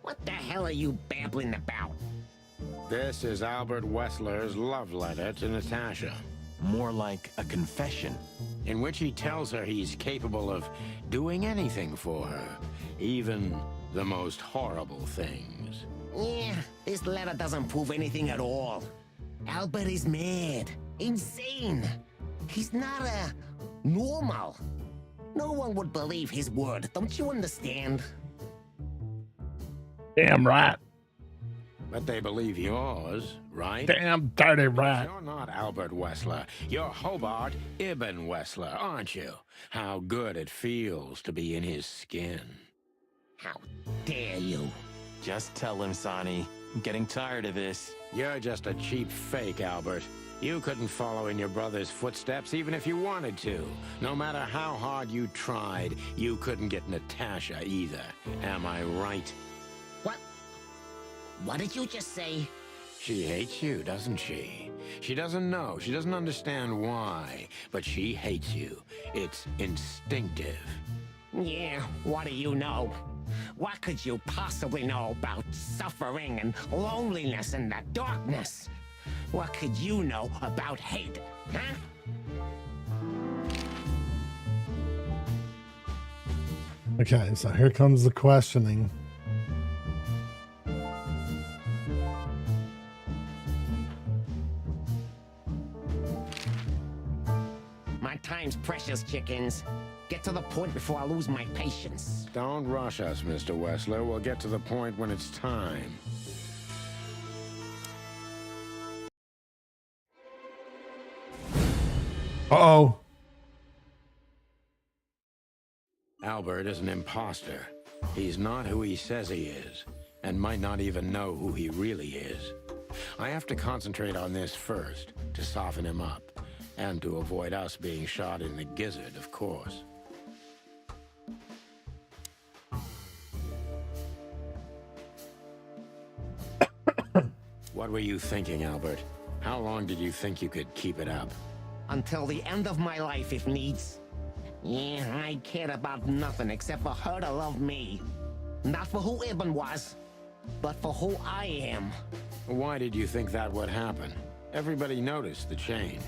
What the hell are you babbling about? This is Albert Wessler's love letter to Natasha. More like a confession. In which he tells her he's capable of doing anything for her, even the most horrible things. Yeah, this letter doesn't prove anything at all. Albert is mad. Insane. He's not, normal. No one would believe his word, don't you understand? Damn right. But they believe yours, right? Damn dirty right. You're not Albert Wessler. You're Hobart Ibn Wessler, aren't you? How good it feels to be in his skin. How dare you? Just tell him, Sonny. I'm getting tired of this. You're just a cheap fake, Albert. You couldn't follow in your brother's footsteps even if you wanted to. No matter how hard you tried, you couldn't get Natasha either. Am I right? What? What did you just say? She hates you, doesn't she? She doesn't know. She doesn't understand why. But she hates you. It's instinctive. Yeah, what do you know? What could you possibly know about suffering and loneliness and the darkness? What could you know about hate, huh? Okay, so here comes the questioning. My time's precious, chickens. Get to the point before I lose my patience. Don't rush us, Mr. Wessler. We'll get to the point when it's time. Uh-oh. Albert is an imposter. He's not who he says he is, and might not even know who he really is. I have to concentrate on this first, to soften him up, and to avoid us being shot in the gizzard, of course. What were you thinking, Albert? How long did you think you could keep it up? Until the end of my life, if needs. Yeah, I cared about nothing except for her to love me. Not for who Ibn was, but for who I am. Why did you think that would happen? Everybody noticed the change.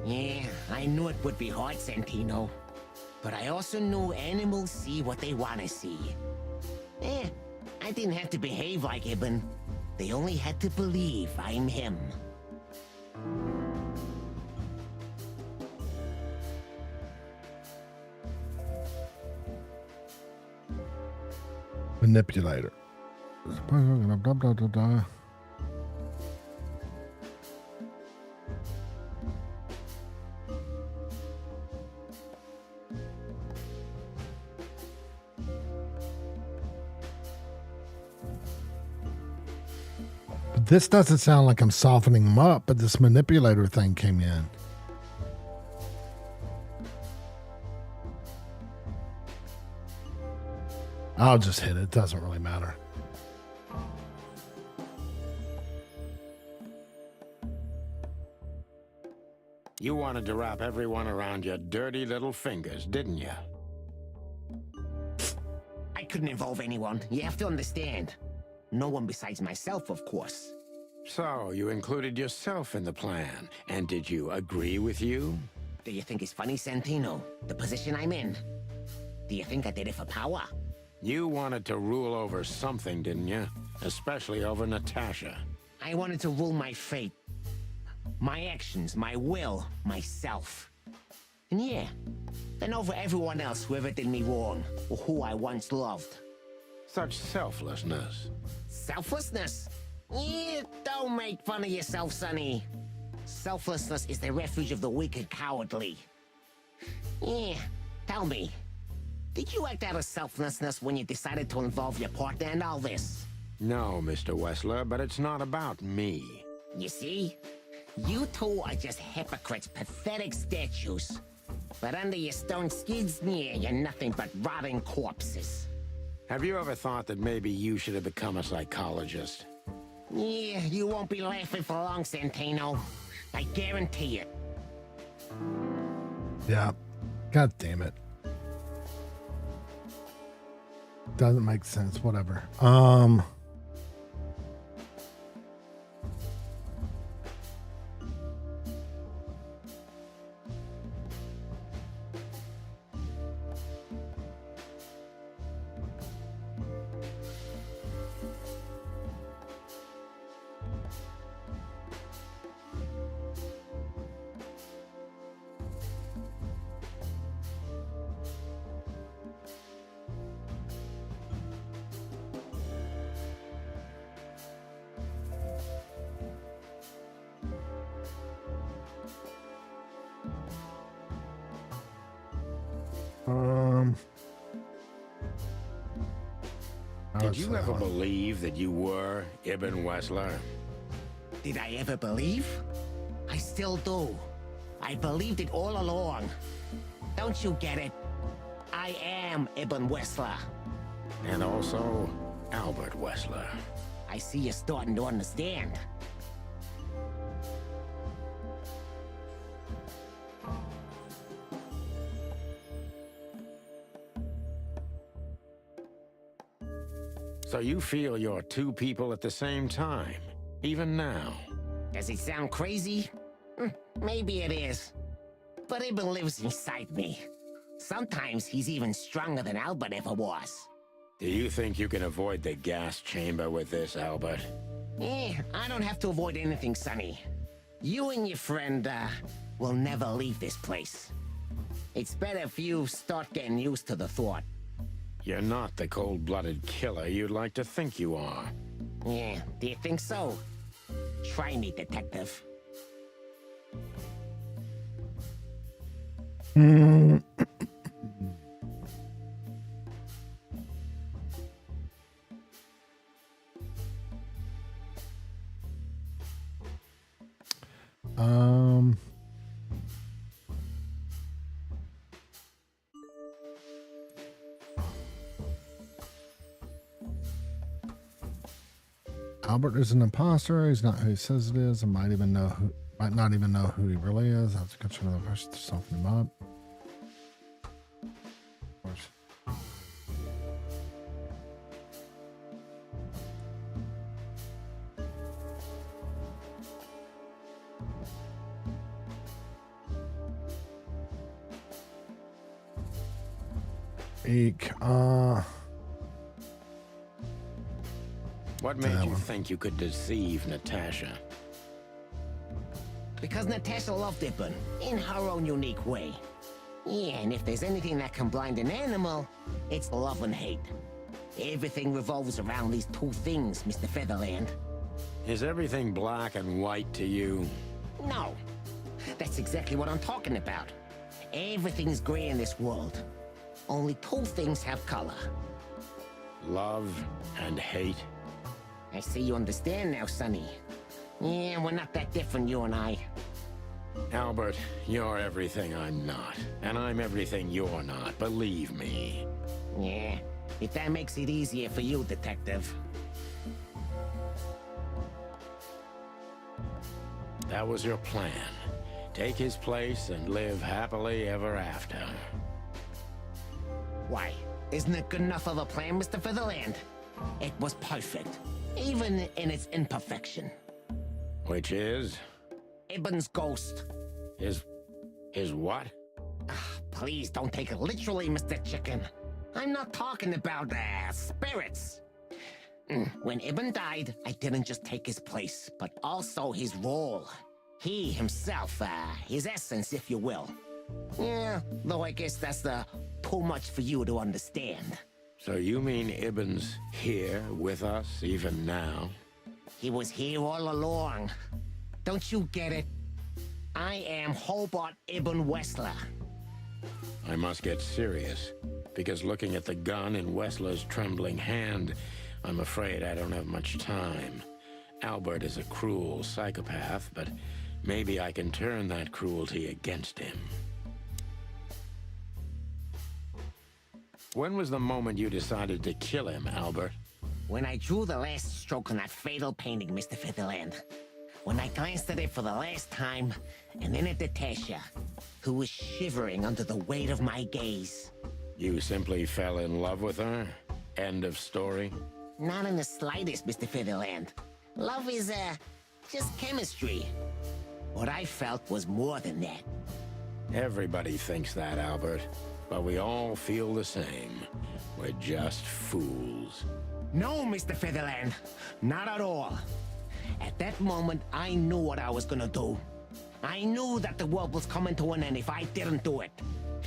Yeah, I knew it would be hard, Santino. But I also knew animals see what they want to see. I didn't have to behave like Ibn. They only had to believe I'm him. Manipulator. But this doesn't sound like I'm softening him up, but this manipulator thing came in. I'll just hit it. It doesn't really matter. You wanted to wrap everyone around your dirty little fingers, didn't you? I couldn't involve anyone. You have to understand. No one besides myself, of course. So, you included yourself in the plan, and did you agree with you? Do you think it's funny, Santino? The position I'm in? Do you think I did it for power? You wanted to rule over something, didn't you? Especially over Natasha. I wanted to rule my fate. My actions, my will, myself. And yeah, then over everyone else who ever did me wrong, or who I once loved. Such selflessness. Selflessness? Yeah, don't make fun of yourself, Sonny. Selflessness is the refuge of the weak and cowardly. Yeah, tell me, did you act out of selflessness when you decided to involve your partner in all this? No, Mr. Wessler, but it's not about me. You see? You two are just hypocrites, pathetic statues. But under your stone skid sneer, you're nothing but rotting corpses. Have you ever thought that maybe you should have become a psychologist? Yeah, you won't be laughing for long, Santino. I guarantee it. Yeah. God damn it. Doesn't make sense. Whatever. Did you ever believe that you were Ibn Wessler? Did I ever believe? I still do. I believed it all along. Don't you get it? I am Ibn Wessler. And also Albert Wessler. I see you're starting to understand. So you feel you're two people at the same time, even now? Does it sound crazy? Maybe it is. But Ibn lives inside me. Sometimes he's even stronger than Albert ever was. Do you think you can avoid the gas chamber with this, Albert? I don't have to avoid anything, Sonny. You and your friend, will never leave this place. It's better if you start getting used to the thought. You're not the cold-blooded killer you'd like to think you are. Yeah, do you think so? Try me, detective. Albert is an imposter. He's not who he says it is. I might not even know who he really is. I have to consider the person to soften him up. Of course. Eek. What made you think you could deceive Natasha? Because Natasha loved Ibn, in her own unique way. Yeah, and if there's anything that can blind an animal, it's love and hate. Everything revolves around these two things, Mr. Featherland. Is everything black and white to you? No. That's exactly what I'm talking about. Everything's gray in this world. Only two things have color. Love and hate? I see you understand now, Sonny. Yeah, we're not that different, you and I. Albert, you're everything I'm not. And I'm everything you're not, believe me. Yeah, if that makes it easier for you, Detective. That was your plan. Take his place and live happily ever after. Why? Isn't it good enough of a plan, Mr. Featherland? It was perfect, even in its imperfection. Which is? Ibn's ghost. His what? Please don't take it literally, Mr. Chicken. I'm not talking about spirits. When Ibn died, I didn't just take his place, but also his role. He himself, his essence, if you will. Yeah, though I guess that's too much for you to understand. So you mean Ibn's here with us, even now? He was here all along. Don't you get it? I am Hobart Ibn Wessler. I must get serious, because looking at the gun in Wessler's trembling hand, I'm afraid I don't have much time. Albert is a cruel psychopath, but maybe I can turn that cruelty against him. When was the moment you decided to kill him, Albert? When I drew the last stroke on that fatal painting, Mr. Featherland. When I glanced at it for the last time, and then at Natasha, who was shivering under the weight of my gaze. You simply fell in love with her? End of story? Not in the slightest, Mr. Featherland. Love is, just chemistry. What I felt was more than that. Everybody thinks that, Albert. But we all feel the same. We're just fools. No, Mr. Featherland. Not at all. At that moment, I knew what I was gonna do. I knew that the world was coming to an end if I didn't do it.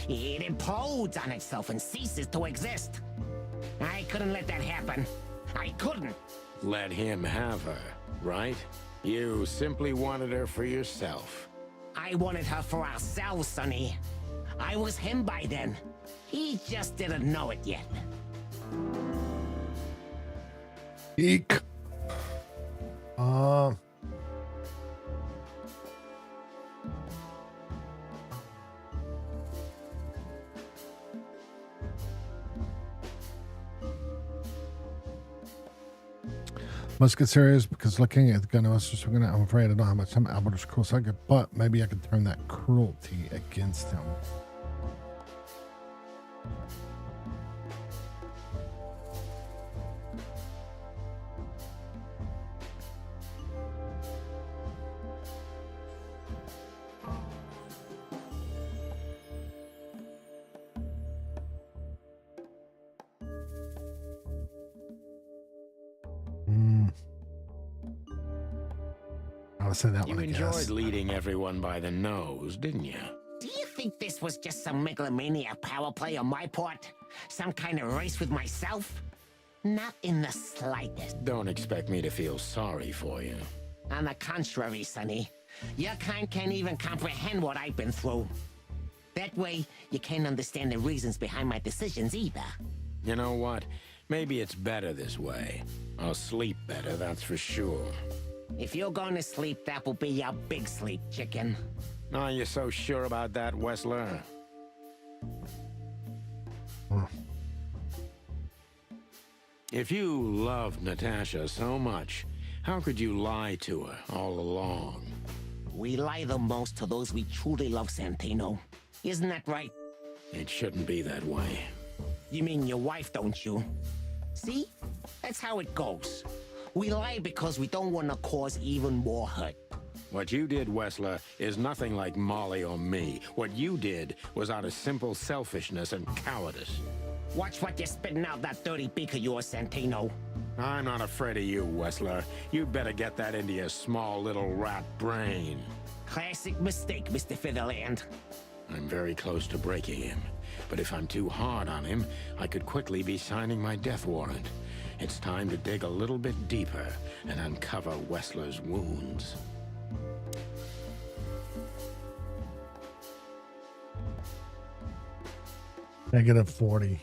It implodes on itself and ceases to exist. I couldn't let that happen. I couldn't. Let him have her, right? You simply wanted her for yourself. I wanted her for ourselves, Sonny. I was him by then. He just didn't know it yet. Eek. Must get serious because looking at the gun, I'm afraid I don't have much time. Albert is cruel, but maybe I could turn that cruelty against him. I'll say that one, I guess. You enjoyed leading everyone by the nose, didn't you? Do you think this was just some megalomaniac power play on my part? Some kind of race with myself? Not in the slightest. Don't expect me to feel sorry for you. On the contrary, Sonny. Your kind can't even comprehend what I've been through. That way, you can't understand the reasons behind my decisions either. You know what? Maybe it's better this way. I'll sleep better, that's for sure. If you're going to sleep, that will be your big sleep, chicken. Are you so sure about that, Wessler? If you loved Natasha so much, how could you lie to her all along? We lie the most to those we truly love, Santino. Isn't that right? It shouldn't be that way. You mean your wife, don't you? See? That's how it goes. We lie because we don't want to cause even more hurt. What you did, Wessler, is nothing like Molly or me. What you did was out of simple selfishness and cowardice. Watch what you're spitting out, that dirty beak of yours, Santino. I'm not afraid of you, Wessler. You'd better get that into your small little rat brain. Classic mistake, Mr. Featherland. I'm very close to breaking him. But if I'm too hard on him, I could quickly be signing my death warrant. It's time to dig a little bit deeper and uncover Wessler's wounds. -40.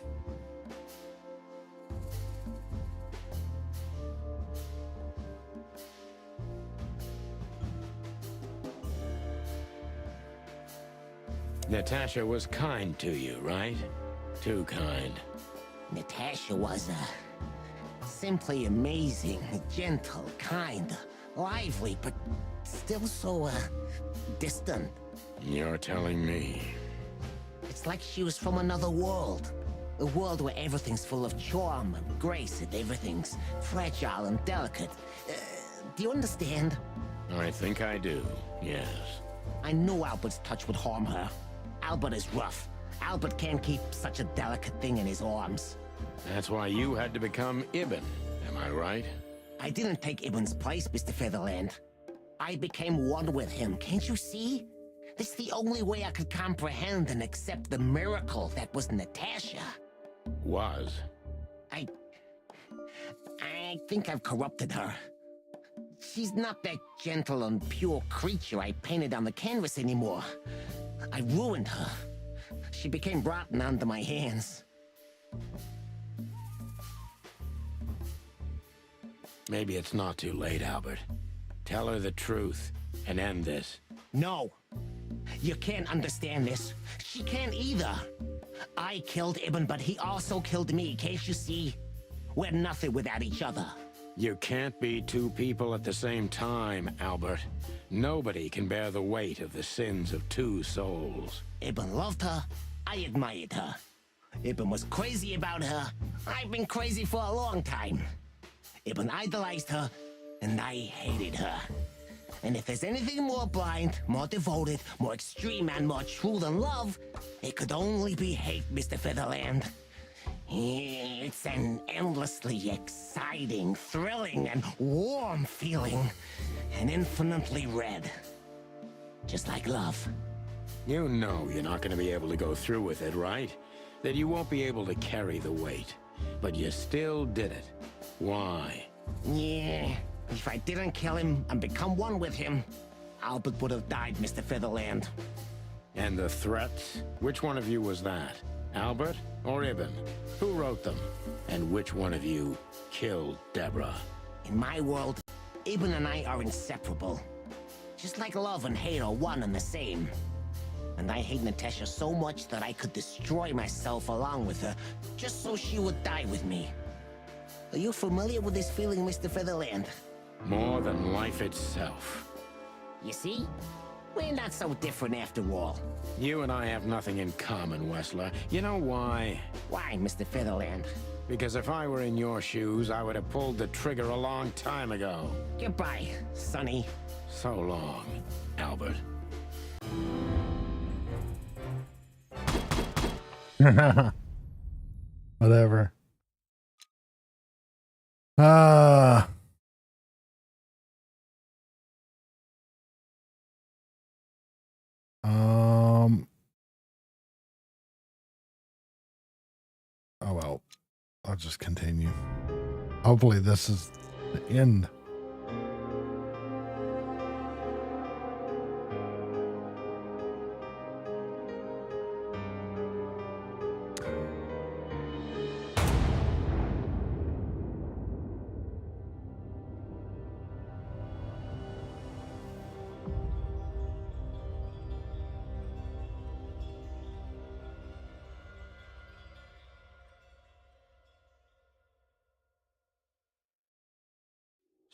Natasha was kind to you, right? Too kind. Natasha was, simply amazing, gentle, kind, lively, but still so, distant. You're telling me. It's like she was from another world. A world where everything's full of charm and grace and everything's fragile and delicate. Do you understand? I think I do, yes. I knew Albert's touch would harm her. Albert is rough. Albert can't keep such a delicate thing in his arms. That's why you had to become Ibn, am I right? I didn't take Ibn's place, Mr. Featherland. I became one with him, can't you see? This is the only way I could comprehend and accept the miracle that was Natasha. Was? I think I've corrupted her. She's not that gentle and pure creature I painted on the canvas anymore. I ruined her. She became rotten under my hands. Maybe it's not too late, Albert. Tell her the truth and end this. No. You can't understand this. She can't either. I killed Ibn, but he also killed me, can't you see? We're nothing without each other. You can't be two people at the same time, Albert. Nobody can bear the weight of the sins of two souls. Ibn loved her. I admired her. Ibn was crazy about her. I've been crazy for a long time. Ibn idolized her, and I hated her. And if there's anything more blind, more devoted, more extreme, and more true than love, it could only be hate, Mr. Featherland. It's an endlessly exciting, thrilling, and warm feeling. And infinitely red. Just like love. You know you're not going to be able to go through with it, right? That you won't be able to carry the weight. But you still did it. Why? Yeah, if I didn't kill him and become one with him, Albert would have died, Mr. Featherland. And the threats? Which one of you was that? Albert or Ibn? Who wrote them? And which one of you killed Deborah? In my world, Ibn and I are inseparable. Just like love and hate are one and the same. And I hate Natasha so much that I could destroy myself along with her, just so she would die with me. Are you familiar with this feeling, Mr. Featherland? More than life itself. You see? We're not so different after all. You and I have nothing in common, Wessler. You know why? Why, Mr. Featherland? Because if I were in your shoes, I would have pulled the trigger a long time ago. Goodbye, Sonny. So long, Albert. Whatever. Oh well, I'll just continue. Hopefully this is the end.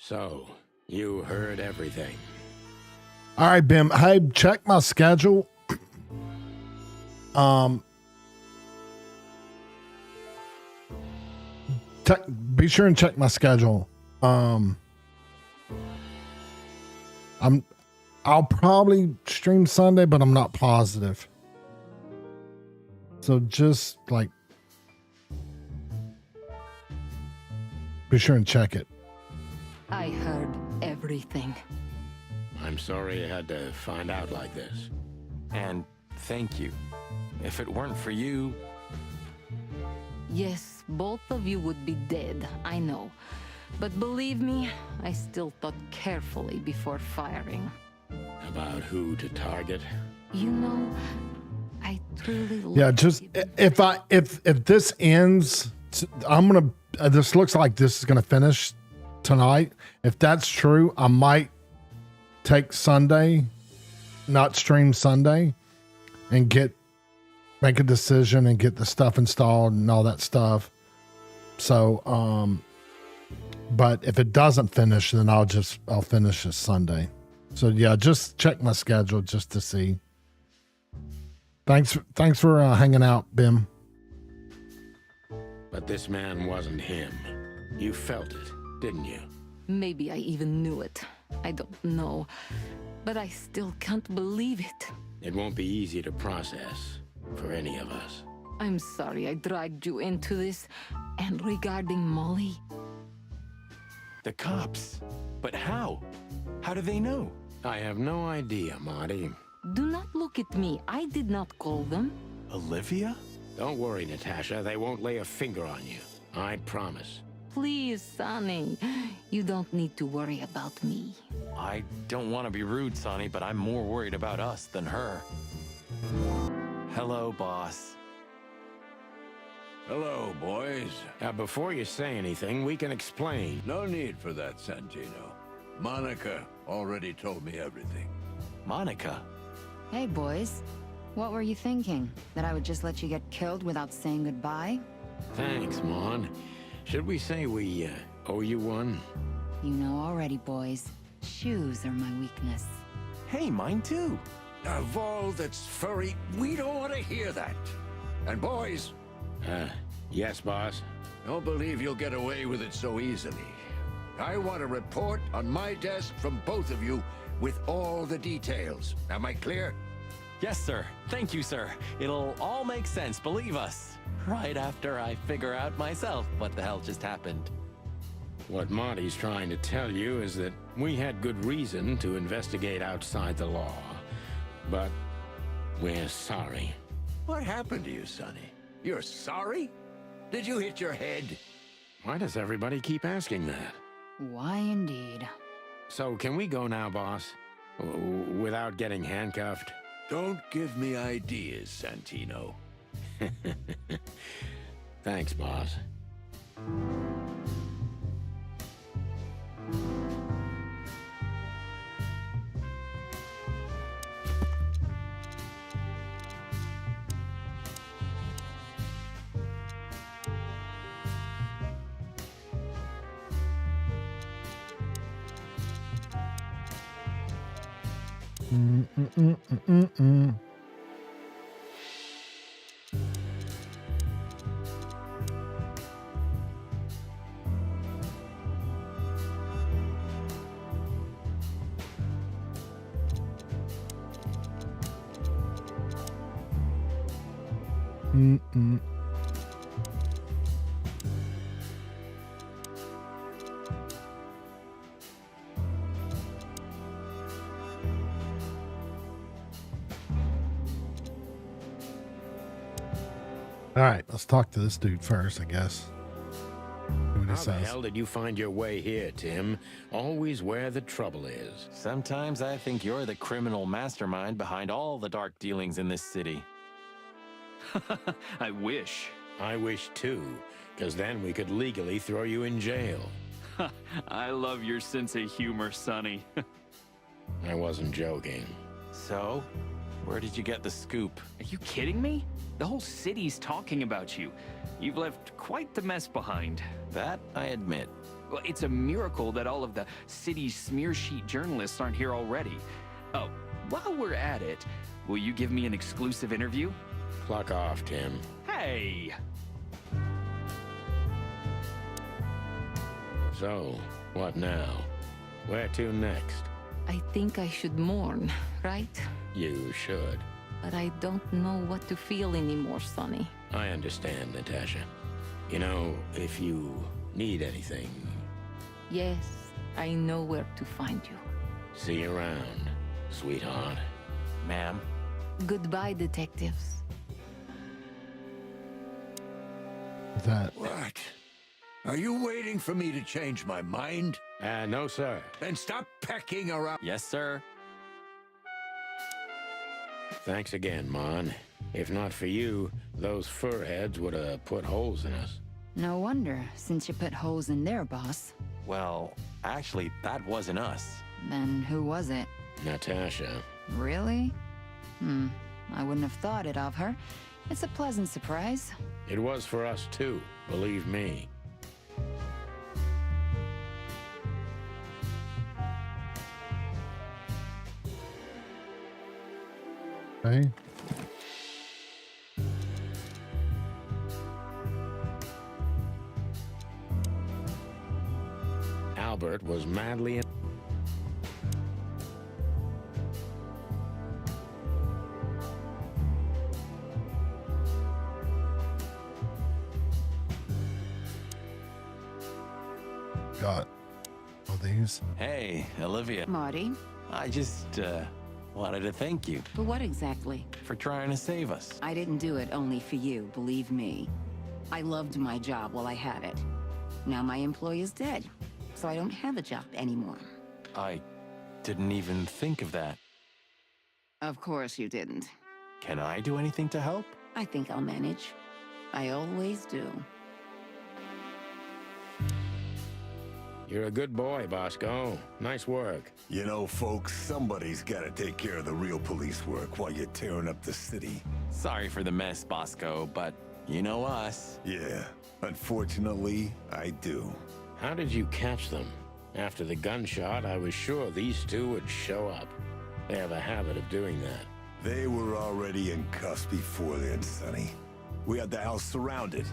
So, you heard everything. All right, Bim. Hey, check my schedule. Be sure and check my schedule. I'll probably stream Sunday, but I'm not positive. So just like be sure and check it. I heard everything. I'm sorry you had to find out like this. And thank you. If it weren't for you... Yes, both of you would be dead, I know. But believe me, I still thought carefully before firing. About who to target? You know, I truly Yeah, just if this ends, I'm gonna. This looks like this is gonna finish tonight. If that's true, I might take Sunday, not stream Sunday, and make a decision and get the stuff installed and all that stuff. So, but if it doesn't finish, then I'll finish this Sunday. So yeah, just check my schedule just to see. Thanks for hanging out, Bim. But this man wasn't him. You felt it, didn't you? Maybe I even knew it. I don't know. But I still can't believe it. It won't be easy to process for any of us. I'm sorry I dragged you into this. And regarding Molly... The cops? But how? How do they know? I have no idea, Marty. Do not look at me. I did not call them. Olivia? Don't worry, Natasha. They won't lay a finger on you. I promise. Please, Sonny. You don't need to worry about me. I don't want to be rude, Sonny, but I'm more worried about us than her. Hello, boss. Hello, boys. Before you say anything, we can explain. No need for that, Santino. Monica already told me everything. Monica? Hey, boys. What were you thinking? That I would just let you get killed without saying goodbye? Thanks, Mon. Should we say we owe you one? You know already, boys. Shoes are my weakness. Hey, mine too. Of all that's furry, we don't want to hear that. And boys... Yes, boss? Don't believe you'll get away with it so easily. I want a report on my desk from both of you with all the details. Am I clear? Yes, sir. Thank you, sir. It'll all make sense, believe us. Right after I figure out myself what the hell just happened. What Marty's trying to tell you is that we had good reason to investigate outside the law. But we're sorry. What happened to you, Sonny? You're sorry? Did you hit your head? Why does everybody keep asking that? Why indeed. So can we go now, boss? Without getting handcuffed? Don't give me ideas, Santino. Thanks, boss. All right, let's talk to this dude first, I guess. How the hell did you find your way here, Tim? Always where the trouble is. Sometimes I think you're the criminal mastermind behind all the dark dealings in this city. I wish. I wish too, because then we could legally throw you in jail. I love your sense of humor, Sonny. I wasn't joking. So, Where did you get the scoop? Are you kidding me? The whole city's talking about you. You've left quite the mess behind. That I admit. Well, it's a miracle that all of the city's smear sheet journalists aren't here already. Oh, while we're at it, will you give me an exclusive interview? Clock off, Tim. Hey! So, what now? Where to next? I think I should mourn, right? You should. But I don't know what to feel anymore, Sonny. I understand, Natasha. You know, if you need anything, Yes, I know where to find you. see you around, sweetheart. Ma'am. Goodbye, detectives. That What? Are you waiting for me to change my mind? No, sir. Then stop pecking around. Yes, sir. Thanks again, Mon. If not for you, those furheads would have put holes in us. No wonder, since you put holes in their boss. Well, actually, that wasn't us. Then who was it? Natasha. Really? I wouldn't have thought it of her. It's a pleasant surprise. It was for us too, believe me. okay. Albert was madly in. Got all these. Hey, Olivia. Marty, I just, wanted to thank you for what exactly? for trying to save us. I didn't do it only for you, believe me. I loved my job while I had it. Now my employee is dead, so I don't have a job anymore. I didn't even think of that. Of course you didn't. Can I do anything to help? I think I'll manage. I always do. You're a good boy, Bosco. Nice work. You know, folks, somebody's gotta take care of the real police work while you're tearing up the city. Sorry for the mess, Bosco, but you know us. Yeah, unfortunately, I do. How did you catch them? After the gunshot, I was sure these two would show up. They have a habit of doing that. They were already in cuffs before then, Sonny. We had the house surrounded.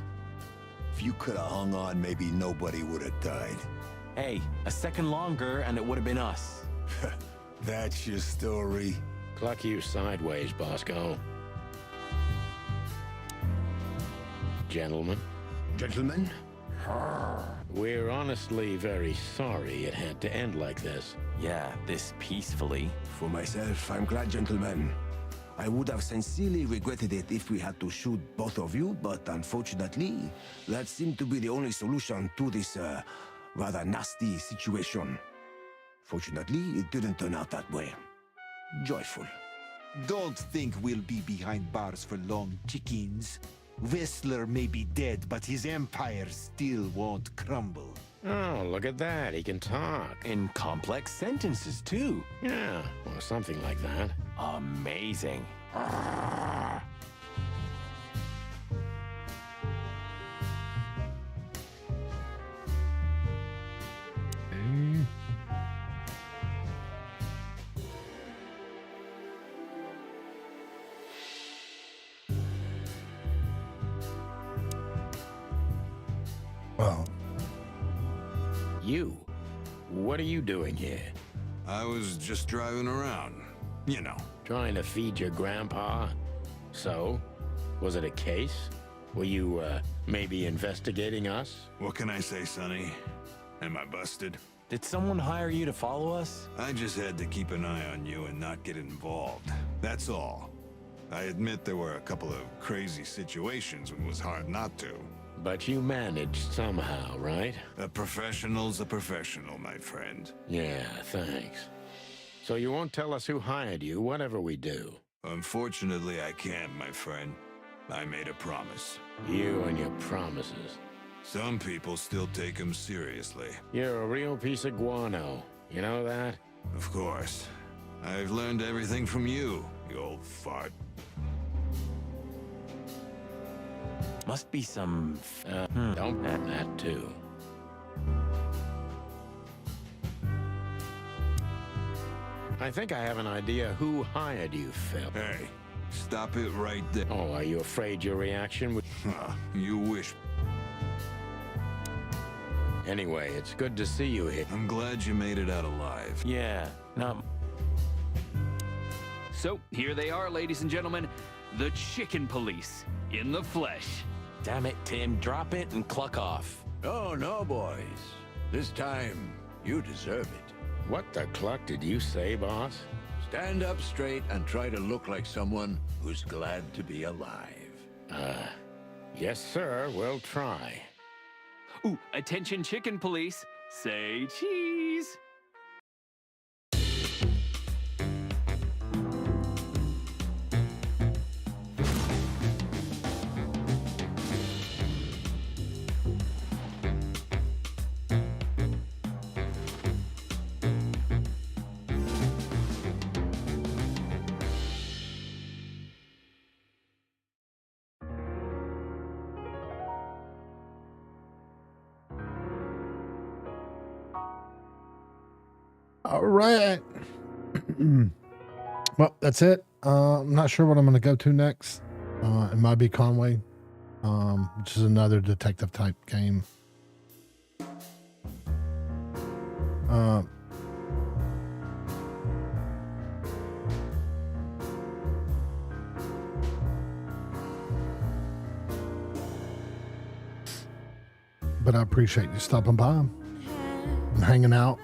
If you could have hung on, maybe nobody would have died. Hey, a second longer and it would have been us. That's your story? Cluck you sideways, Bosco. Gentlemen. Gentlemen? We're honestly very sorry it had to end like this. Yeah, this peacefully. For myself, I'm glad, gentlemen. I would have sincerely regretted it if we had to shoot both of you, but unfortunately, that seemed to be the only solution to this, rather nasty situation. Fortunately, it didn't turn out that way. Joyful. Don't think we'll be behind bars for long, chickens. Whistler may be dead, but his empire still won't crumble. Oh, look at that. He can talk. In complex sentences, too. Yeah, or something like that. Amazing. Well, You? What are you doing here? I was just driving around. You know. Trying to feed your grandpa? So? Was it a case? Were you, maybe investigating us? What can I say, Sonny? Am I busted? Did someone hire you to follow us? I just had to keep an eye on you and not get involved. That's all. I admit there were a couple of crazy situations when it was hard not to. But you managed somehow, right? A professional's a professional, my friend. Yeah, thanks. So you won't tell us who hired you, whatever we do? Unfortunately, I can't, my friend. I made a promise. You and your promises. Some people still take them seriously. You're a real piece of guano. You know that? Of course. I've learned everything from you. you old fart. Must be some... Don't add that too. I think I have an idea who hired you, Phil. Hey, stop it right there. Oh, are you afraid your reaction would... You wish. Anyway, it's good to see you here. I'm glad you made it out alive. Yeah, not... So, here they are, ladies and gentlemen. The Chicken Police, in the flesh. Damn it, Tim. Drop it and cluck off. Oh, no, boys. This time, you deserve it. What the cluck did you say, boss? Stand up straight and try to look like someone who's glad to be alive. Yes, sir. We'll try. Ooh, attention Chicken Police. Say cheese. All right. Well, that's it. I'm not sure what I'm going to go to next. It might be Conway, which is another detective type game. But I appreciate you stopping by and hanging out.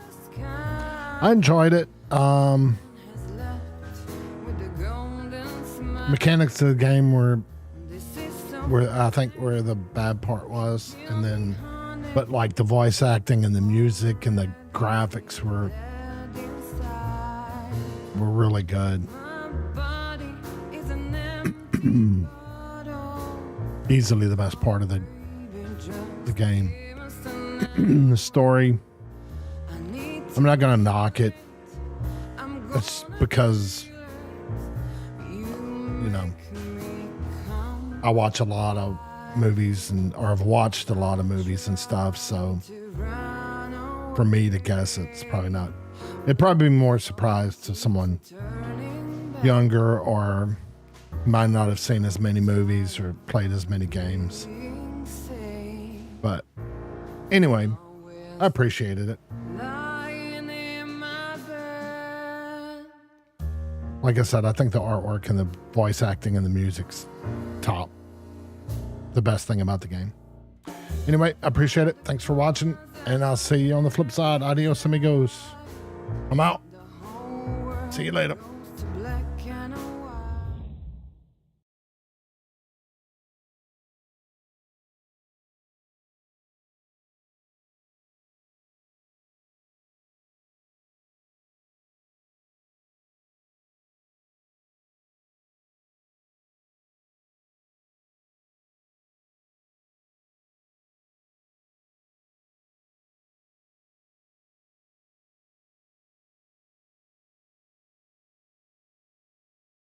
I enjoyed it. Mechanics of the game were I think where the bad part was, and then but like the voice acting and the music and the graphics were really good. Easily the best part of the game. The story, I'm not gonna knock it. It's because, you know, I watch a lot of movies or I've watched a lot of movies and stuff, so for me to guess it's probably not. It'd probably be more surprised to someone younger or might not have seen as many movies or played as many games. But anyway, I appreciated it. Like I said, I think the artwork and the voice acting and the music's top. The best thing about the game. Anyway, I appreciate it. Thanks for watching, and I'll see you on the flip side. Adios, amigos. I'm out. See you later.